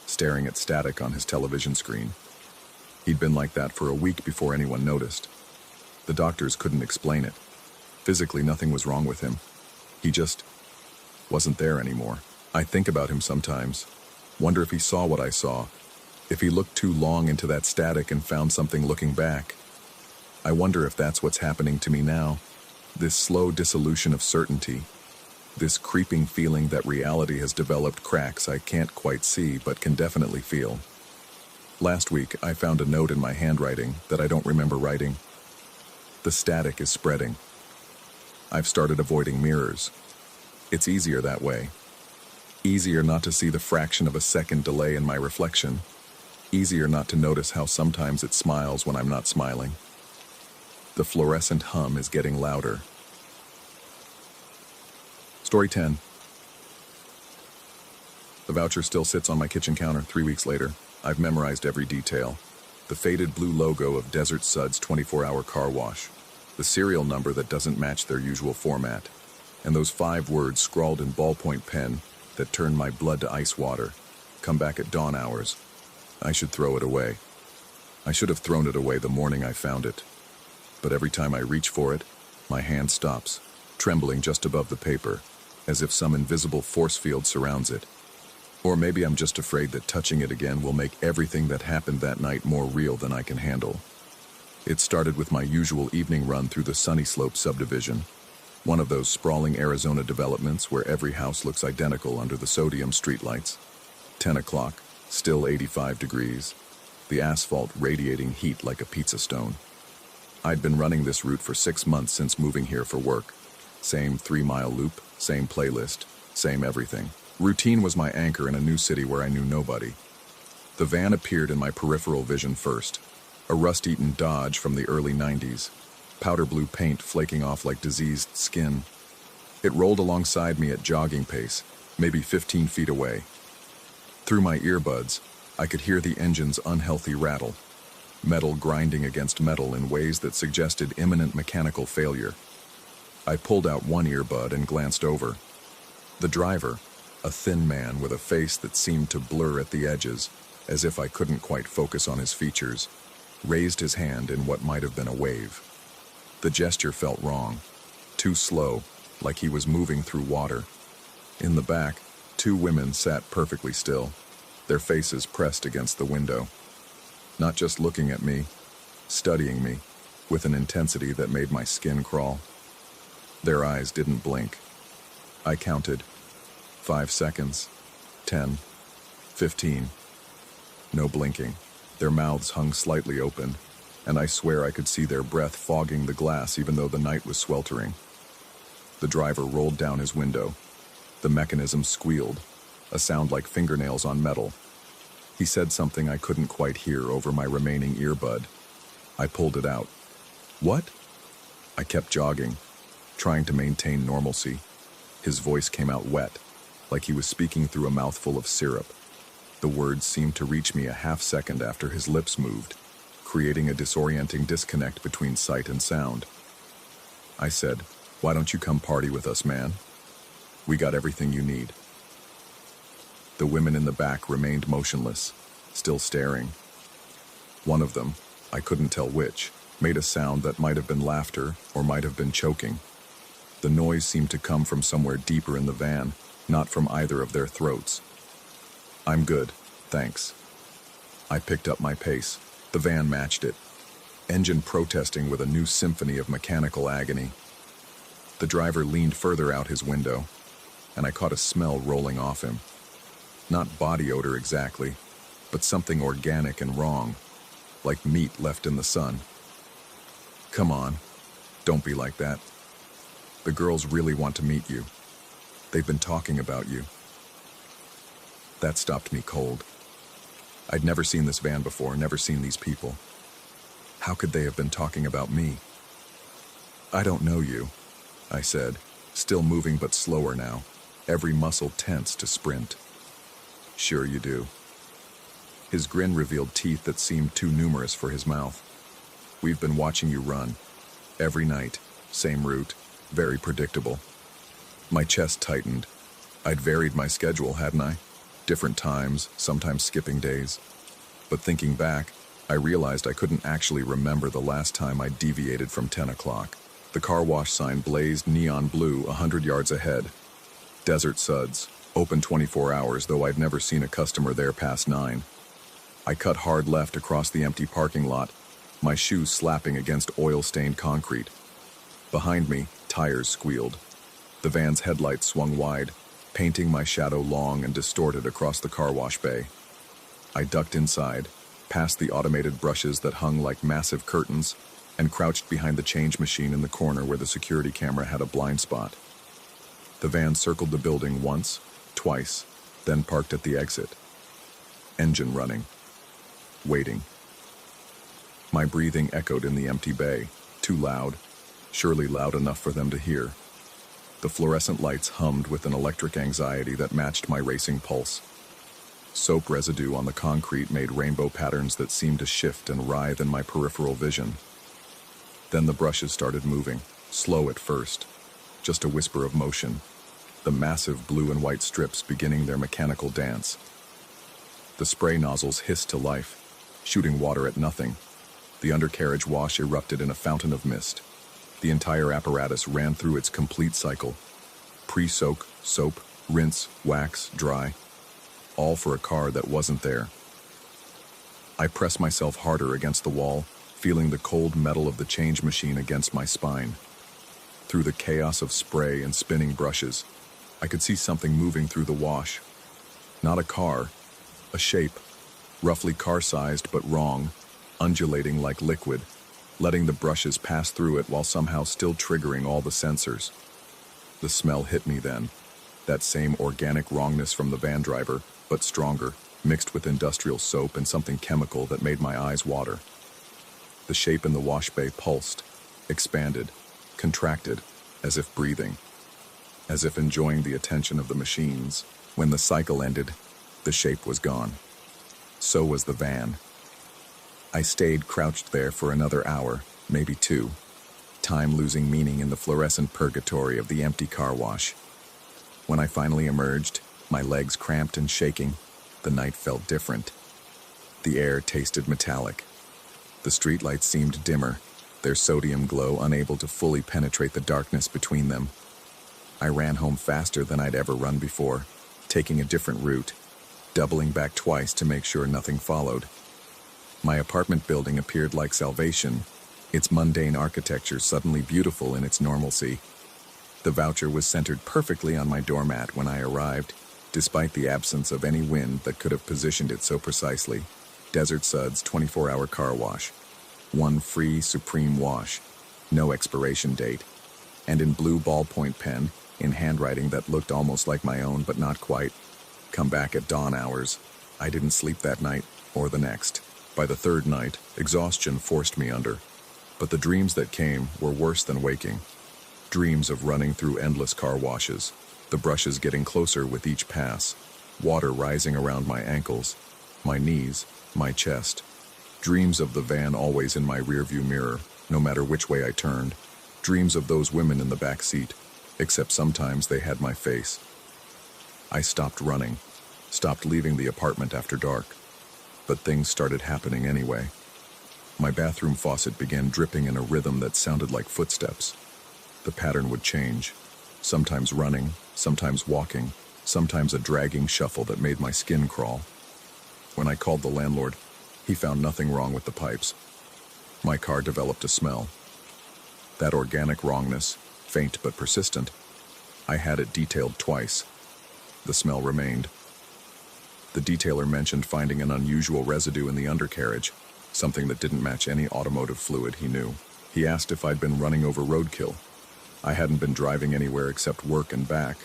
staring at static on his television screen. He'd been like that for a week before anyone noticed. The doctors couldn't explain it. Physically, nothing was wrong with him. He just wasn't there anymore. I think about him sometimes, wonder if he saw what I saw, if he looked too long into that static and found something looking back. I wonder if that's what's happening to me now, this slow dissolution of certainty, this creeping feeling that reality has developed cracks I can't quite see but can definitely feel. Last week, I found a note in my handwriting that I don't remember writing. The static is spreading. I've started avoiding mirrors. It's easier that way. Easier not to see the fraction of a second delay in my reflection. Easier not to notice how sometimes it smiles when I'm not smiling. The fluorescent hum is getting louder. Story 10. The voucher still sits on my kitchen counter 3 weeks later. I've memorized every detail. The faded blue logo of Desert Suds 24-hour car wash. The serial number that doesn't match their usual format. And those 5 words scrawled in ballpoint pen that turn my blood to ice water. Come back at dawn hours. I should throw it away. I should have thrown it away the morning I found it. But every time I reach for it, my hand stops, trembling just above the paper, as if some invisible force field surrounds it. Or maybe I'm just afraid that touching it again will make everything that happened that night more real than I can handle. It started with my usual evening run through the Sunny Slope subdivision, one of those sprawling Arizona developments where every house looks identical under the sodium streetlights. 10 o'clock, still 85 degrees, the asphalt radiating heat like a pizza stone. I'd been running this route for 6 months since moving here for work. Same 3-mile loop, same playlist, same everything. Routine was my anchor in a new city where I knew nobody. The van appeared in my peripheral vision first. A rust-eaten Dodge from the early 90s. Powder blue paint flaking off like diseased skin. It rolled alongside me at jogging pace, maybe 15 feet away. Through my earbuds, I could hear the engine's unhealthy rattle, metal grinding against metal in ways that suggested imminent mechanical failure. I pulled out one earbud and glanced over. The driver, a thin man with a face that seemed to blur at the edges, as if I couldn't quite focus on his features, raised his hand in what might have been a wave. The gesture felt wrong, too slow, like he was moving through water. In the back, 2 women sat perfectly still, their faces pressed against the window. Not just looking at me, studying me, with an intensity that made my skin crawl. Their eyes didn't blink. I counted. 5 seconds. 10. 15. No blinking. Their mouths hung slightly open, and I swear I could see their breath fogging the glass even though the night was sweltering. The driver rolled down his window. The mechanism squealed, a sound like fingernails on metal. He said something I couldn't quite hear over my remaining earbud. I pulled it out. "What?" I kept jogging, trying to maintain normalcy. His voice came out wet, like he was speaking through a mouthful of syrup. The words seemed to reach me a half second after his lips moved, creating a disorienting disconnect between sight and sound. I said, "Why don't you come party with us, man? We got everything you need." The women in the back remained motionless, still staring. One of them, I couldn't tell which, made a sound that might have been laughter or might have been choking. The noise seemed to come from somewhere deeper in the van, not from either of their throats. "I'm good, thanks." I picked up my pace. The van matched it, engine protesting with a new symphony of mechanical agony. The driver leaned further out his window, and I caught a smell rolling off him. Not body odor exactly, but something organic and wrong, like meat left in the sun. "Come on, don't be like that. The girls really want to meet you. They've been talking about you." That stopped me cold. I'd never seen this van before, never seen these people. How could they have been talking about me? "I don't know you," I said, still moving but slower now, every muscle tense to sprint. "Sure you do." His grin revealed teeth that seemed too numerous for his mouth. "We've been watching you run. Every night, same route, very predictable." My chest tightened. I'd varied my schedule, hadn't I? Different times, sometimes skipping days. But thinking back, I realized I couldn't actually remember the last time I deviated from 10 o'clock. The car wash sign blazed neon blue 100 yards ahead. Desert Suds, open 24 hours, though I'd never seen a customer there past 9. I cut hard left across the empty parking lot, my shoes slapping against oil-stained concrete. Behind me, tires squealed. The van's headlights swung wide, painting my shadow long and distorted across the car wash bay. I ducked inside, past the automated brushes that hung like massive curtains, and crouched behind the change machine in the corner where the security camera had a blind spot. The van circled the building once, twice, then parked at the exit. Engine running. Waiting. My breathing echoed in the empty bay, too loud, surely loud enough for them to hear. The fluorescent lights hummed with an electric anxiety that matched my racing pulse. Soap residue on the concrete made rainbow patterns that seemed to shift and writhe in my peripheral vision. Then the brushes started moving, slow at first, just a whisper of motion, the massive blue and white strips beginning their mechanical dance. The spray nozzles hissed to life, shooting water at nothing. The undercarriage wash erupted in a fountain of mist. The entire apparatus ran through its complete cycle. Pre-soak, soap, rinse, wax, dry. All for a car that wasn't there. I pressed myself harder against the wall, feeling the cold metal of the change machine against my spine. Through the chaos of spray and spinning brushes, I could see something moving through the wash. Not a car, a shape, roughly car-sized but wrong, undulating like liquid, letting the brushes pass through it while somehow still triggering all the sensors. The smell hit me then, that same organic wrongness from the van driver, but stronger, mixed with industrial soap and something chemical that made my eyes water. The shape in the wash bay pulsed, expanded, contracted, as if breathing, as if enjoying the attention of the machines. When the cycle ended, the shape was gone. So was the van. I stayed crouched there for another hour, maybe 2, time losing meaning in the fluorescent purgatory of the empty car wash. When I finally emerged, my legs cramped and shaking, the night felt different. The air tasted metallic. The streetlights seemed dimmer, their sodium glow unable to fully penetrate the darkness between them. I ran home faster than I'd ever run before, taking a different route, doubling back twice to make sure nothing followed. My apartment building appeared like salvation, its mundane architecture suddenly beautiful in its normalcy. The voucher was centered perfectly on my doormat when I arrived, despite the absence of any wind that could have positioned it so precisely. Desert Suds 24-hour car wash. One free, supreme wash. No expiration date. and in blue ballpoint pen, in handwriting that looked almost like my own but not quite. Come back at dawn hours. I didn't sleep that night or the next. By the third night, exhaustion forced me under. But the dreams that came were worse than waking. Dreams of running through endless car washes, the brushes getting closer with each pass, water rising around my ankles, my knees, my chest. Dreams of the van always in my rearview mirror, no matter which way I turned. Dreams of those women in the back seat, except sometimes they had my face. I stopped running, stopped leaving the apartment after dark. But things started happening anyway. My bathroom faucet began dripping in a rhythm that sounded like footsteps. The pattern would change, sometimes running, sometimes walking, sometimes a dragging shuffle that made my skin crawl. When I called the landlord, he found nothing wrong with the pipes. My car developed a smell. That organic wrongness, faint but persistent, I had it detailed twice. The smell remained. The detailer mentioned finding an unusual residue in the undercarriage, something that didn't match any automotive fluid he knew. He asked if I'd been running over roadkill. I hadn't been driving anywhere except work and back,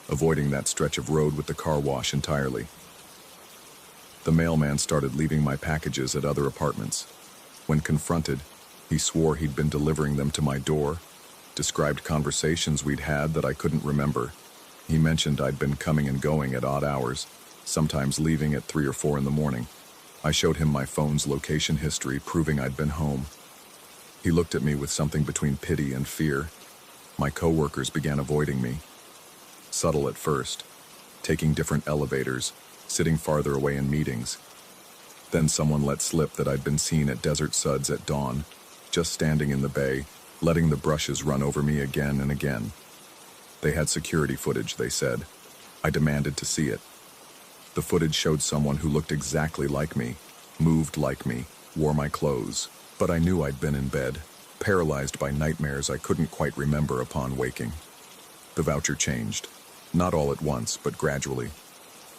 avoiding that stretch of road with the car wash entirely. The mailman started leaving my packages at other apartments. When confronted, he swore he'd been delivering them to my door, described conversations we'd had that I couldn't remember. He mentioned I'd been coming and going at odd hours, sometimes leaving at 3 or 4 in the morning. I showed him my phone's location history, proving I'd been home. He looked at me with something between pity and fear. My coworkers began avoiding me. Subtle at first, taking different elevators, sitting farther away in meetings. Then someone let slip that I'd been seen at Desert Suds at dawn, just standing in the bay, letting the brushes run over me again and again. They had security footage, they said. I demanded to see it. The footage showed someone who looked exactly like me, moved like me, wore my clothes. But I knew I'd been in bed, paralyzed by nightmares I couldn't quite remember upon waking. The voucher changed. Not all at once, but gradually.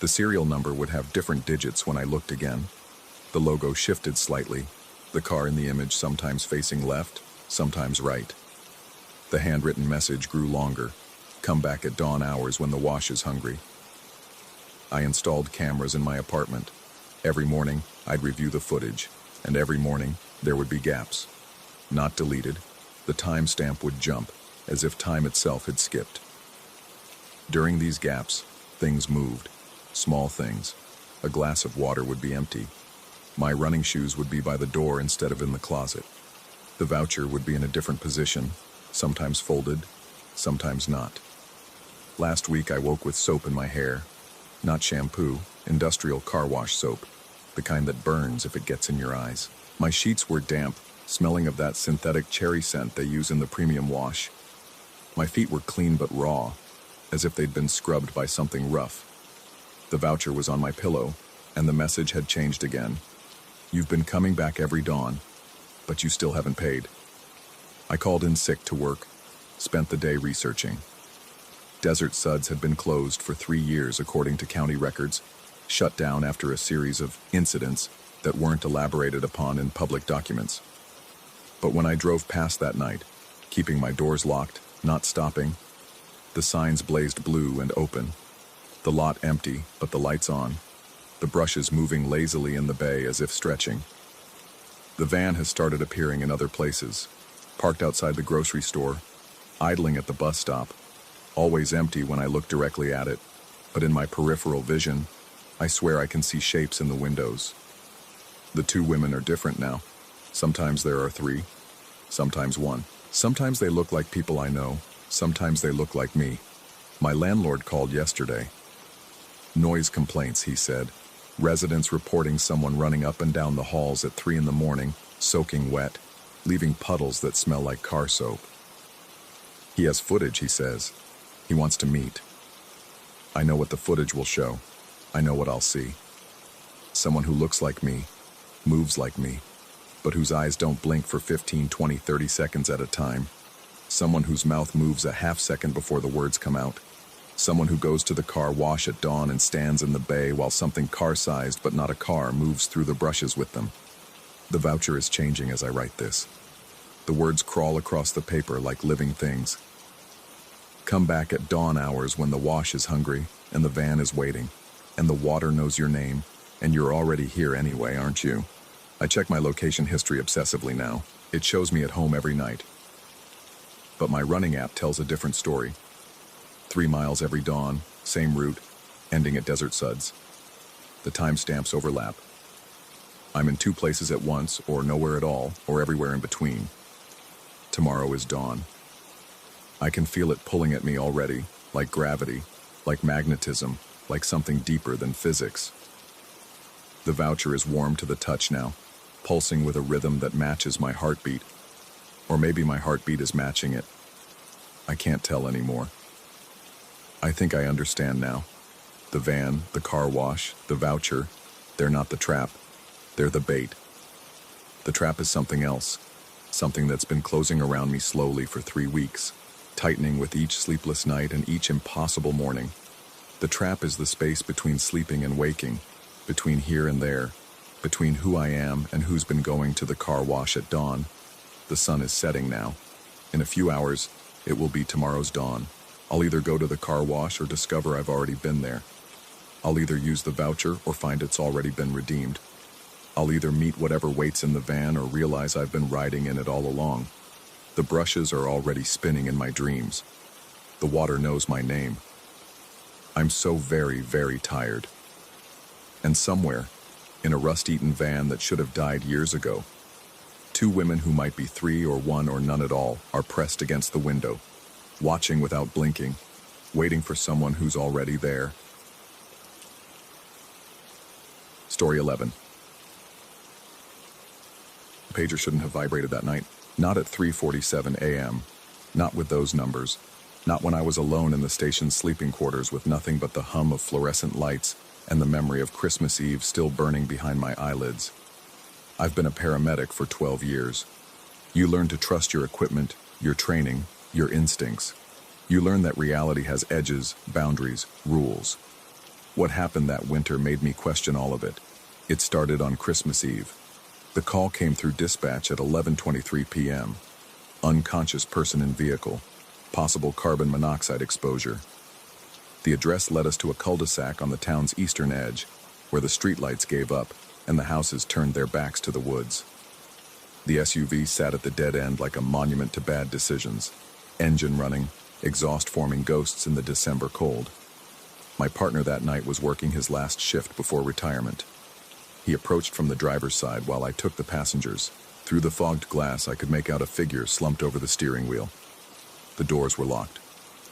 The serial number would have different digits when I looked again. The logo shifted slightly, the car in the image sometimes facing left, sometimes right. The handwritten message grew longer. Come back at dawn hours when the wash is hungry. I installed cameras in my apartment. Every morning, I'd review the footage, and every morning, there would be gaps. Not deleted, the timestamp would jump, as if time itself had skipped. During these gaps, things moved. Small things. A glass of water would be empty. My running shoes would be by the door instead of in the closet. The voucher would be in a different position, sometimes folded, sometimes not. Last week I woke with soap in my hair. Not shampoo, industrial car wash soap, the kind that burns if it gets in your eyes. My sheets were damp, smelling of that synthetic cherry scent they use in the premium wash. My feet were clean but raw, as if they'd been scrubbed by something rough. The voucher was on my pillow, and the message had changed again. You've been coming back every dawn, but you still haven't paid. I called in sick to work, spent the day researching. Desert Suds had been closed for 3 years according to county records, shut down after a series of incidents that weren't elaborated upon in public documents. But when I drove past that night, keeping my doors locked, not stopping, the signs blazed blue and open. The lot empty, but the lights on. The brushes moving lazily in the bay as if stretching. The van has started appearing in other places, parked outside the grocery store, idling at the bus stop, always empty when I look directly at it, but in my peripheral vision, I swear I can see shapes in the windows. The 2 women are different now. Sometimes there are 3, sometimes 1. Sometimes they look like people I know, sometimes they look like me. My landlord called yesterday. Noise complaints, he said. Residents reporting someone running up and down the halls at 3 in the morning, soaking wet, leaving puddles that smell like car soap. He has footage, he says. He wants to meet. I know what the footage will show. I know what I'll see. Someone who looks like me, moves like me, but whose eyes don't blink for 15, 20, 30 seconds at a time. Someone whose mouth moves a half second before the words come out. Someone who goes to the car wash at dawn and stands in the bay while something car-sized but not a car moves through the brushes with them. The voucher is changing as I write this. The words crawl across the paper like living things. Come back at dawn hours when the wash is hungry and the van is waiting and the water knows your name and you're already here anyway, aren't you? I check my location history obsessively now. It shows me at home every night. But my running app tells a different story. 3 miles every dawn, same route, ending at Desert Suds. The timestamps overlap. I'm in 2 places at once, or nowhere at all, or everywhere in between. Tomorrow is dawn. I can feel it pulling at me already, like gravity, like magnetism, like something deeper than physics. The voucher is warm to the touch now, pulsing with a rhythm that matches my heartbeat. Or maybe my heartbeat is matching it. I can't tell anymore. I think I understand now. The van, the car wash, the voucher, they're not the trap. They're the bait. The trap is something else, something that's been closing around me slowly for 3 weeks, tightening with each sleepless night and each impossible morning. The trap is the space between sleeping and waking, between here and there, between who I am and who's been going to the car wash at dawn. The sun is setting now. In a few hours, it will be tomorrow's dawn. I'll either go to the car wash or discover I've already been there. I'll either use the voucher or find it's already been redeemed. I'll either meet whatever waits in the van or realize I've been riding in it all along. The brushes are already spinning in my dreams. The water knows my name. I'm so very, very tired. And somewhere, in a rust-eaten van that should have died years ago, 2 women who might be 3 or 1 or none at all are pressed against the window, watching without blinking, waiting for someone who's already there. Story 11. The pager shouldn't have vibrated that night. Not at 3:47 a.m. Not with those numbers. Not when I was alone in the station's sleeping quarters with nothing but the hum of fluorescent lights and the memory of Christmas Eve still burning behind my eyelids. I've been a paramedic for 12 years. You learn to trust your equipment, your training, your instincts. You learn that reality has edges, boundaries, rules. What happened that winter made me question all of it. It started on Christmas Eve. The call came through dispatch at 11:23 p.m. Unconscious person in vehicle. Possible carbon monoxide exposure. The address led us to a cul-de-sac on the town's eastern edge, where the streetlights gave up and the houses turned their backs to the woods. The SUV sat at the dead end like a monument to bad decisions. Engine running, exhaust forming ghosts in the December cold. My partner that night was working his last shift before retirement. He approached from the driver's side while I took the passengers. Through the fogged glass, I could make out a figure slumped over the steering wheel. The doors were locked.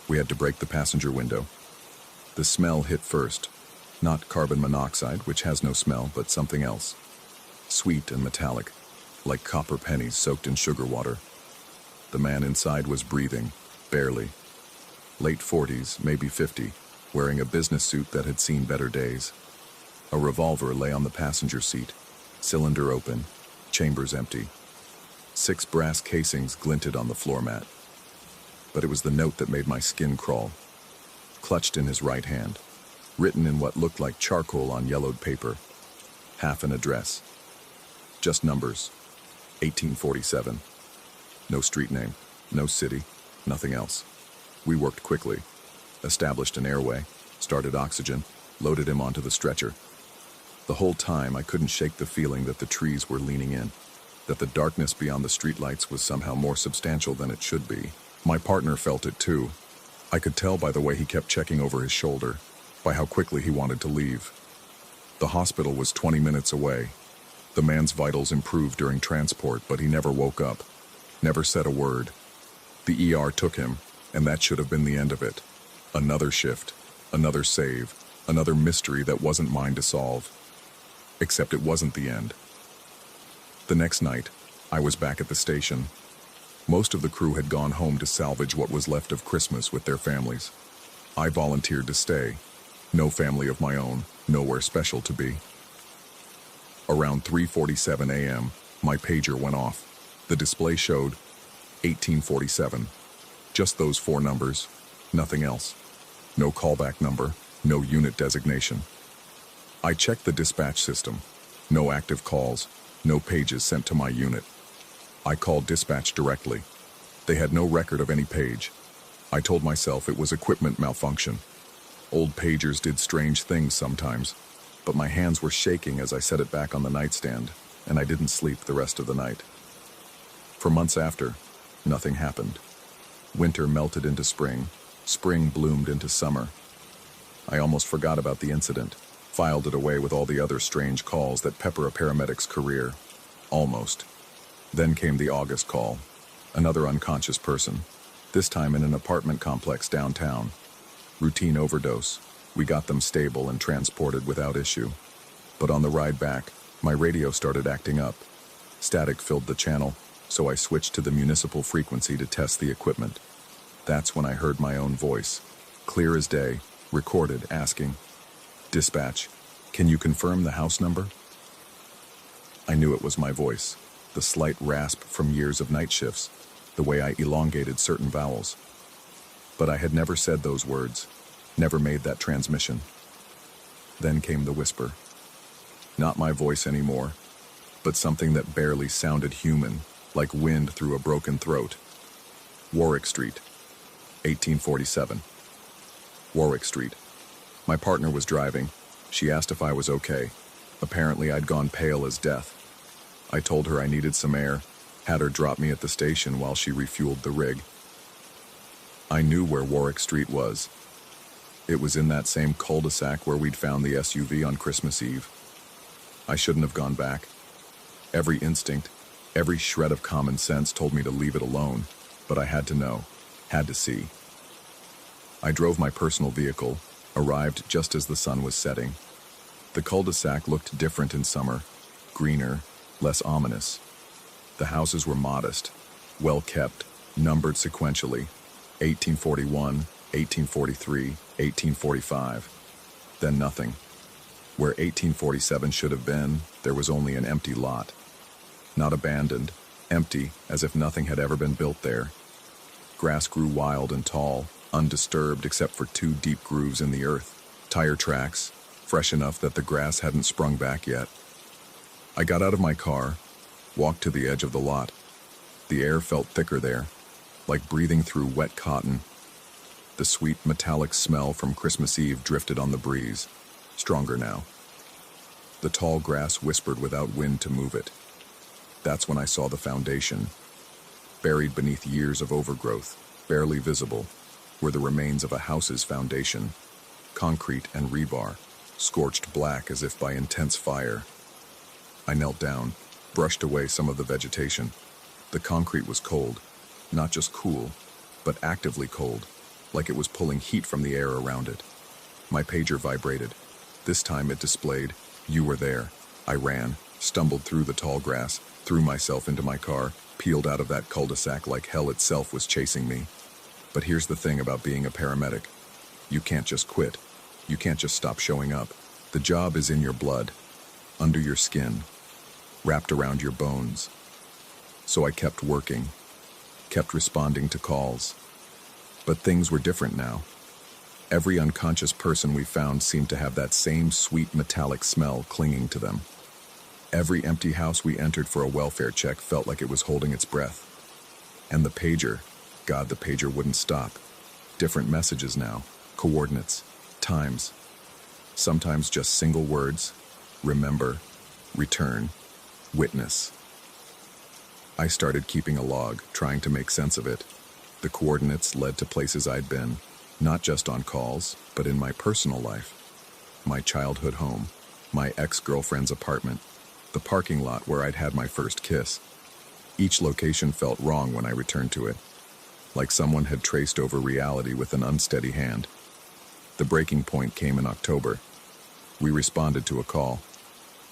We had to break the passenger window. The smell hit first. Not carbon monoxide, which has no smell, but something else. Sweet and metallic, like copper pennies soaked in sugar water. The man inside was breathing, barely. Late 40s, maybe 50, wearing a business suit that had seen better days. A revolver lay on the passenger seat, cylinder open, chambers empty. 6 brass casings glinted on the floor mat. But it was the note that made my skin crawl. Clutched in his right hand, written in what looked like charcoal on yellowed paper. Half an address. Just numbers. 1847. No street name, no city, nothing else. We worked quickly, established an airway, started oxygen, loaded him onto the stretcher. The whole time I couldn't shake the feeling that the trees were leaning in, that the darkness beyond the streetlights was somehow more substantial than it should be. My partner felt it too. I could tell by the way he kept checking over his shoulder, by how quickly he wanted to leave. The hospital was 20 minutes away. The man's vitals improved during transport, but he never woke up, never said a word. The ER took him, and that should have been the end of it. Another shift, another save, another mystery that wasn't mine to solve. Except it wasn't the end. The next night, I was back at the station. Most of the crew had gone home to salvage what was left of Christmas with their families. I volunteered to stay. No family of my own, nowhere special to be. Around 3:47 a.m., my pager went off. The display showed 1847. Just those 4 numbers, nothing else. No callback number, no unit designation. I checked the dispatch system. No active calls, no pages sent to my unit. I called dispatch directly. They had no record of any page. I told myself it was equipment malfunction. Old pagers did strange things sometimes, but my hands were shaking as I set it back on the nightstand, and I didn't sleep the rest of the night. For months after, nothing happened. Winter melted into spring. Spring bloomed into summer. I almost forgot about the incident, filed it away with all the other strange calls that pepper a paramedic's career. Almost. Then came the August call. Another unconscious person, this time in an apartment complex downtown. Routine overdose. We got them stable and transported without issue. But on the ride back, my radio started acting up. Static filled the channel, so I switched to the municipal frequency to test the equipment. That's when I heard my own voice, clear as day, recorded, asking, "Dispatch, can you confirm the house number?" I knew it was my voice, the slight rasp from years of night shifts, the way I elongated certain vowels. But I had never said those words, never made that transmission. Then came the whisper. Not my voice anymore, but something that barely sounded human, like wind through a broken throat. Warwick Street, 1847. Warwick Street. My partner was driving. She asked if I was okay. Apparently I'd gone pale as death. I told her I needed some air, had her drop me at the station while she refueled the rig. I knew where Warwick Street was. It was in that same cul-de-sac where we'd found the SUV on Christmas Eve. I shouldn't have gone back. Every instinct, every shred of common sense told me to leave it alone, but I had to know, had to see. I drove my personal vehicle, arrived just as the sun was setting. The cul-de-sac looked different in summer, greener, less ominous. The houses were modest, well kept, numbered sequentially, 1841, 1843, 1845. Then nothing. Where 1847 should have been, there was only an empty lot. Not abandoned, empty, as if nothing had ever been built there. Grass grew wild and tall, undisturbed except for 2 deep grooves in the earth, tire tracks, fresh enough that the grass hadn't sprung back yet. I got out of my car, walked to the edge of the lot. The air felt thicker there, like breathing through wet cotton. The sweet metallic smell from Christmas Eve drifted on the breeze, stronger now. The tall grass whispered without wind to move it. That's when I saw the foundation. Buried beneath years of overgrowth, barely visible, were the remains of a house's foundation. Concrete and rebar, scorched black as if by intense fire. I knelt down, brushed away some of the vegetation. The concrete was cold, not just cool, but actively cold, like it was pulling heat from the air around it. My pager vibrated. This time it displayed, "You were there." I ran, stumbled through the tall grass, threw myself into my car, peeled out of that cul-de-sac like hell itself was chasing me. But here's the thing about being a paramedic. You can't just quit. You can't just stop showing up. The job is in your blood, under your skin, wrapped around your bones. So I kept working, kept responding to calls. But things were different now. Every unconscious person we found seemed to have that same sweet metallic smell clinging to them. Every empty house we entered for a welfare check felt like it was holding its breath. And the pager, God, the pager wouldn't stop. Different messages now, coordinates, times. Sometimes just single words, remember, return, witness. I started keeping a log, trying to make sense of it. The coordinates led to places I'd been, not just on calls, but in my personal life. My childhood home, my ex-girlfriend's apartment, the parking lot where I'd had my first kiss. Each location felt wrong when I returned to it, like someone had traced over reality with an unsteady hand. The breaking point came in October. We responded to a call.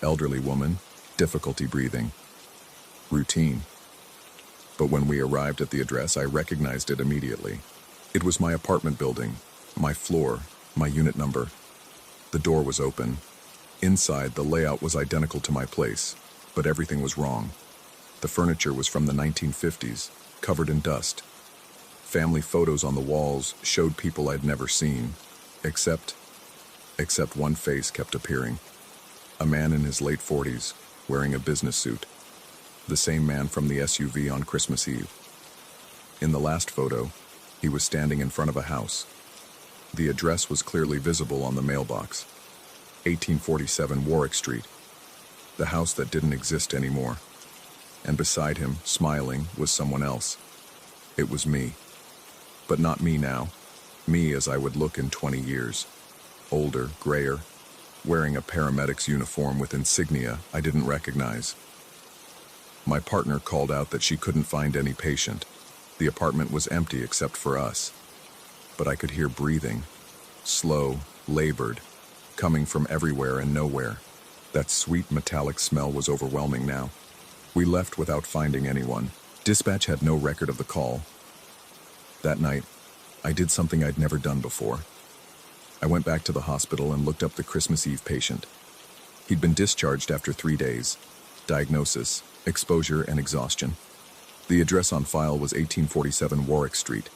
Elderly woman, difficulty breathing. Routine. But when we arrived at the address, I recognized it immediately. It was my apartment building, my floor, my unit number. The door was open. Inside, the layout was identical to my place, but everything was wrong. The furniture was from the 1950s, covered in dust. Family photos on the walls showed people I'd never seen, except one face kept appearing. A man in his late 40s, wearing a business suit. The same man from the SUV on Christmas Eve. In the last photo, He was standing in front of a house. The address was clearly visible on the mailbox. 1847 Warwick Street. The house that didn't exist anymore. And beside him, smiling, was someone else. It was me. But not me now. Me as I would look in 20 years. Older, grayer, wearing a paramedic's uniform with insignia I didn't recognize. My partner called out that she couldn't find any patient. The apartment was empty except for us. But I could hear breathing, slow, labored, coming from everywhere and nowhere. That sweet metallic smell was overwhelming now. We left without finding anyone. Dispatch had no record of the call. That night, I did something I'd never done before. I went back to the hospital and looked up the Christmas Eve patient. He'd been discharged after 3 days. Diagnosis, exposure and exhaustion. The address on file was 1847 Warwick Street,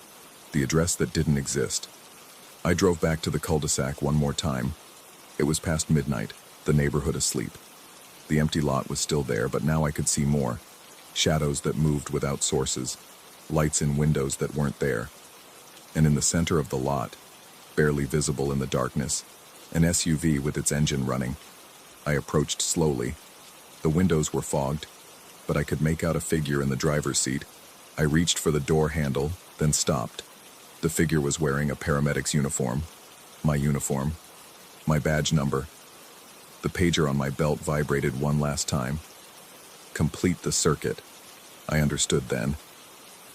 the address that didn't exist. I drove back to the cul-de-sac one more time. It was past midnight, the neighborhood asleep. The empty lot was still there, but now I could see more. Shadows that moved without sources, lights in windows that weren't there. And in the center of the lot, barely visible in the darkness, an SUV with its engine running. I approached slowly. The windows were fogged, but I could make out a figure in the driver's seat. I reached for the door handle, then stopped. The figure was wearing a paramedic's uniform. My uniform. My badge number. The pager on my belt vibrated one last time. Complete the circuit. I understood then.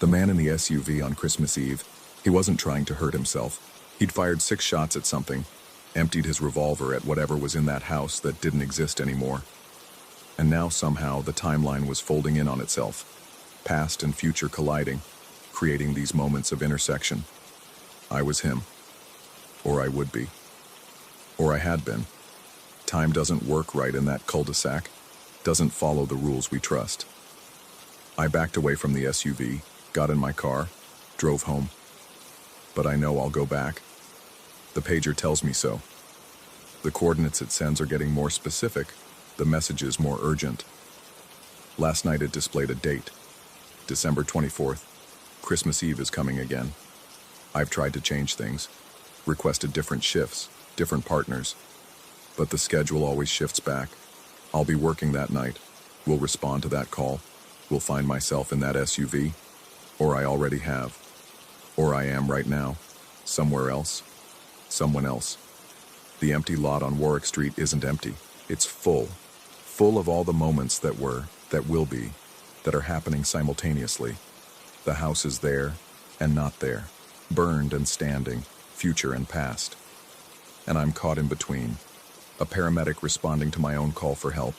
The man in the SUV on Christmas Eve, he wasn't trying to hurt himself. He'd fired 6 shots at something, emptied his revolver at whatever was in that house that didn't exist anymore. And now somehow the timeline was folding in on itself, past and future colliding, creating these moments of intersection. I was him. Or I would be. Or I had been. Time doesn't work right in that cul-de-sac, doesn't follow the rules we trust. I backed away from the SUV, got in my car, drove home. But I know I'll go back. The pager tells me so. The coordinates it sends are getting more specific, the messages more urgent. Last night it displayed a date, December 24th. Christmas Eve is coming again. I've tried to change things, requested different shifts, different partners, but the schedule always shifts back. I'll be working that night. We'll respond to that call. We'll find myself in that SUV, or I already have, or I am right now, somewhere else, someone else. The empty lot on Warwick Street isn't empty. It's full of all the moments that were, that will be, that are happening simultaneously. The house is there and not there, burned and standing, future and past. And I'm caught in between, a paramedic responding to my own call for help,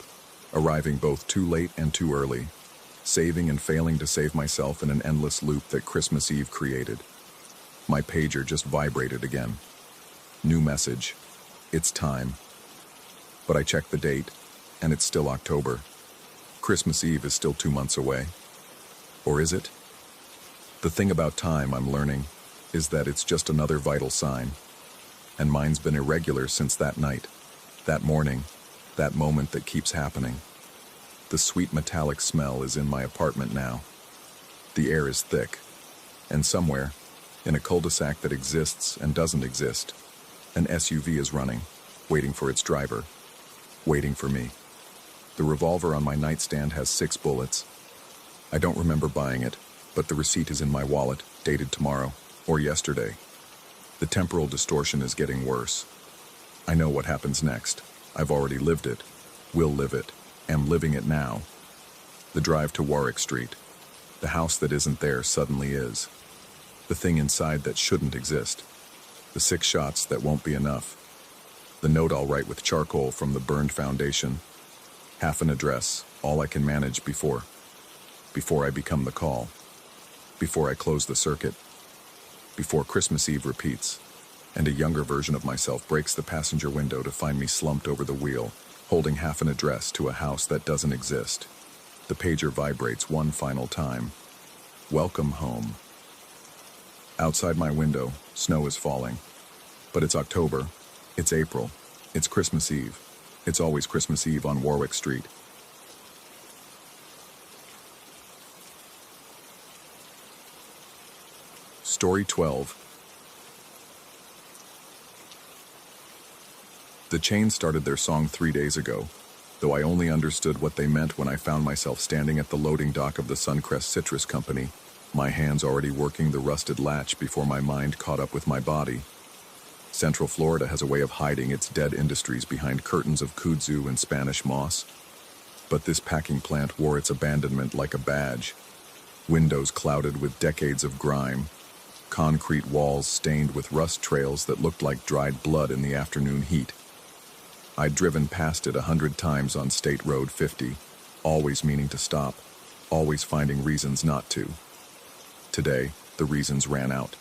arriving both too late and too early, saving and failing to save myself in an endless loop that Christmas Eve created. My pager just vibrated again. New message. It's time. But I checked the date, and it's still October. Christmas Eve is still 2 months away. Or is it? The thing about time I'm learning is that it's just another vital sign. And mine's been irregular since that night, that morning, that moment that keeps happening. The sweet metallic smell is in my apartment now. The air is thick. And somewhere, in a cul-de-sac that exists and doesn't exist, an SUV is running, waiting for its driver, waiting for me. The revolver on my nightstand has 6 bullets. I don't remember buying it, but the receipt is in my wallet, dated tomorrow, or yesterday. The temporal distortion is getting worse. I know what happens next. I've already lived it, will live it, am living it now. The drive to Warwick Street. The house that isn't there suddenly is. The thing inside that shouldn't exist. The 6 shots that won't be enough. The note I'll write with charcoal from the burned foundation. Half an address, all I can manage before I become the call. Before I close the circuit. Before Christmas Eve repeats, and a younger version of myself breaks the passenger window to find me slumped over the wheel, holding half an address to a house that doesn't exist. The pager vibrates one final time. Welcome home. Outside my window, snow is falling. But it's October, it's April, it's Christmas Eve. It's always Christmas Eve on Warwick Street. Story 12. The Chains started their song 3 days ago, though I only understood what they meant when I found myself standing at the loading dock of the Suncrest Citrus Company, my hands already working the rusted latch before my mind caught up with my body. Central Florida has a way of hiding its dead industries behind curtains of kudzu and Spanish moss. But this packing plant wore its abandonment like a badge. Windows clouded with decades of grime, concrete walls stained with rust trails that looked like dried blood in the afternoon heat. I'd driven past it 100 times on State Road 50, always meaning to stop, always finding reasons not to. Today, the reasons ran out.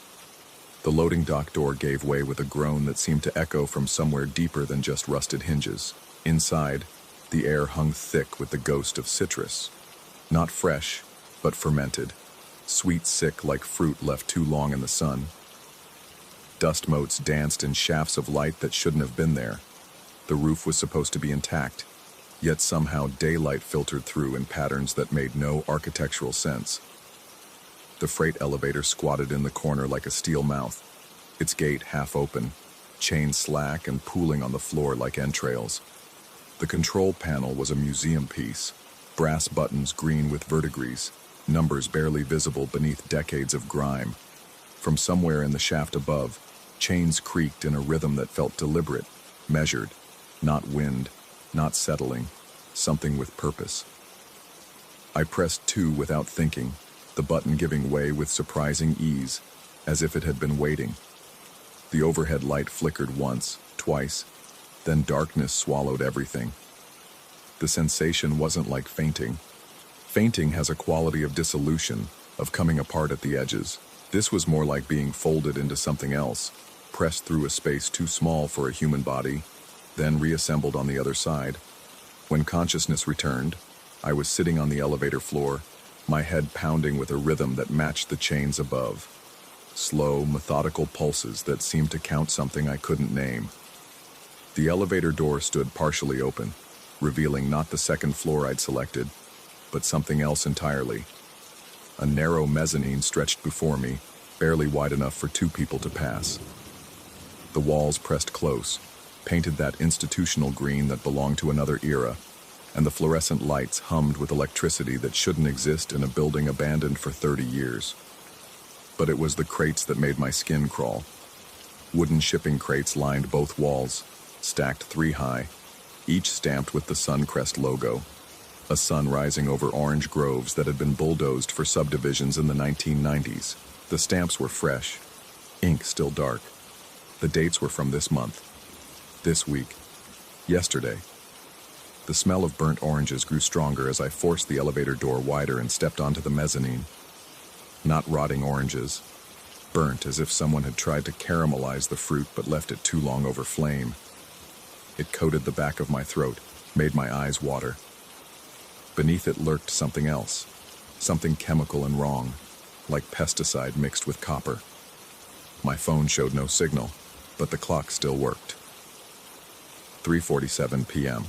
The loading dock door gave way with a groan that seemed to echo from somewhere deeper than just rusted hinges. Inside, the air hung thick with the ghost of citrus. Not fresh, but fermented. Sweet sick like fruit left too long in the sun. Dust motes danced in shafts of light that shouldn't have been there. The roof was supposed to be intact, yet somehow daylight filtered through in patterns that made no architectural sense. The freight elevator squatted in the corner like a steel mouth, its gate half open, chains slack and pooling on the floor like entrails. The control panel was a museum piece, brass buttons green with verdigris, numbers barely visible beneath decades of grime. From somewhere in the shaft above, chains creaked in a rhythm that felt deliberate, measured, not wind, not settling, something with purpose. I pressed 2 without thinking, the button giving way with surprising ease, as if it had been waiting. The overhead light flickered once, twice, then darkness swallowed everything. The sensation wasn't like fainting. Fainting has a quality of dissolution, of coming apart at the edges. This was more like being folded into something else, pressed through a space too small for a human body, then reassembled on the other side. When consciousness returned, I was sitting on the elevator floor, my head pounding with a rhythm that matched the chains above. Slow, methodical pulses that seemed to count something I couldn't name. The elevator door stood partially open, revealing not the second floor I'd selected, but something else entirely. A narrow mezzanine stretched before me, barely wide enough for 2 people to pass. The walls pressed close, painted that institutional green that belonged to another era, and the fluorescent lights hummed with electricity that shouldn't exist in a building abandoned for 30 years. But it was the crates that made my skin crawl. Wooden shipping crates lined both walls, stacked 3 high, each stamped with the Suncrest logo, a sun rising over orange groves that had been bulldozed for subdivisions in the 1990s. The stamps were fresh, ink still dark. The dates were from this month, this week, yesterday. The smell of burnt oranges grew stronger as I forced the elevator door wider and stepped onto the mezzanine. Not rotting oranges, burnt as if someone had tried to caramelize the fruit but left it too long over flame. It coated the back of my throat, made my eyes water. Beneath it lurked something else, something chemical and wrong, like pesticide mixed with copper. My phone showed no signal, but the clock still worked. 3:47 p.m.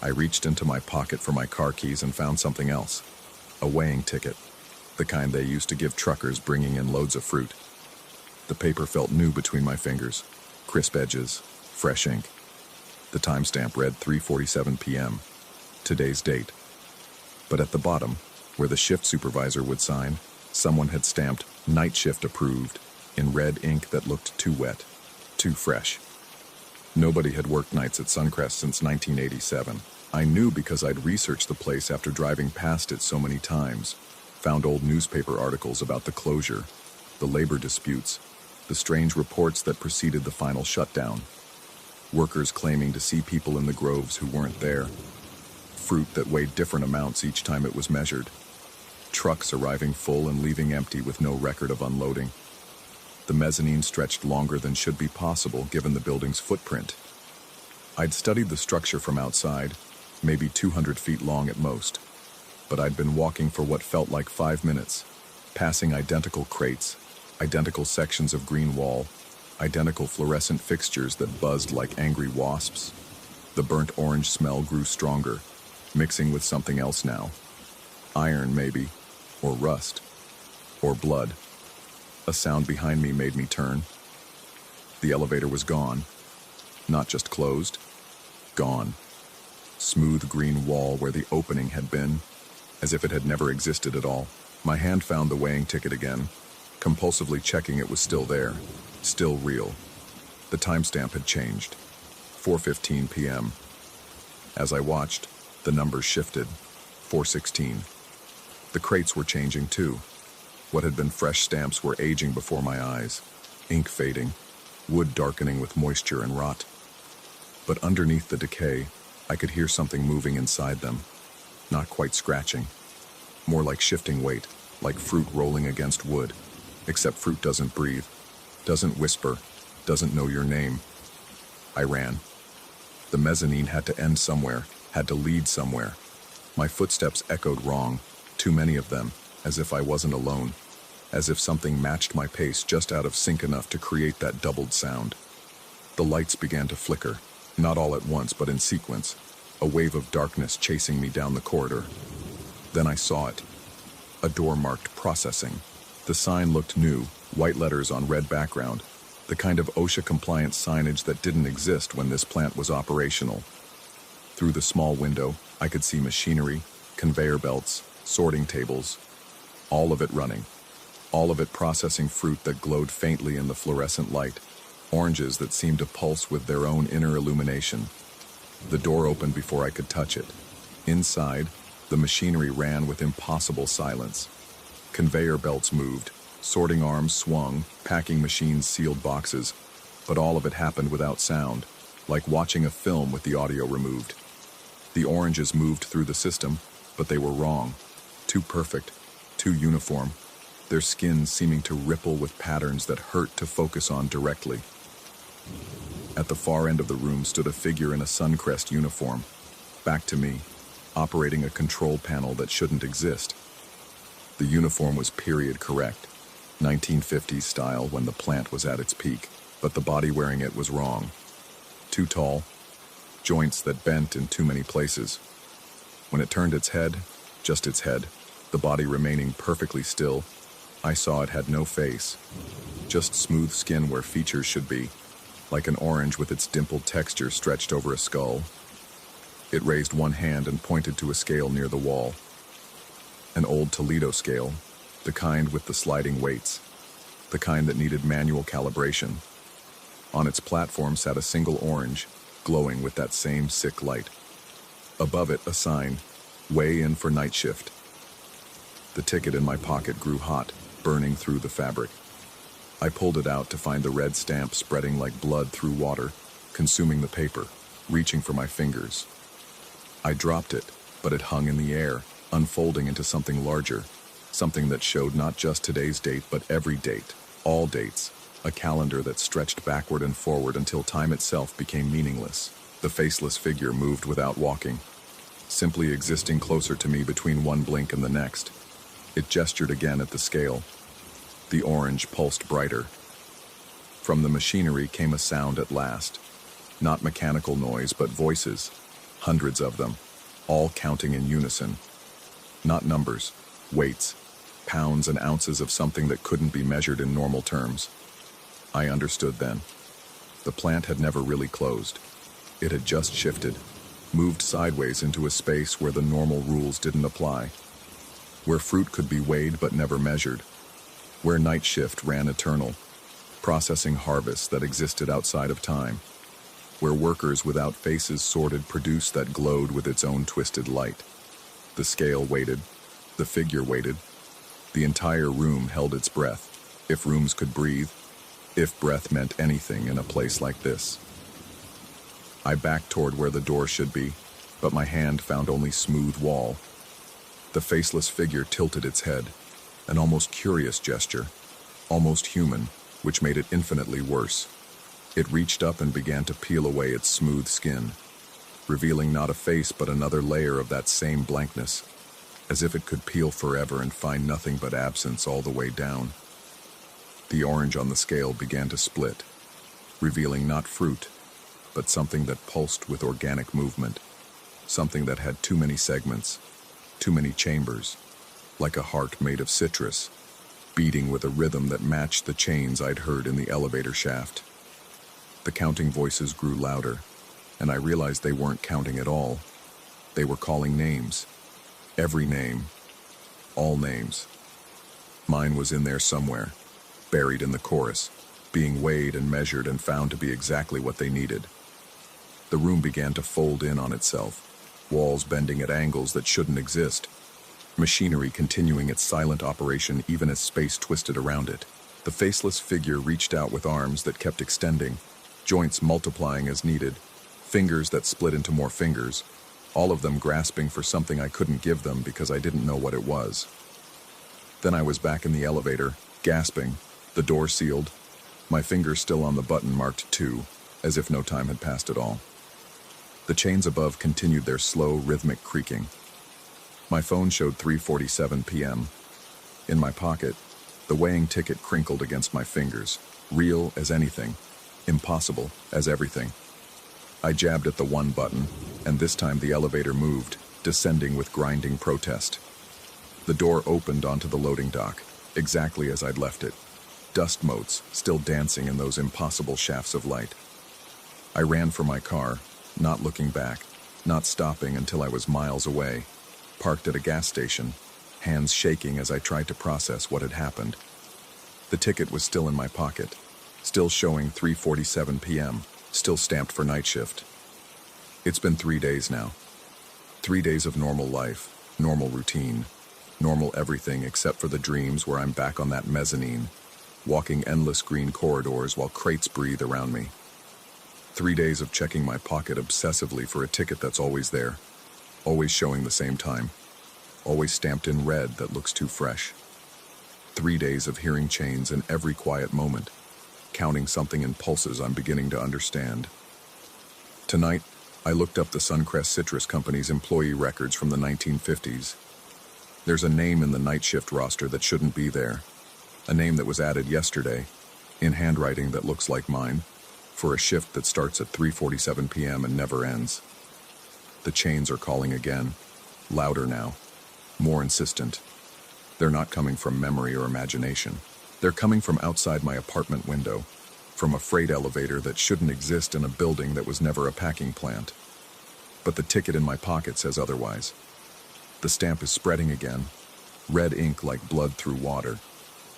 I reached into my pocket for my car keys and found something else, a weighing ticket, the kind they used to give truckers bringing in loads of fruit. The paper felt new between my fingers, crisp edges, fresh ink. The timestamp read 3:47 p.m., today's date. But at the bottom, where the shift supervisor would sign, someone had stamped "Night Shift Approved" in red ink that looked too wet, too fresh. Nobody had worked nights at Suncrest since 1987. I knew because I'd researched the place after driving past it so many times, found old newspaper articles about the closure, the labor disputes, the strange reports that preceded the final shutdown. Workers claiming to see people in the groves who weren't there. Fruit that weighed different amounts each time it was measured. Trucks arriving full and leaving empty with no record of unloading. The mezzanine stretched longer than should be possible given the building's footprint. I'd studied the structure from outside, maybe 200 feet long at most, but I'd been walking for what felt like 5 minutes, passing identical crates, identical sections of green wall, identical fluorescent fixtures that buzzed like angry wasps. The burnt orange smell grew stronger, mixing with something else now. Iron, maybe, or rust, or blood. A sound behind me made me turn. The elevator was gone. Not just closed, gone. Smooth green wall where the opening had been, as if it had never existed at all. My hand found the weighing ticket again, compulsively checking it was still there, still real. The timestamp had changed. 4:15 p.m. As I watched, the numbers shifted. 4:16. The crates were changing too. What had been fresh stamps were aging before my eyes, ink fading, wood darkening with moisture and rot. But underneath the decay, I could hear something moving inside them. Not quite scratching. More like shifting weight, like fruit rolling against wood. Except fruit doesn't breathe, doesn't whisper, doesn't know your name. I ran. The mezzanine had to end somewhere, had to lead somewhere. My footsteps echoed wrong, too many of them, as if I wasn't alone, as if something matched my pace just out of sync enough to create that doubled sound. The lights began to flicker, not all at once but in sequence, a wave of darkness chasing me down the corridor. Then I saw it. A door marked processing. The sign looked new, white letters on red background, the kind of OSHA-compliant signage that didn't exist when this plant was operational. Through the small window, I could see machinery, conveyor belts, sorting tables, all of it running, all of it processing fruit that glowed faintly in the fluorescent light, oranges that seemed to pulse with their own inner illumination. The door opened before I could touch it. Inside, the machinery ran with impossible silence. Conveyor belts moved, sorting arms swung, packing machines sealed boxes, but all of it happened without sound, like watching a film with the audio removed. The oranges moved through the system, but they were wrong. Too perfect, too uniform, their skins seeming to ripple with patterns that hurt to focus on directly. At the far end of the room stood a figure in a Suncrest uniform, back to me, operating a control panel that shouldn't exist. The uniform was period correct, 1950s style when the plant was at its peak, but the body wearing it was wrong. Too tall, joints that bent in too many places. When it turned its head, just its head, the body remaining perfectly still, I saw it had no face, just smooth skin where features should be, like an orange with its dimpled texture stretched over a skull. It raised one hand and pointed to a scale near the wall. An old Toledo scale, the kind with the sliding weights, the kind that needed manual calibration. On its platform sat a single orange, glowing with that same sick light. Above it, a sign, "Weigh in for night shift." The ticket in my pocket grew hot, burning through the fabric. I pulled it out to find the red stamp spreading like blood through water, consuming the paper, reaching for my fingers. I dropped it, but it hung in the air, unfolding into something larger, something that showed not just today's date but every date, all dates, a calendar that stretched backward and forward until time itself became meaningless. The faceless figure moved without walking, simply existing closer to me between one blink and the next. It gestured again at the scale. The orange pulsed brighter. From the machinery came a sound at last. Not mechanical noise, but voices. Hundreds of them, all counting in unison. Not numbers, weights, pounds and ounces of something that couldn't be measured in normal terms. I understood then. The plant had never really closed. It had just shifted, moved sideways into a space where the normal rules didn't apply. Where fruit could be weighed but never measured. Where night shift ran eternal, processing harvests that existed outside of time. Where workers without faces sorted produce that glowed with its own twisted light. The scale waited, the figure waited. The entire room held its breath, if rooms could breathe, if breath meant anything in a place like this. I backed toward where the door should be, but my hand found only smooth wall. The faceless figure tilted its head, an almost curious gesture, almost human, which made it infinitely worse. It reached up and began to peel away its smooth skin, revealing not a face but another layer of that same blankness, as if it could peel forever and find nothing but absence all the way down. The orange on the scale began to split, revealing not fruit, but something that pulsed with organic movement, something that had too many segments, too many chambers, like a heart made of citrus. beating with a rhythm that matched the chains I'd heard in the elevator shaft. The counting voices grew louder, and I realized they weren't counting at all. They were calling names. Every name. All names. Mine was in there somewhere, buried in the chorus, being weighed and measured and found to be exactly what they needed. The room began to fold in on itself, walls bending at angles that shouldn't exist, machinery continuing its silent operation even as space twisted around it. The faceless figure reached out with arms that kept extending, joints multiplying as needed, fingers that split into more fingers, all of them grasping for something I couldn't give them because I didn't know what it was. Then I was back in the elevator, gasping, the door sealed, my fingers still on the button marked 2, as if no time had passed at all. The chains above continued their slow, rhythmic creaking. My phone showed 3:47 p.m. In my pocket, the weighing ticket crinkled against my fingers, real as anything, impossible as everything. I jabbed at the one button, and this time the elevator moved, descending with grinding protest. The door opened onto the loading dock, exactly as I'd left it, dust motes still dancing in those impossible shafts of light. I ran for my car, not looking back, not stopping until I was miles away, parked at a gas station, hands shaking as I tried to process what had happened. The ticket was still in my pocket, still showing 3:47 p.m., still stamped for night shift. It's been 3 days now. 3 days of normal life, normal routine, normal everything except for the dreams where I'm back on that mezzanine, walking endless green corridors while crates breathe around me. 3 days of checking my pocket obsessively for a ticket that's always there, always showing the same time, always stamped in red that looks too fresh. 3 days of hearing chains in every quiet moment, counting something in pulses I'm beginning to understand. Tonight, I looked up the Suncrest Citrus Company's employee records from the 1950s. There's a name in the night shift roster that shouldn't be there, a name that was added yesterday, in handwriting that looks like mine, for a shift that starts at 3:47 p.m. and never ends. The chains are calling again, louder now, more insistent. They're not coming from memory or imagination. They're coming from outside my apartment window, from a freight elevator that shouldn't exist in a building that was never a packing plant. But the ticket in my pocket says otherwise. The stamp is spreading again, red ink like blood through water,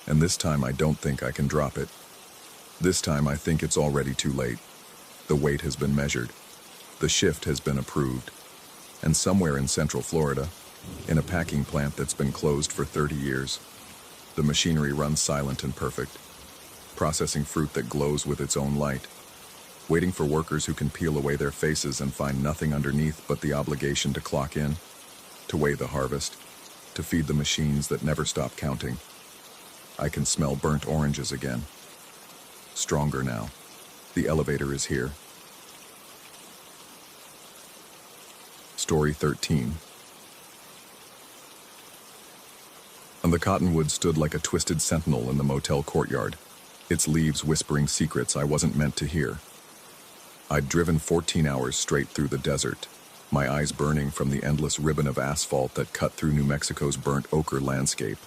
and this time I don't think I can drop it. This time I think it's already too late. The weight has been measured. The shift has been approved. And somewhere in Central Florida, in a packing plant that's been closed for 30 years, the machinery runs silent and perfect, processing fruit that glows with its own light, waiting for workers who can peel away their faces and find nothing underneath but the obligation to clock in, to weigh the harvest, to feed the machines that never stop counting. I can smell burnt oranges again. Stronger now. The elevator is here. Story 13. And the cottonwood stood like a twisted sentinel in the motel courtyard, its leaves whispering secrets I wasn't meant to hear. I'd driven 14 hours straight through the desert, my eyes burning from the endless ribbon of asphalt that cut through New Mexico's burnt ochre landscape.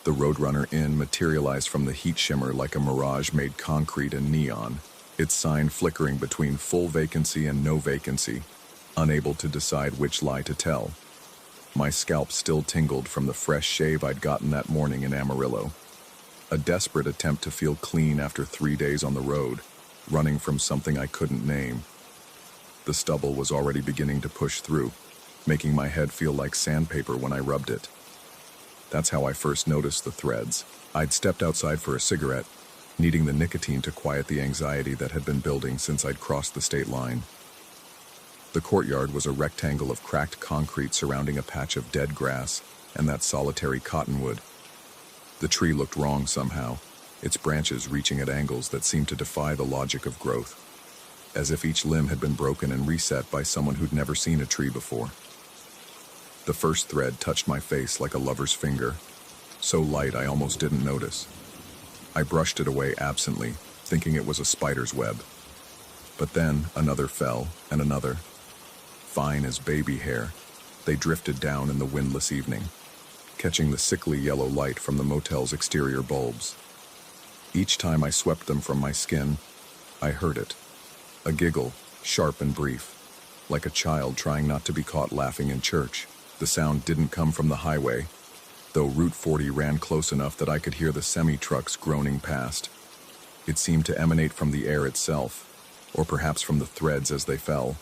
The Roadrunner Inn materialized from the heat shimmer like a mirage made concrete and neon, its sign flickering between full vacancy and no vacancy, unable to decide which lie to tell. My scalp still tingled from the fresh shave I'd gotten that morning in Amarillo. A desperate attempt to feel clean after 3 days on the road, running from something I couldn't name. The stubble was already beginning to push through, making my head feel like sandpaper when I rubbed it. That's how I first noticed the threads. I'd stepped outside for a cigarette, needing the nicotine to quiet the anxiety that had been building since I'd crossed the state line. The courtyard was a rectangle of cracked concrete surrounding a patch of dead grass and that solitary cottonwood. The tree looked wrong somehow, its branches reaching at angles that seemed to defy the logic of growth, as if each limb had been broken and reset by someone who'd never seen a tree before. The first thread touched my face like a lover's finger, so light I almost didn't notice. I brushed it away absently, thinking it was a spider's web. But then another fell, and another. Fine as baby hair, they drifted down in the windless evening. catching the sickly yellow light from the motel's exterior bulbs. Each time I swept them from my skin, I heard it. A giggle, sharp and brief, like a child trying not to be caught laughing in church. The sound didn't come from the highway, though Route 40 ran close enough that I could hear the semi-trucks groaning past. It seemed to emanate from the air itself, or perhaps from the threads as they fell.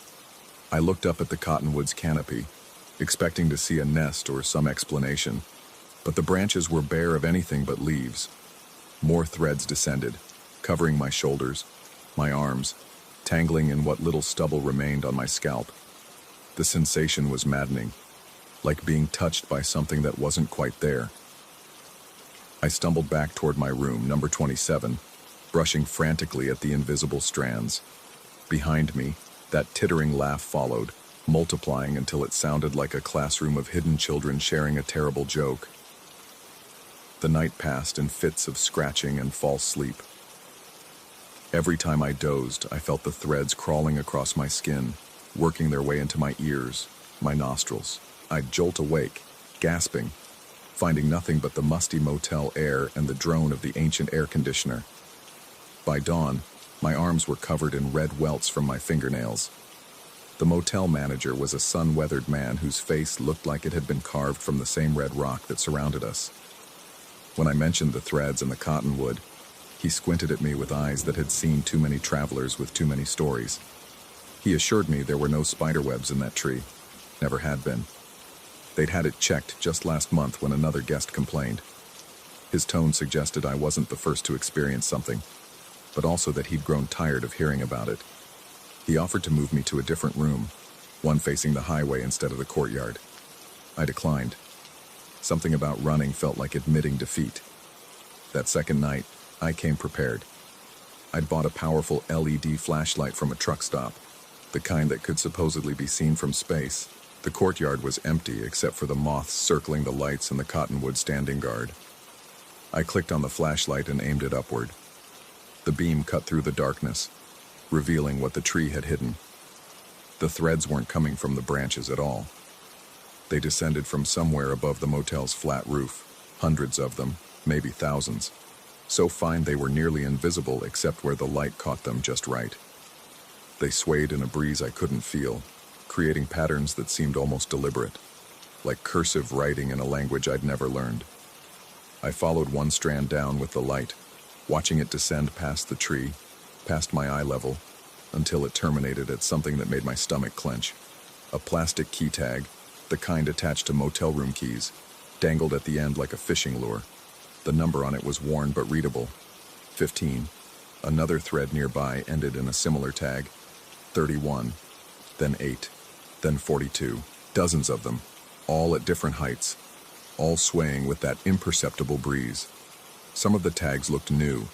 I looked up at the cottonwood's canopy, expecting to see a nest or some explanation, but the branches were bare of anything but leaves. More threads descended, covering my shoulders, my arms, tangling in what little stubble remained on my scalp. The sensation was maddening, like being touched by something that wasn't quite there. I stumbled back toward my room, number 27, brushing frantically at the invisible strands. Behind me, that tittering laugh followed, multiplying until it sounded like a classroom of hidden children sharing a terrible joke. The night passed in fits of scratching and false sleep. Every time I dozed, I felt the threads crawling across my skin, working their way into my ears, my nostrils. I'd jolt awake, gasping, finding nothing but the musty motel air and the drone of the ancient air conditioner. By dawn, my arms were covered in red welts from my fingernails. The motel manager was a sun-weathered man whose face looked like it had been carved from the same red rock that surrounded us. When I mentioned the threads and the cottonwood, he squinted at me with eyes that had seen too many travelers with too many stories. He assured me there were no spiderwebs in that tree. Never had been. They'd had it checked just last month when another guest complained. His tone suggested I wasn't the first to experience something, but also that he'd grown tired of hearing about it. He offered to move me to a different room, one facing the highway instead of the courtyard. I declined. Something about running felt like admitting defeat. That second night, I came prepared. I'd bought a powerful LED flashlight from a truck stop, the kind that could supposedly be seen from space. The courtyard was empty except for the moths circling the lights and the cottonwood standing guard. I clicked on the flashlight and aimed it upward. The beam cut through the darkness, revealing what the tree had hidden. The threads weren't coming from the branches at all. They descended from somewhere above the motel's flat roof, hundreds of them, maybe thousands. So fine they were nearly invisible except where the light caught them just right. They swayed in a breeze I couldn't feel, creating patterns that seemed almost deliberate, like cursive writing in a language I'd never learned. I followed one strand down with the light, watching it descend past the tree, past my eye level, until it terminated at something that made my stomach clench. A plastic key tag, the kind attached to motel room keys, dangled at the end like a fishing lure. The number on it was worn but readable. 15. Another thread nearby ended in a similar tag. 31. Then 8. Then 42. Dozens of them, all at different heights, all swaying with that imperceptible breeze. Some of the tags looked new,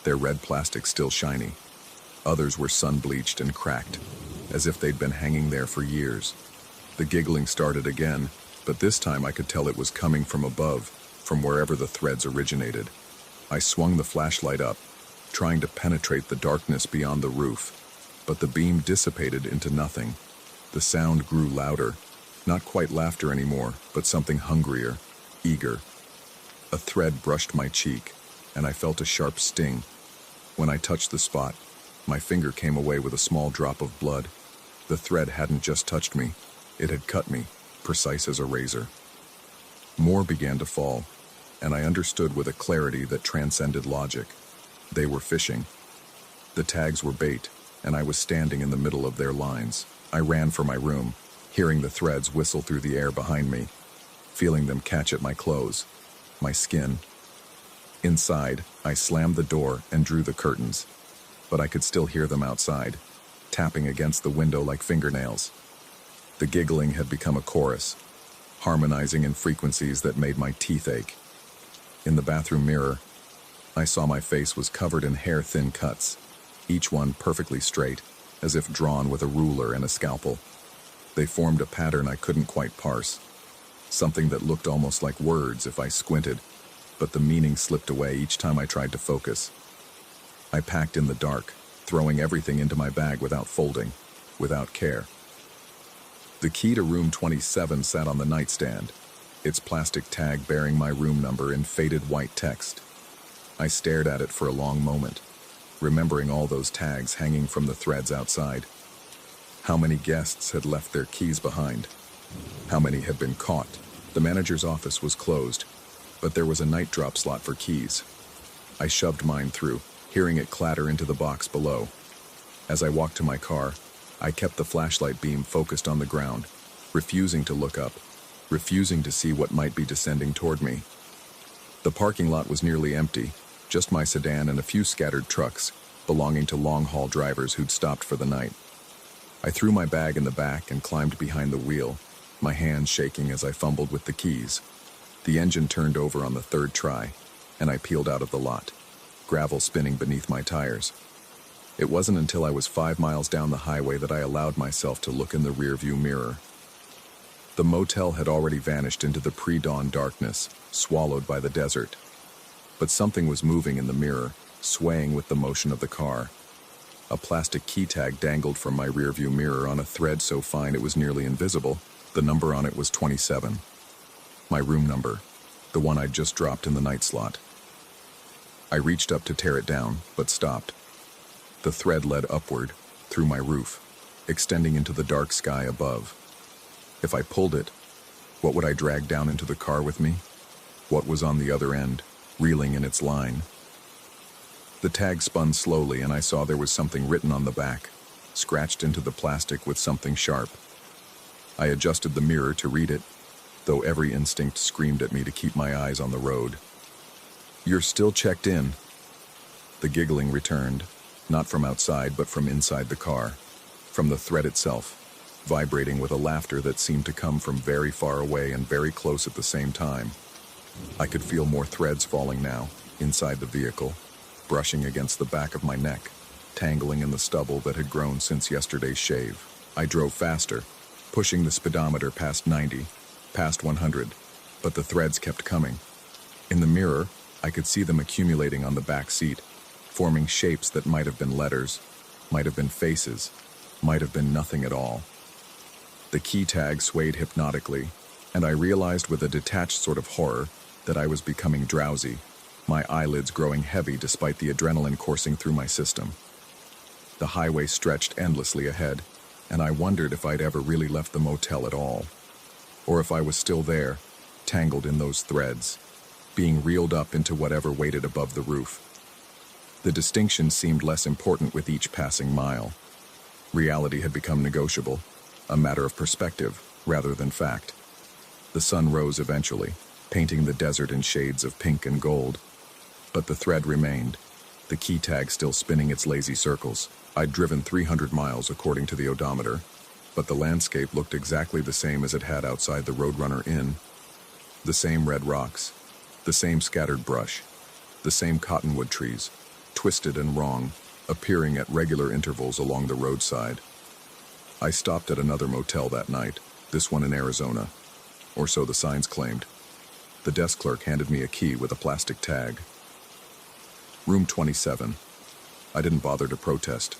their red plastic still shiny. Others were sun-bleached and cracked, as if they'd been hanging there for years. The giggling started again, but this time I could tell it was coming from above, from wherever the threads originated. I swung the flashlight up, trying to penetrate the darkness beyond the roof, but the beam dissipated into nothing. The sound grew louder, not quite laughter anymore, but something hungrier, eager. A thread brushed my cheek, and I felt a sharp sting. When I touched the spot, my finger came away with a small drop of blood. The thread hadn't just touched me, it had cut me, precise as a razor. More began to fall, and I understood with a clarity that transcended logic. They were fishing. The tags were bait, and I was standing in the middle of their lines. I ran for my room, hearing the threads whistle through the air behind me, feeling them catch at my clothes, my skin. Inside, I slammed the door and drew the curtains, but I could still hear them outside, tapping against the window like fingernails. The giggling had become a chorus, harmonizing in frequencies that made my teeth ache. In the bathroom mirror, I saw my face was covered in hair-thin cuts, each one perfectly straight, as if drawn with a ruler and a scalpel. They formed a pattern I couldn't quite parse, something that looked almost like words if I squinted, but the meaning slipped away each time I tried to focus. I packed in the dark, throwing everything into my bag without folding, without care. The key to room 27 sat on the nightstand, its plastic tag bearing my room number in faded white text. I stared at it for a long moment, remembering all those tags hanging from the threads outside. How many guests had left their keys behind? How many had been caught? The manager's office was closed, but there was a night drop slot for keys. I shoved mine through, hearing it clatter into the box below. As I walked to my car, I kept the flashlight beam focused on the ground, refusing to look up, refusing to see what might be descending toward me. The parking lot was nearly empty, just my sedan and a few scattered trucks, belonging to long-haul drivers who'd stopped for the night. I threw my bag in the back and climbed behind the wheel, my hands shaking as I fumbled with the keys. The engine turned over on the third try, and I peeled out of the lot, gravel spinning beneath my tires. It wasn't until I was 5 miles down the highway that I allowed myself to look in the rearview mirror. The motel had already vanished into the pre-dawn darkness, swallowed by the desert. But something was moving in the mirror, swaying with the motion of the car. A plastic key tag dangled from my rearview mirror on a thread so fine it was nearly invisible. The number on it was 27. My room number, the one I'd just dropped in the night slot. I reached up to tear it down, but stopped. The thread led upward, through my roof, extending into the dark sky above. If I pulled it, what would I drag down into the car with me? What was on the other end, reeling in its line? The tag spun slowly and I saw there was something written on the back, scratched into the plastic with something sharp. I adjusted the mirror to read it, though every instinct screamed at me to keep my eyes on the road. "You're still checked in." The giggling returned, not from outside but from inside the car, from the thread itself, vibrating with a laughter that seemed to come from very far away and very close at the same time. I could feel more threads falling now, inside the vehicle, brushing against the back of my neck, tangling in the stubble that had grown since yesterday's shave. I drove faster, pushing the speedometer past 90, past 100, but the threads kept coming. In the mirror, I could see them accumulating on the back seat, forming shapes that might have been letters, might have been faces, might have been nothing at all. The key tag swayed hypnotically, and I realized with a detached sort of horror that I was becoming drowsy, my eyelids growing heavy despite the adrenaline coursing through my system. The highway stretched endlessly ahead, and I wondered if I'd ever really left the motel at all, or if I was still there, tangled in those threads, being reeled up into whatever waited above the roof. The distinction seemed less important with each passing mile. Reality had become negotiable, a matter of perspective rather than fact. The sun rose eventually, painting the desert in shades of pink and gold. But the thread remained, the key tag still spinning its lazy circles. I'd driven 300 miles according to the odometer, but the landscape looked exactly the same as it had outside the Roadrunner Inn. The same red rocks, the same scattered brush, the same cottonwood trees, twisted and wrong, appearing at regular intervals along the roadside. I stopped at another motel that night, this one in Arizona, or so the signs claimed. The desk clerk handed me a key with a plastic tag. Room 27. I didn't bother to protest.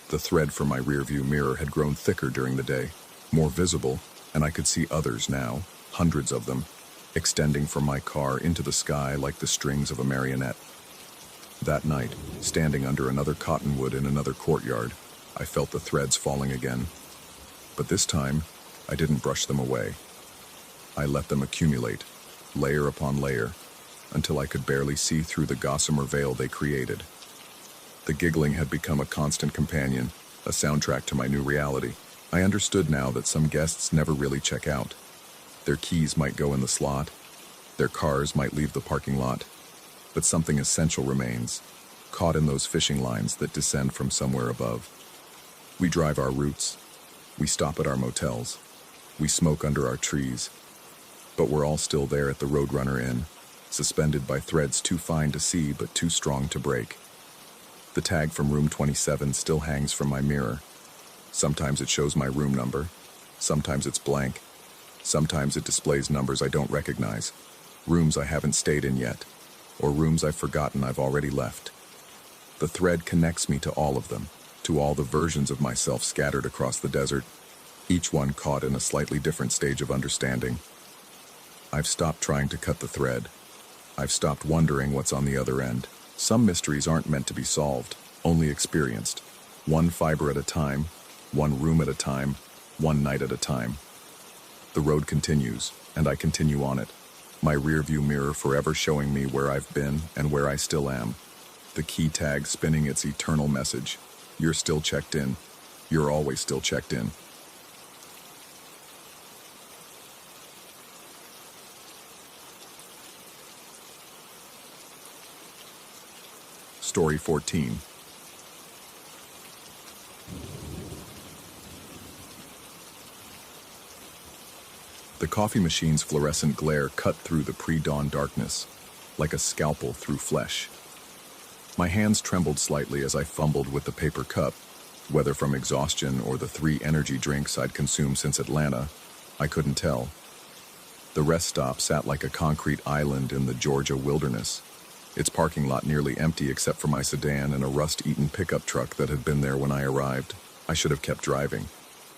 The thread from my rearview mirror had grown thicker during the day, more visible, and I could see others now, hundreds of them, extending from my car into the sky like the strings of a marionette. That night, standing under another cottonwood in another courtyard, I felt the threads falling again. But this time, I didn't brush them away. I let them accumulate, layer upon layer, until I could barely see through the gossamer veil they created. The giggling had become a constant companion, a soundtrack to my new reality. I understood now that some guests never really check out. Their keys might go in the slot, their cars might leave the parking lot, but something essential remains, caught in those fishing lines that descend from somewhere above. We drive our routes, we stop at our motels, we smoke under our trees, but we're all still there at the Roadrunner Inn, suspended by threads too fine to see but too strong to break. The tag from room 27 still hangs from my mirror. Sometimes it shows my room number, sometimes it's blank, sometimes it displays numbers I don't recognize, rooms I haven't stayed in yet, or rooms I've forgotten I've already left. The thread connects me to all of them, to all the versions of myself scattered across the desert, each one caught in a slightly different stage of understanding. I've stopped trying to cut the thread. I've stopped wondering what's on the other end. Some mysteries aren't meant to be solved, only experienced. One fiber at a time, one room at a time, one night at a time. The road continues, and I continue on it. My rearview mirror forever showing me where I've been and where I still am. The key tag spinning its eternal message. You're still checked in. You're always still checked in. Story 14. The coffee machine's fluorescent glare cut through the pre-dawn darkness, like a scalpel through flesh. My hands trembled slightly as I fumbled with the paper cup. Whether from exhaustion or the 3 energy drinks I'd consumed since Atlanta, I couldn't tell. The rest stop sat like a concrete island in the Georgia wilderness, its parking lot nearly empty except for my sedan and a rust-eaten pickup truck that had been there when I arrived. I should have kept driving.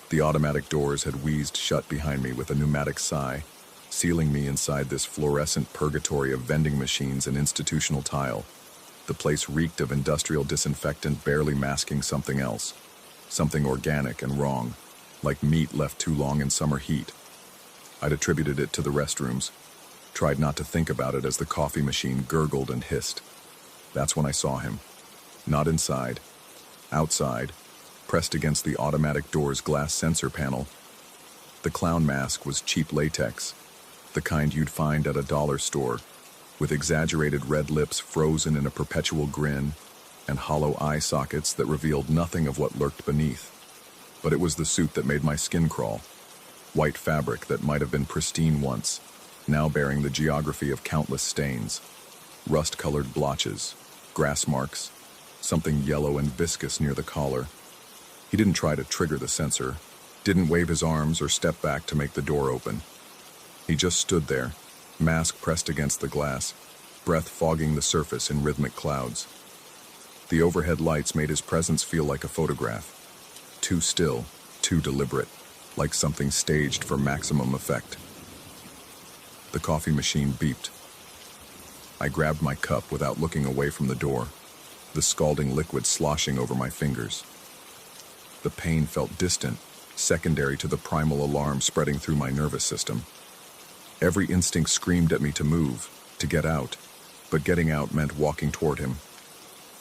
The automatic doors had wheezed shut behind me with a pneumatic sigh, sealing me inside this fluorescent purgatory of vending machines and institutional tile. The place reeked of industrial disinfectant barely masking something else, something organic and wrong, like meat left too long in summer heat. I'd attributed it to the restrooms, tried not to think about it as the coffee machine gurgled and hissed. That's when I saw him. Not inside, outside, pressed against the automatic door's glass sensor panel. The clown mask was cheap latex, the kind you'd find at a dollar store, with exaggerated red lips frozen in a perpetual grin and hollow eye sockets that revealed nothing of what lurked beneath. But it was the suit that made my skin crawl. White fabric that might have been pristine once, now bearing the geography of countless stains. Rust-colored blotches, grass marks, something yellow and viscous near the collar. He didn't try to trigger the sensor, didn't wave his arms or step back to make the door open. He just stood there, mask pressed against the glass, breath fogging the surface in rhythmic clouds. The overhead lights made his presence feel like a photograph. Too still, too deliberate, like something staged for maximum effect. The coffee machine beeped. I grabbed my cup without looking away from the door, the scalding liquid sloshing over my fingers. The pain felt distant, secondary to the primal alarm spreading through my nervous system. Every instinct screamed at me to move, to get out, but getting out meant walking toward him.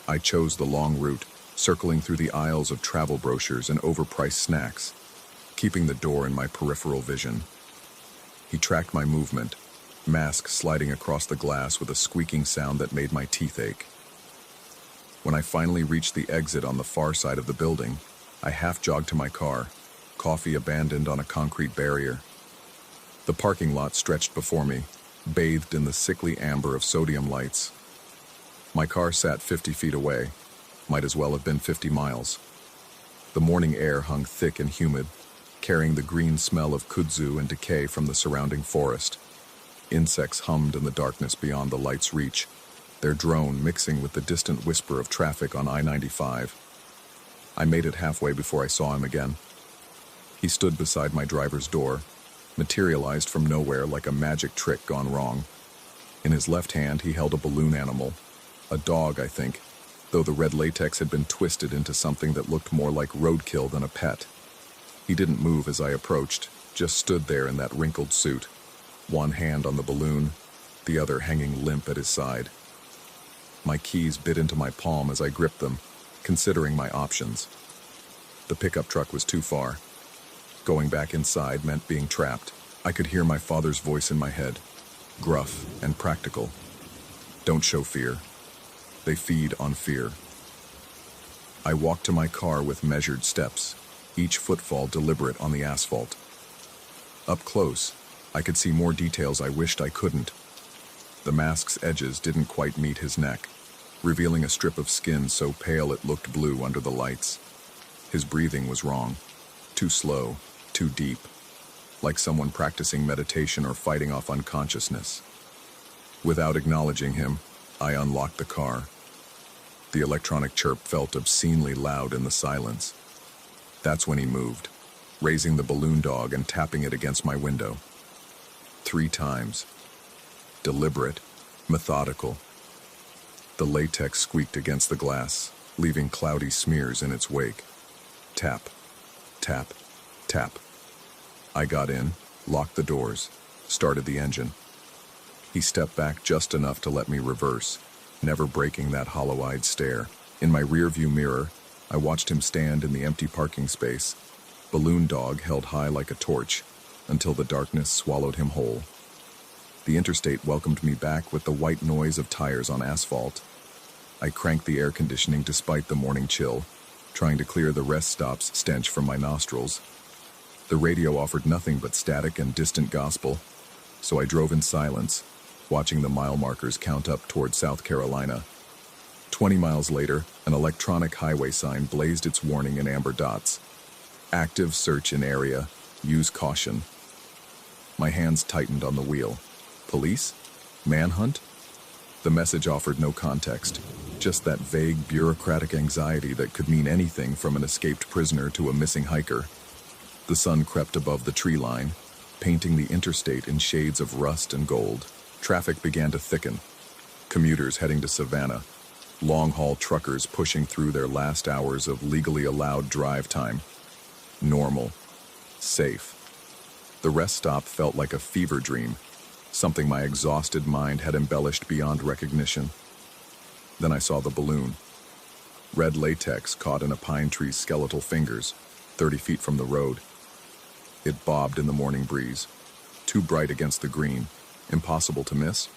I chose the long route, circling through the aisles of travel brochures and overpriced snacks, keeping the door in my peripheral vision. He tracked my movement, mask sliding across the glass with a squeaking sound that made my teeth ache. When I finally reached the exit on the far side of the building, I half-jogged to my car, coffee abandoned on a concrete barrier. The parking lot stretched before me, bathed in the sickly amber of sodium lights. My car sat 50 feet away, might as well have been 50 miles. The morning air hung thick and humid, carrying the green smell of kudzu and decay from the surrounding forest. Insects hummed in the darkness beyond the light's reach, their drone mixing with the distant whisper of traffic on I-95. I made it halfway before I saw him again. He stood beside my driver's door, materialized from nowhere like a magic trick gone wrong. In his left hand, he held a balloon animal, a dog, I think, though the red latex had been twisted into something that looked more like roadkill than a pet. He didn't move as I approached, just stood there in that wrinkled suit, one hand on the balloon, the other hanging limp at his side. My keys bit into my palm as I gripped them, considering my options. The pickup truck was too far. Going back inside meant being trapped. I could hear my father's voice in my head, gruff and practical. Don't show fear. They feed on fear. I walked to my car with measured steps, each footfall deliberate on the asphalt. Up close, I could see more details I wished I couldn't. The mask's edges didn't quite meet his neck, revealing a strip of skin so pale it looked blue under the lights. His breathing was wrong, too slow, too deep, like someone practicing meditation or fighting off unconsciousness. Without acknowledging him, I unlocked the car. The electronic chirp felt obscenely loud in the silence. That's when he moved, raising the balloon dog and tapping it against my window. 3 times. Deliberate, methodical. The latex squeaked against the glass, leaving cloudy smears in its wake. Tap, tap, tap. I got in, locked the doors, started the engine. He stepped back just enough to let me reverse, never breaking that hollow-eyed stare. In my rearview mirror, I watched him stand in the empty parking space, balloon dog held high like a torch, until the darkness swallowed him whole. The interstate welcomed me back with the white noise of tires on asphalt. I cranked the air conditioning despite the morning chill, trying to clear the rest stop's stench from my nostrils. The radio offered nothing but static and distant gospel, so I drove in silence, watching the mile markers count up toward South Carolina. 20 miles later, an electronic highway sign blazed its warning in amber dots. Active search in area. Use caution. My hands tightened on the wheel. Police? Manhunt? The message offered no context, just that vague bureaucratic anxiety that could mean anything from an escaped prisoner to a missing hiker. The sun crept above the tree line, painting the interstate in shades of rust and gold. Traffic began to thicken. Commuters heading to Savannah, long-haul truckers pushing through their last hours of legally allowed drive time. Normal. Safe. The rest stop felt like a fever dream, something my exhausted mind had embellished beyond recognition. Then I saw the balloon. Red latex caught in a pine tree's skeletal fingers, 30 feet from the road. It bobbed in the morning breeze, too bright against the green, impossible to miss.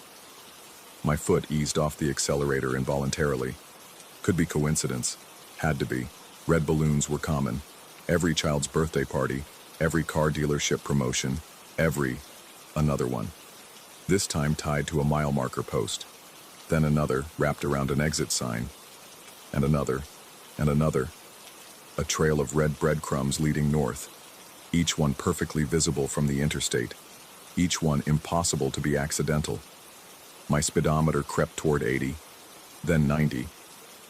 My foot eased off the accelerator involuntarily. Could be coincidence. Had to be. Red balloons were common. Every child's birthday party, every car dealership promotion, another one. This time tied to a mile marker post. Then another wrapped around an exit sign. And another. A trail of red breadcrumbs leading north. Each one perfectly visible from the interstate. Each one impossible to be accidental. My speedometer crept toward 80, then 90.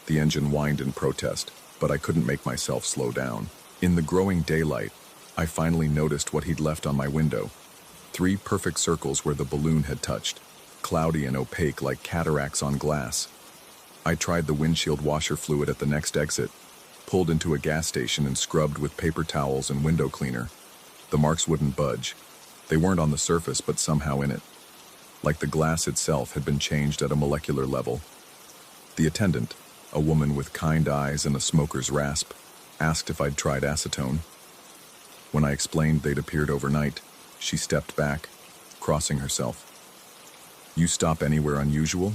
The engine whined in protest, but I couldn't make myself slow down. In the growing daylight, I finally noticed what he'd left on my window. 3 perfect circles where the balloon had touched, cloudy and opaque like cataracts on glass. I tried the windshield washer fluid at the next exit, pulled into a gas station and scrubbed with paper towels and window cleaner. The marks wouldn't budge. They weren't on the surface, but somehow in it. Like the glass itself had been changed at a molecular level. The attendant, a woman with kind eyes and a smoker's rasp, asked if I'd tried acetone. When I explained they'd appeared overnight, she stepped back, crossing herself. "You stop anywhere unusual?"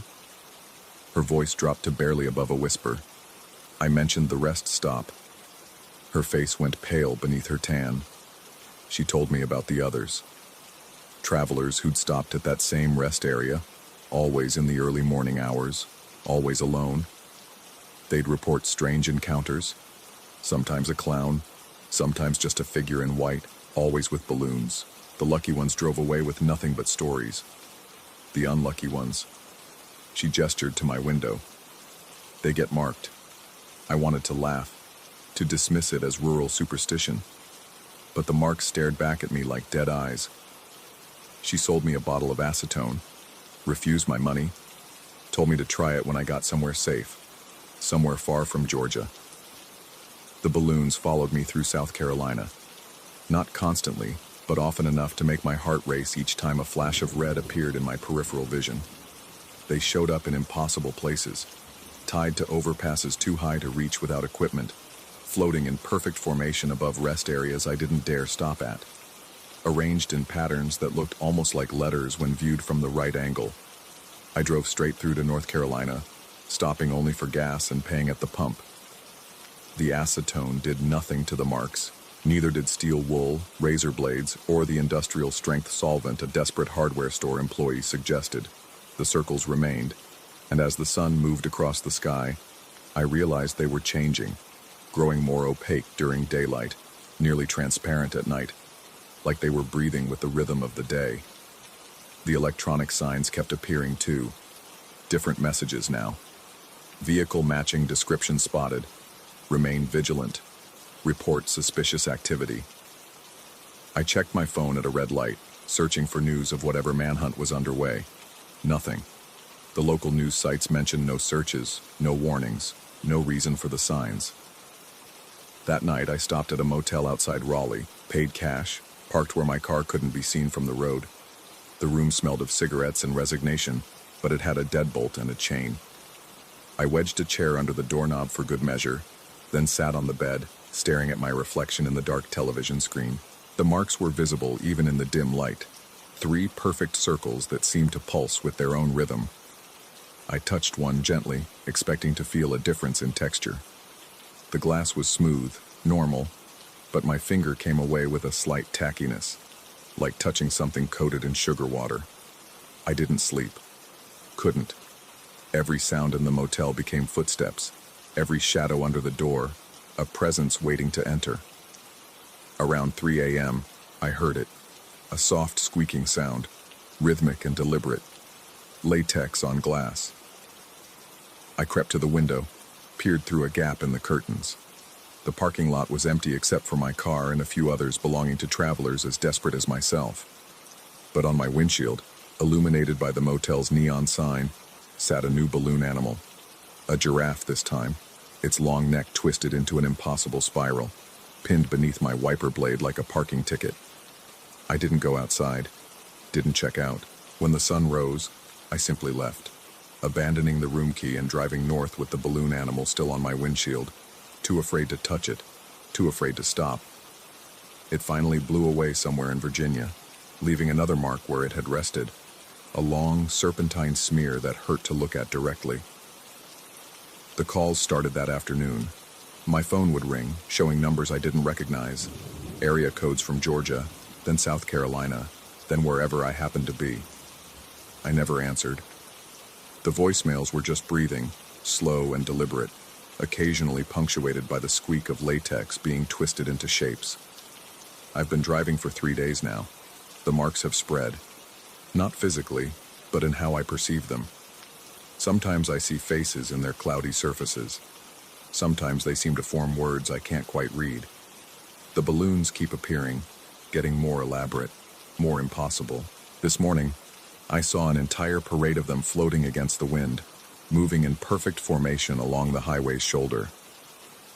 Her voice dropped to barely above a whisper. I mentioned the rest stop. Her face went pale beneath her tan. She told me about the others. Travelers who'd stopped at that same rest area, always in the early morning hours, always alone. They'd report strange encounters, sometimes a clown, sometimes just a figure in white, always with balloons. The lucky ones drove away with nothing but stories. The unlucky ones. She gestured to my window. They get marked. I wanted to laugh, to dismiss it as rural superstition. But the marks stared back at me like dead eyes. She sold me a bottle of acetone, refused my money, told me to try it when I got somewhere safe, somewhere far from Georgia. The balloons followed me through South Carolina. Not constantly, but often enough to make my heart race each time a flash of red appeared in my peripheral vision. They showed up in impossible places, tied to overpasses too high to reach without equipment, floating in perfect formation above rest areas I didn't dare stop at, arranged in patterns that looked almost like letters when viewed from the right angle. I drove straight through to North Carolina, stopping only for gas and paying at the pump. The acetone did nothing to the marks. Neither did steel wool, razor blades, or the industrial-strength solvent a desperate hardware store employee suggested. The circles remained, and as the sun moved across the sky, I realized they were changing, growing more opaque during daylight, nearly transparent at night, like they were breathing with the rhythm of the day. The electronic signs kept appearing too. Different messages now. Vehicle matching description spotted. Remain vigilant. Report suspicious activity. I checked my phone at a red light, searching for news of whatever manhunt was underway. Nothing. The local news sites mentioned no searches, no warnings, no reason for the signs. That night, I stopped at a motel outside Raleigh, paid cash, parked where my car couldn't be seen from the road. The room smelled of cigarettes and resignation, but it had a deadbolt and a chain. I wedged a chair under the doorknob for good measure, then sat on the bed, staring at my reflection in the dark television screen. The marks were visible even in the dim light. 3 perfect circles that seemed to pulse with their own rhythm. I touched one gently, expecting to feel a difference in texture. The glass was smooth, normal, but my finger came away with a slight tackiness, like touching something coated in sugar water. I didn't sleep. Couldn't. Every sound in the motel became footsteps, every shadow under the door, a presence waiting to enter. Around 3 a.m., I heard it, a soft squeaking sound, rhythmic and deliberate, latex on glass. I crept to the window, peered through a gap in the curtains. The parking lot was empty except for my car and a few others belonging to travelers as desperate as myself. But on my windshield, illuminated by the motel's neon sign, sat a new balloon animal. A giraffe this time, its long neck twisted into an impossible spiral, pinned beneath my wiper blade like a parking ticket. I didn't go outside, didn't check out. When the sun rose, I simply left, abandoning the room key and driving north with the balloon animal still on my windshield, too afraid to touch it, too afraid to stop. It finally blew away somewhere in Virginia, leaving another mark where it had rested, a long, serpentine smear that hurt to look at directly. The calls started that afternoon. My phone would ring, showing numbers I didn't recognize, area codes from Georgia, then South Carolina, then wherever I happened to be. I never answered. The voicemails were just breathing, slow and deliberate, occasionally punctuated by the squeak of latex being twisted into shapes. I've been driving for 3 days now. The marks have spread. Not physically, but in how I perceive them. Sometimes I see faces in their cloudy surfaces. Sometimes they seem to form words I can't quite read. The balloons keep appearing, getting more elaborate, more impossible. This morning, I saw an entire parade of them floating against the wind, moving in perfect formation along the highway's shoulder.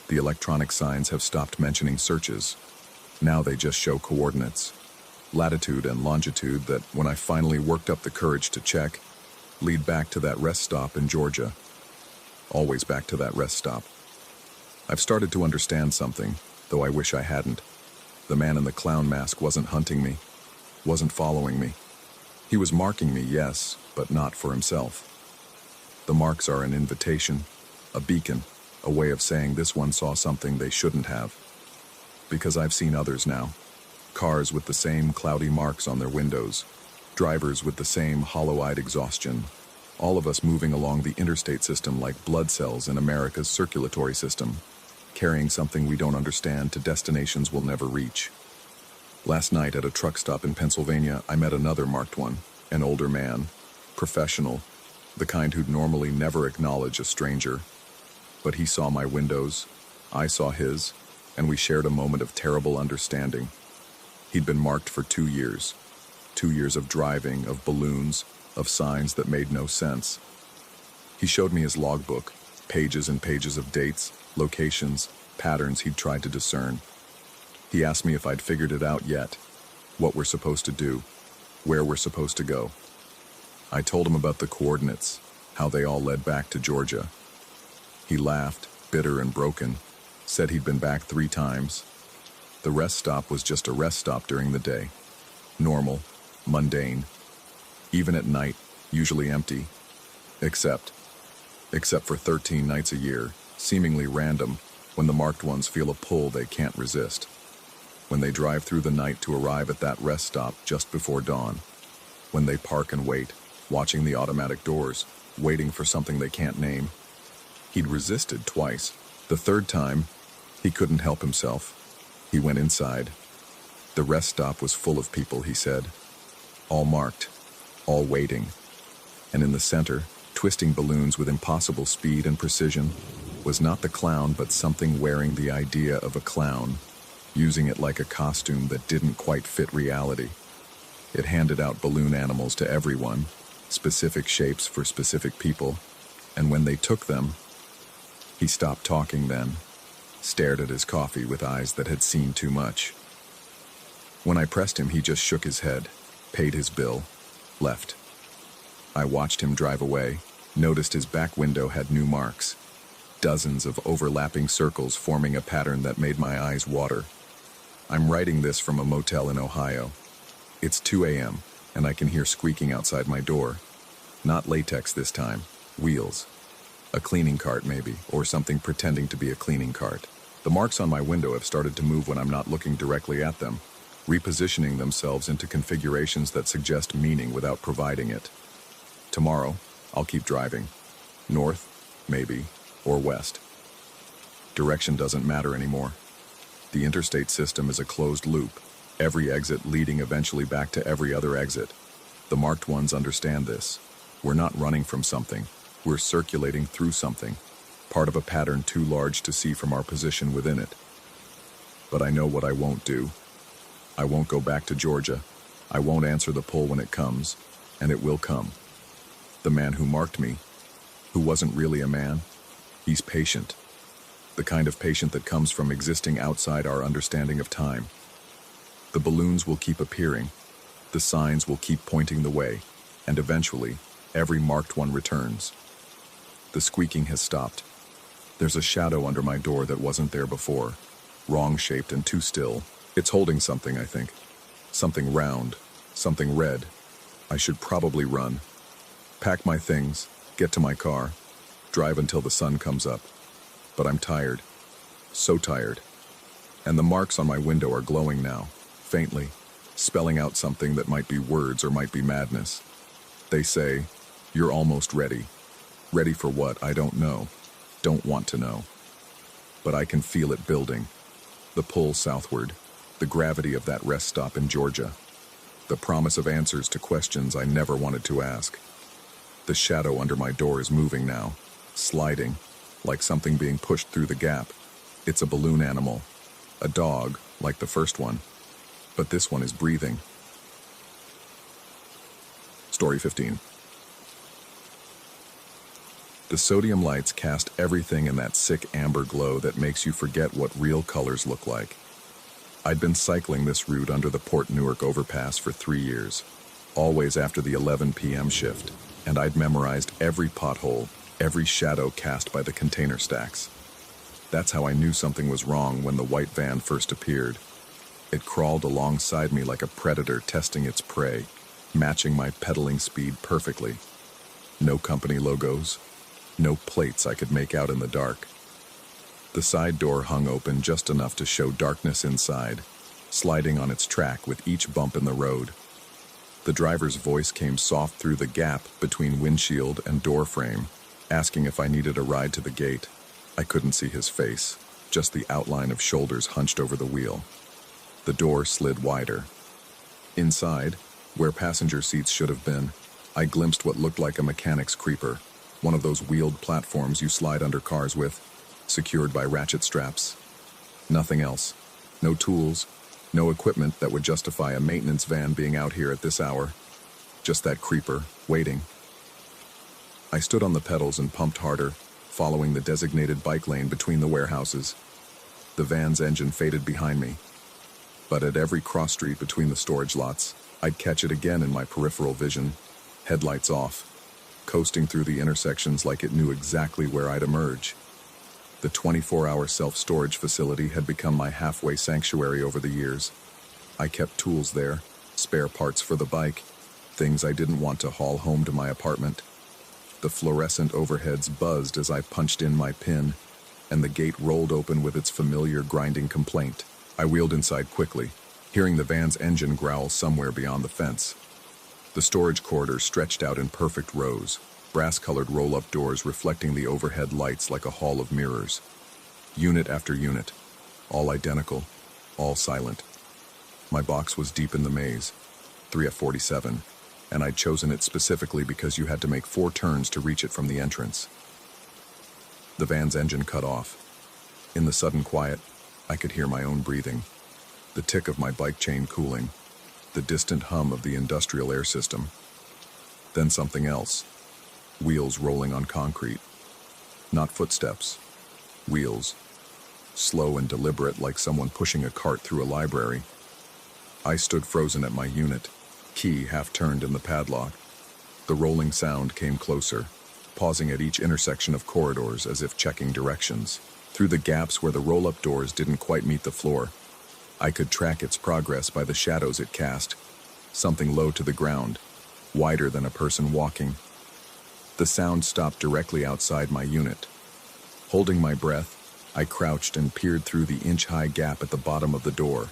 The electronic signs have stopped mentioning searches. Now they just show coordinates, latitude and longitude that, when I finally worked up the courage to check, lead back to that rest stop in Georgia. Always back to that rest stop. I've started to understand something, though I wish I hadn't. The man in the clown mask wasn't hunting me, wasn't following me. He was marking me, yes, but not for himself. The marks are an invitation, a beacon, a way of saying this one saw something they shouldn't have. Because I've seen others now. Cars with the same cloudy marks on their windows, drivers with the same hollow-eyed exhaustion, all of us moving along the interstate system like blood cells in America's circulatory system, carrying something we don't understand to destinations we'll never reach. Last night at a truck stop in Pennsylvania, I met another marked one, an older man, professional, the kind who'd normally never acknowledge a stranger. But he saw my windows, I saw his, and we shared a moment of terrible understanding. He'd been marked for 2 years. 2 years of driving, of balloons, of signs that made no sense. He showed me his logbook, pages and pages of dates, locations, patterns he'd tried to discern. He asked me if I'd figured it out yet, what we're supposed to do, where we're supposed to go. I told him about the coordinates, how they all led back to Georgia. He laughed, bitter and broken, said he'd been back 3 times. The rest stop was just a rest stop during the day. Normal, mundane. Even at night, usually empty. Except for 13 nights a year, seemingly random, when the marked ones feel a pull they can't resist. When they drive through the night to arrive at that rest stop just before dawn. When they park and wait, watching the automatic doors, waiting for something they can't name. He'd resisted twice. The third time, he couldn't help himself. He went inside. The rest stop was full of people, he said. All marked, all waiting. And in the center, twisting balloons with impossible speed and precision, was not the clown but something wearing the idea of a clown, using it like a costume that didn't quite fit reality. It handed out balloon animals to everyone, specific shapes for specific people, and when they took them, he stopped talking then, stared at his coffee with eyes that had seen too much. When I pressed him, he just shook his head, paid his bill, left. I watched him drive away, noticed his back window had new marks, dozens of overlapping circles forming a pattern that made my eyes water. I'm writing this from a motel in Ohio. It's 2 a.m., and I can hear squeaking outside my door. Not latex this time, wheels. A cleaning cart maybe, or something pretending to be a cleaning cart. The marks on my window have started to move when I'm not looking directly at them, repositioning themselves into configurations that suggest meaning without providing it. Tomorrow, I'll keep driving. North, maybe, or west. Direction doesn't matter anymore. The interstate system is a closed loop, every exit leading eventually back to every other exit. The marked ones understand this. We're not running from something. We're circulating through something, part of a pattern too large to see from our position within it. But I know what I won't do. I won't go back to Georgia. I won't answer the pull when it comes, and it will come. The man who marked me, who wasn't really a man, he's patient. The kind of patient that comes from existing outside our understanding of time. The balloons will keep appearing, the signs will keep pointing the way, and eventually, every marked one returns. The squeaking has stopped. There's a shadow under my door that wasn't there before, wrong-shaped and too still. It's holding something, I think. Something round, something red. I should probably run. Pack my things, get to my car, drive until the sun comes up. But I'm tired. So tired. And the marks on my window are glowing now, faintly, spelling out something that might be words or might be madness. They say, "You're almost ready." Ready for what, I don't know. Don't want to know. But I can feel it building. The pull southward, the gravity of that rest stop in Georgia. The promise of answers to questions I never wanted to ask. The shadow under my door is moving now, sliding, like something being pushed through the gap. It's a balloon animal, a dog, like the first one, but this one is breathing. Story 15. The sodium lights cast everything in that sick amber glow that makes you forget what real colors look like. I'd been cycling this route under the Port Newark overpass for 3 years, always after the 11 p.m. shift, and I'd memorized every pothole, every shadow cast by the container stacks. That's how I knew something was wrong when the white van first appeared. It crawled alongside me like a predator testing its prey, matching my pedaling speed perfectly. No company logos, no plates I could make out in the dark. The side door hung open just enough to show darkness inside, sliding on its track with each bump in the road. The driver's voice came soft through the gap between windshield and door frame, asking if I needed a ride to the gate. I couldn't see his face, just the outline of shoulders hunched over the wheel. The door slid wider. Inside, where passenger seats should have been, I glimpsed what looked like a mechanic's creeper, one of those wheeled platforms you slide under cars with, secured by ratchet straps. Nothing else. No tools, no equipment that would justify a maintenance van being out here at this hour. Just that creeper, waiting. I stood on the pedals and pumped harder, following the designated bike lane between the warehouses. The van's engine faded behind me. But at every cross street between the storage lots, I'd catch it again in my peripheral vision, headlights off, coasting through the intersections like it knew exactly where I'd emerge. The 24-hour self-storage facility had become my halfway sanctuary over the years. I kept tools there, spare parts for the bike, things I didn't want to haul home to my apartment. The fluorescent overheads buzzed as I punched in my PIN, and the gate rolled open with its familiar grinding complaint. I wheeled inside quickly, hearing the van's engine growl somewhere beyond the fence. The storage corridors stretched out in perfect rows, brass-colored roll-up doors reflecting the overhead lights like a hall of mirrors. Unit after unit, all identical, all silent. My box was deep in the maze, 3F47, and I'd chosen it specifically because you had to make 4 turns to reach it from the entrance. The van's engine cut off. In the sudden quiet, I could hear my own breathing, the tick of my bike chain cooling. the distant hum of the industrial air system. Then something else. Wheels rolling on concrete. Not footsteps. Wheels. Slow and deliberate, like someone pushing a cart through a library. I stood frozen at my unit, key half turned in the padlock. The rolling sound came closer, pausing at each intersection of corridors as if checking directions. Through the gaps where the roll-up doors didn't quite meet the floor, I could track its progress by the shadows it cast, something low to the ground, wider than a person walking. The sound stopped directly outside my unit. Holding my breath, I crouched and peered through the inch-high gap at the bottom of the door.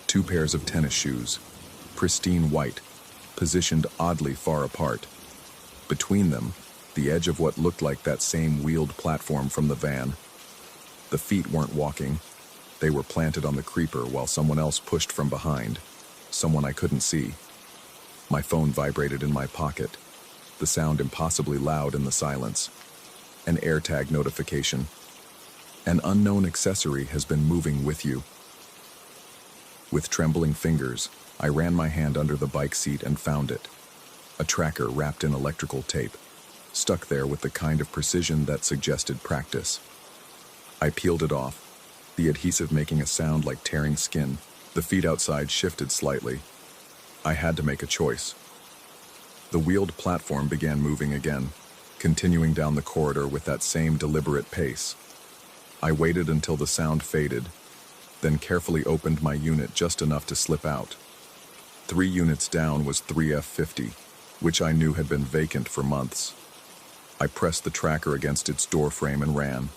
2 pairs of tennis shoes, pristine white, positioned oddly far apart. Between them, the edge of what looked like that same wheeled platform from the van. The feet weren't walking. They were planted on the creeper while someone else pushed from behind, someone I couldn't see. My phone vibrated in my pocket, the sound impossibly loud in the silence. An AirTag notification. An unknown accessory has been moving with you. With trembling fingers, I ran my hand under the bike seat and found it. A tracker wrapped in electrical tape, stuck there with the kind of precision that suggested practice. I peeled it off, the adhesive making a sound like tearing skin. The feet outside shifted slightly. I had to make a choice. The wheeled platform began moving again, continuing down the corridor with that same deliberate pace. I waited until the sound faded, then carefully opened my unit just enough to slip out. 3 units down was 3F50, which I knew had been vacant for months. I pressed the tracker against its doorframe and ran.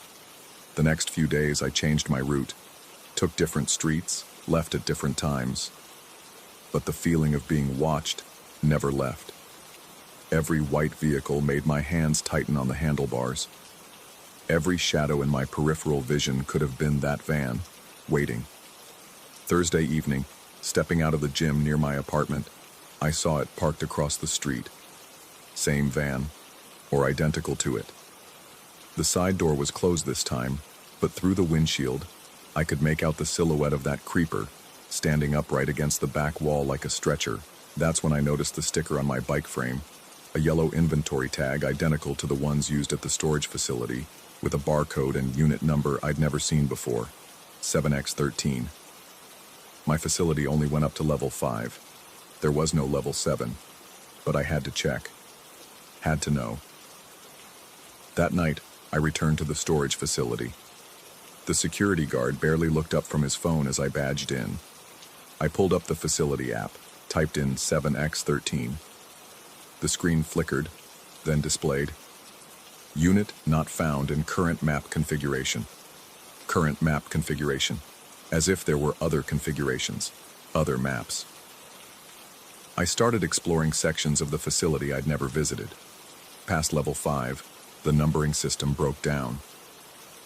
The next few days I changed my route, took different streets, left at different times. But the feeling of being watched never left. Every white vehicle made my hands tighten on the handlebars. Every shadow in my peripheral vision could have been that van, waiting. Thursday evening, stepping out of the gym near my apartment, I saw it parked across the street. Same van, or identical to it. The side door was closed this time, but through the windshield, I could make out the silhouette of that creeper, standing upright against the back wall like a stretcher. That's when I noticed the sticker on my bike frame, a yellow inventory tag identical to the ones used at the storage facility, with a barcode and unit number I'd never seen before, 7X13. My facility only went up to level 5. There was no level 7, but I had to check. Had to know. That night, I returned to the storage facility. The security guard barely looked up from his phone as I badged in. I pulled up the facility app, typed in 7X13. The screen flickered, then displayed. Unit not found in current map configuration. Current map configuration. As if there were other configurations, other maps. I started exploring sections of the facility I'd never visited. Past level 5, the numbering system broke down.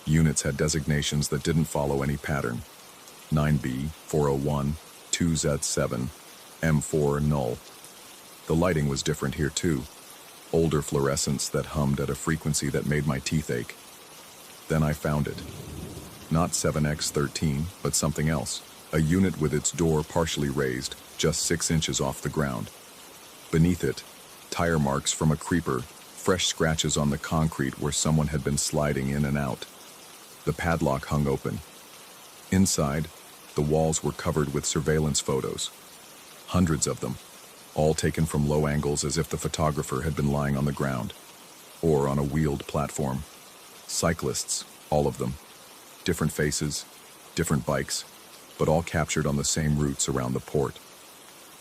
Units had designations that didn't follow any pattern. 9B, 401, 2Z7, M4 null. The lighting was different here too. Older fluorescents that hummed at a frequency that made my teeth ache. Then I found it. Not 7X13, but something else. A unit with its door partially raised, just 6 inches off the ground. Beneath it, tire marks from a creeper, fresh scratches on the concrete where someone had been sliding in and out. The padlock hung open. Inside, the walls were covered with surveillance photos. Hundreds of them, all taken from low angles as if the photographer had been lying on the ground, or on a wheeled platform. Cyclists, all of them. Different faces, different bikes, but all captured on the same routes around the port.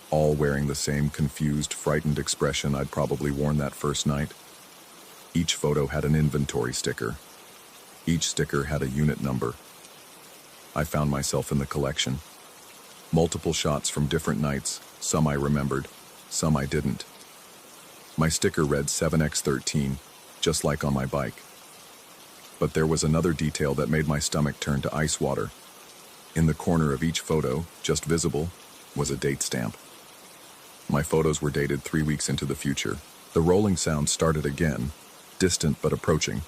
All wearing the same confused, frightened expression I'd probably worn that first night. Each photo had an inventory sticker. Each sticker had a unit number. I found myself in the collection. Multiple shots from different nights, some I remembered, some I didn't. My sticker read 7X13, just like on my bike. But there was another detail that made my stomach turn to ice water. In the corner of each photo, just visible, was a date stamp. My photos were dated 3 weeks into the future. The rolling sound started again, distant but approaching.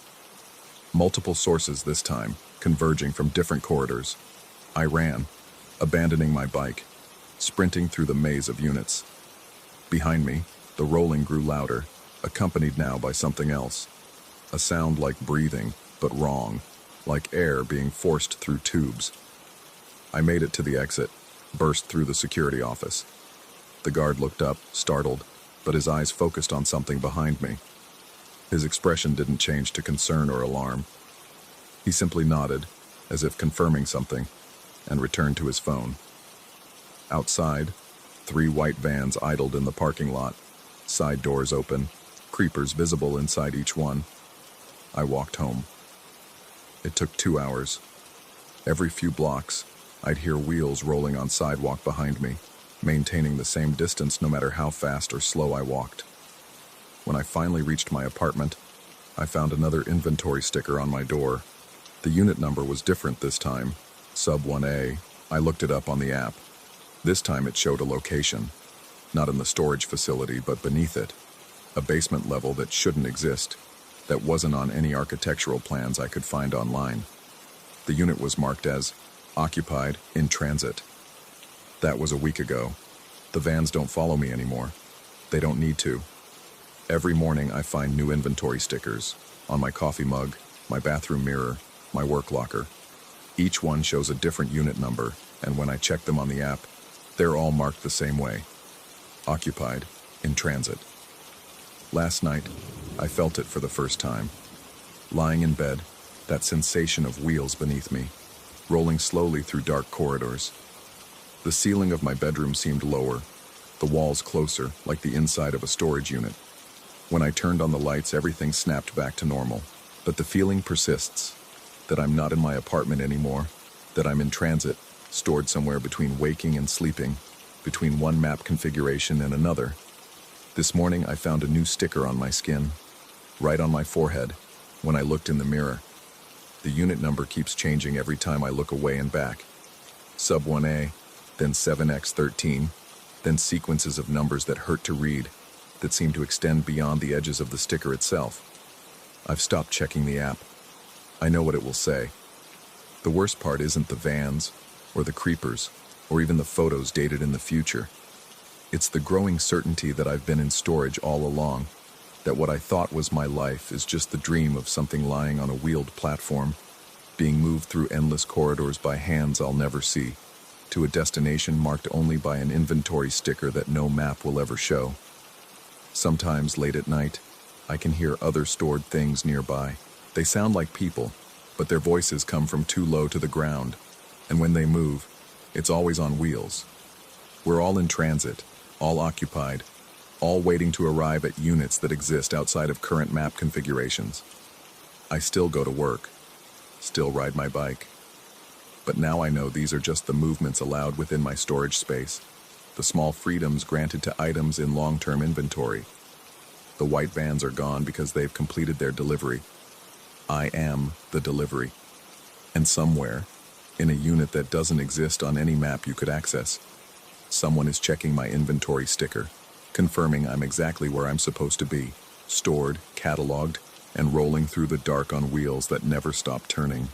Multiple sources this time, converging from different corridors. I ran, abandoning my bike. sprinting through the maze of units. Behind me, the rolling grew louder, accompanied now by something else. A sound like breathing, but wrong, like air being forced through tubes. I made it to the exit, burst through the security office. The guard looked up, startled, but his eyes focused on something behind me. His expression didn't change to concern or alarm. He simply nodded, as if confirming something, and returned to his phone. Outside, 3 white vans idled in the parking lot, side doors open, creepers visible inside each one. I walked home. It took 2 hours. Every few blocks, I'd hear wheels rolling on sidewalk behind me, maintaining the same distance no matter how fast or slow I walked. When I finally reached my apartment, I found another inventory sticker on my door. The unit number was different this time, sub 1A. I looked it up on the app. This time it showed a location, not in the storage facility but beneath it, a basement level that shouldn't exist, that wasn't on any architectural plans I could find online. The unit was marked as occupied, in transit. That was a week ago. The vans don't follow me anymore. They don't need to. Every morning I find new inventory stickers on my coffee mug, my bathroom mirror, my work locker. Each one shows a different unit number, and when I check them on the app, they're all marked the same way. Occupied, in transit. Last night, I felt it for the first time. Lying in bed, that sensation of wheels beneath me, rolling slowly through dark corridors. The ceiling of my bedroom seemed lower, the walls closer, like the inside of a storage unit. When I turned on the lights, everything snapped back to normal. But the feeling persists, that I'm not in my apartment anymore, that I'm in transit, stored somewhere between waking and sleeping, between one map configuration and another. This morning I found a new sticker on my skin, right on my forehead, when I looked in the mirror. The unit number keeps changing every time I look away and back. Sub 1A, then 7X13, then sequences of numbers that hurt to read, that seem to extend beyond the edges of the sticker itself. I've stopped checking the app. I know what it will say. The worst part isn't the vans, or the creepers, or even the photos dated in the future. It's the growing certainty that I've been in storage all along, that what I thought was my life is just the dream of something lying on a wheeled platform, being moved through endless corridors by hands I'll never see, to a destination marked only by an inventory sticker that no map will ever show. Sometimes late at night, I can hear other stored things nearby. They sound like people, but their voices come from too low to the ground, and when they move, it's always on wheels. We're all in transit, all occupied, all waiting to arrive at units that exist outside of current map configurations. I still go to work, still ride my bike. But now I know these are just the movements allowed within my storage space, the small freedoms granted to items in long-term inventory. The white vans are gone because they've completed their delivery. I am the delivery. And somewhere, in a unit that doesn't exist on any map you could access, someone is checking my inventory sticker, confirming I'm exactly where I'm supposed to be, stored, cataloged, and rolling through the dark on wheels that never stop turning.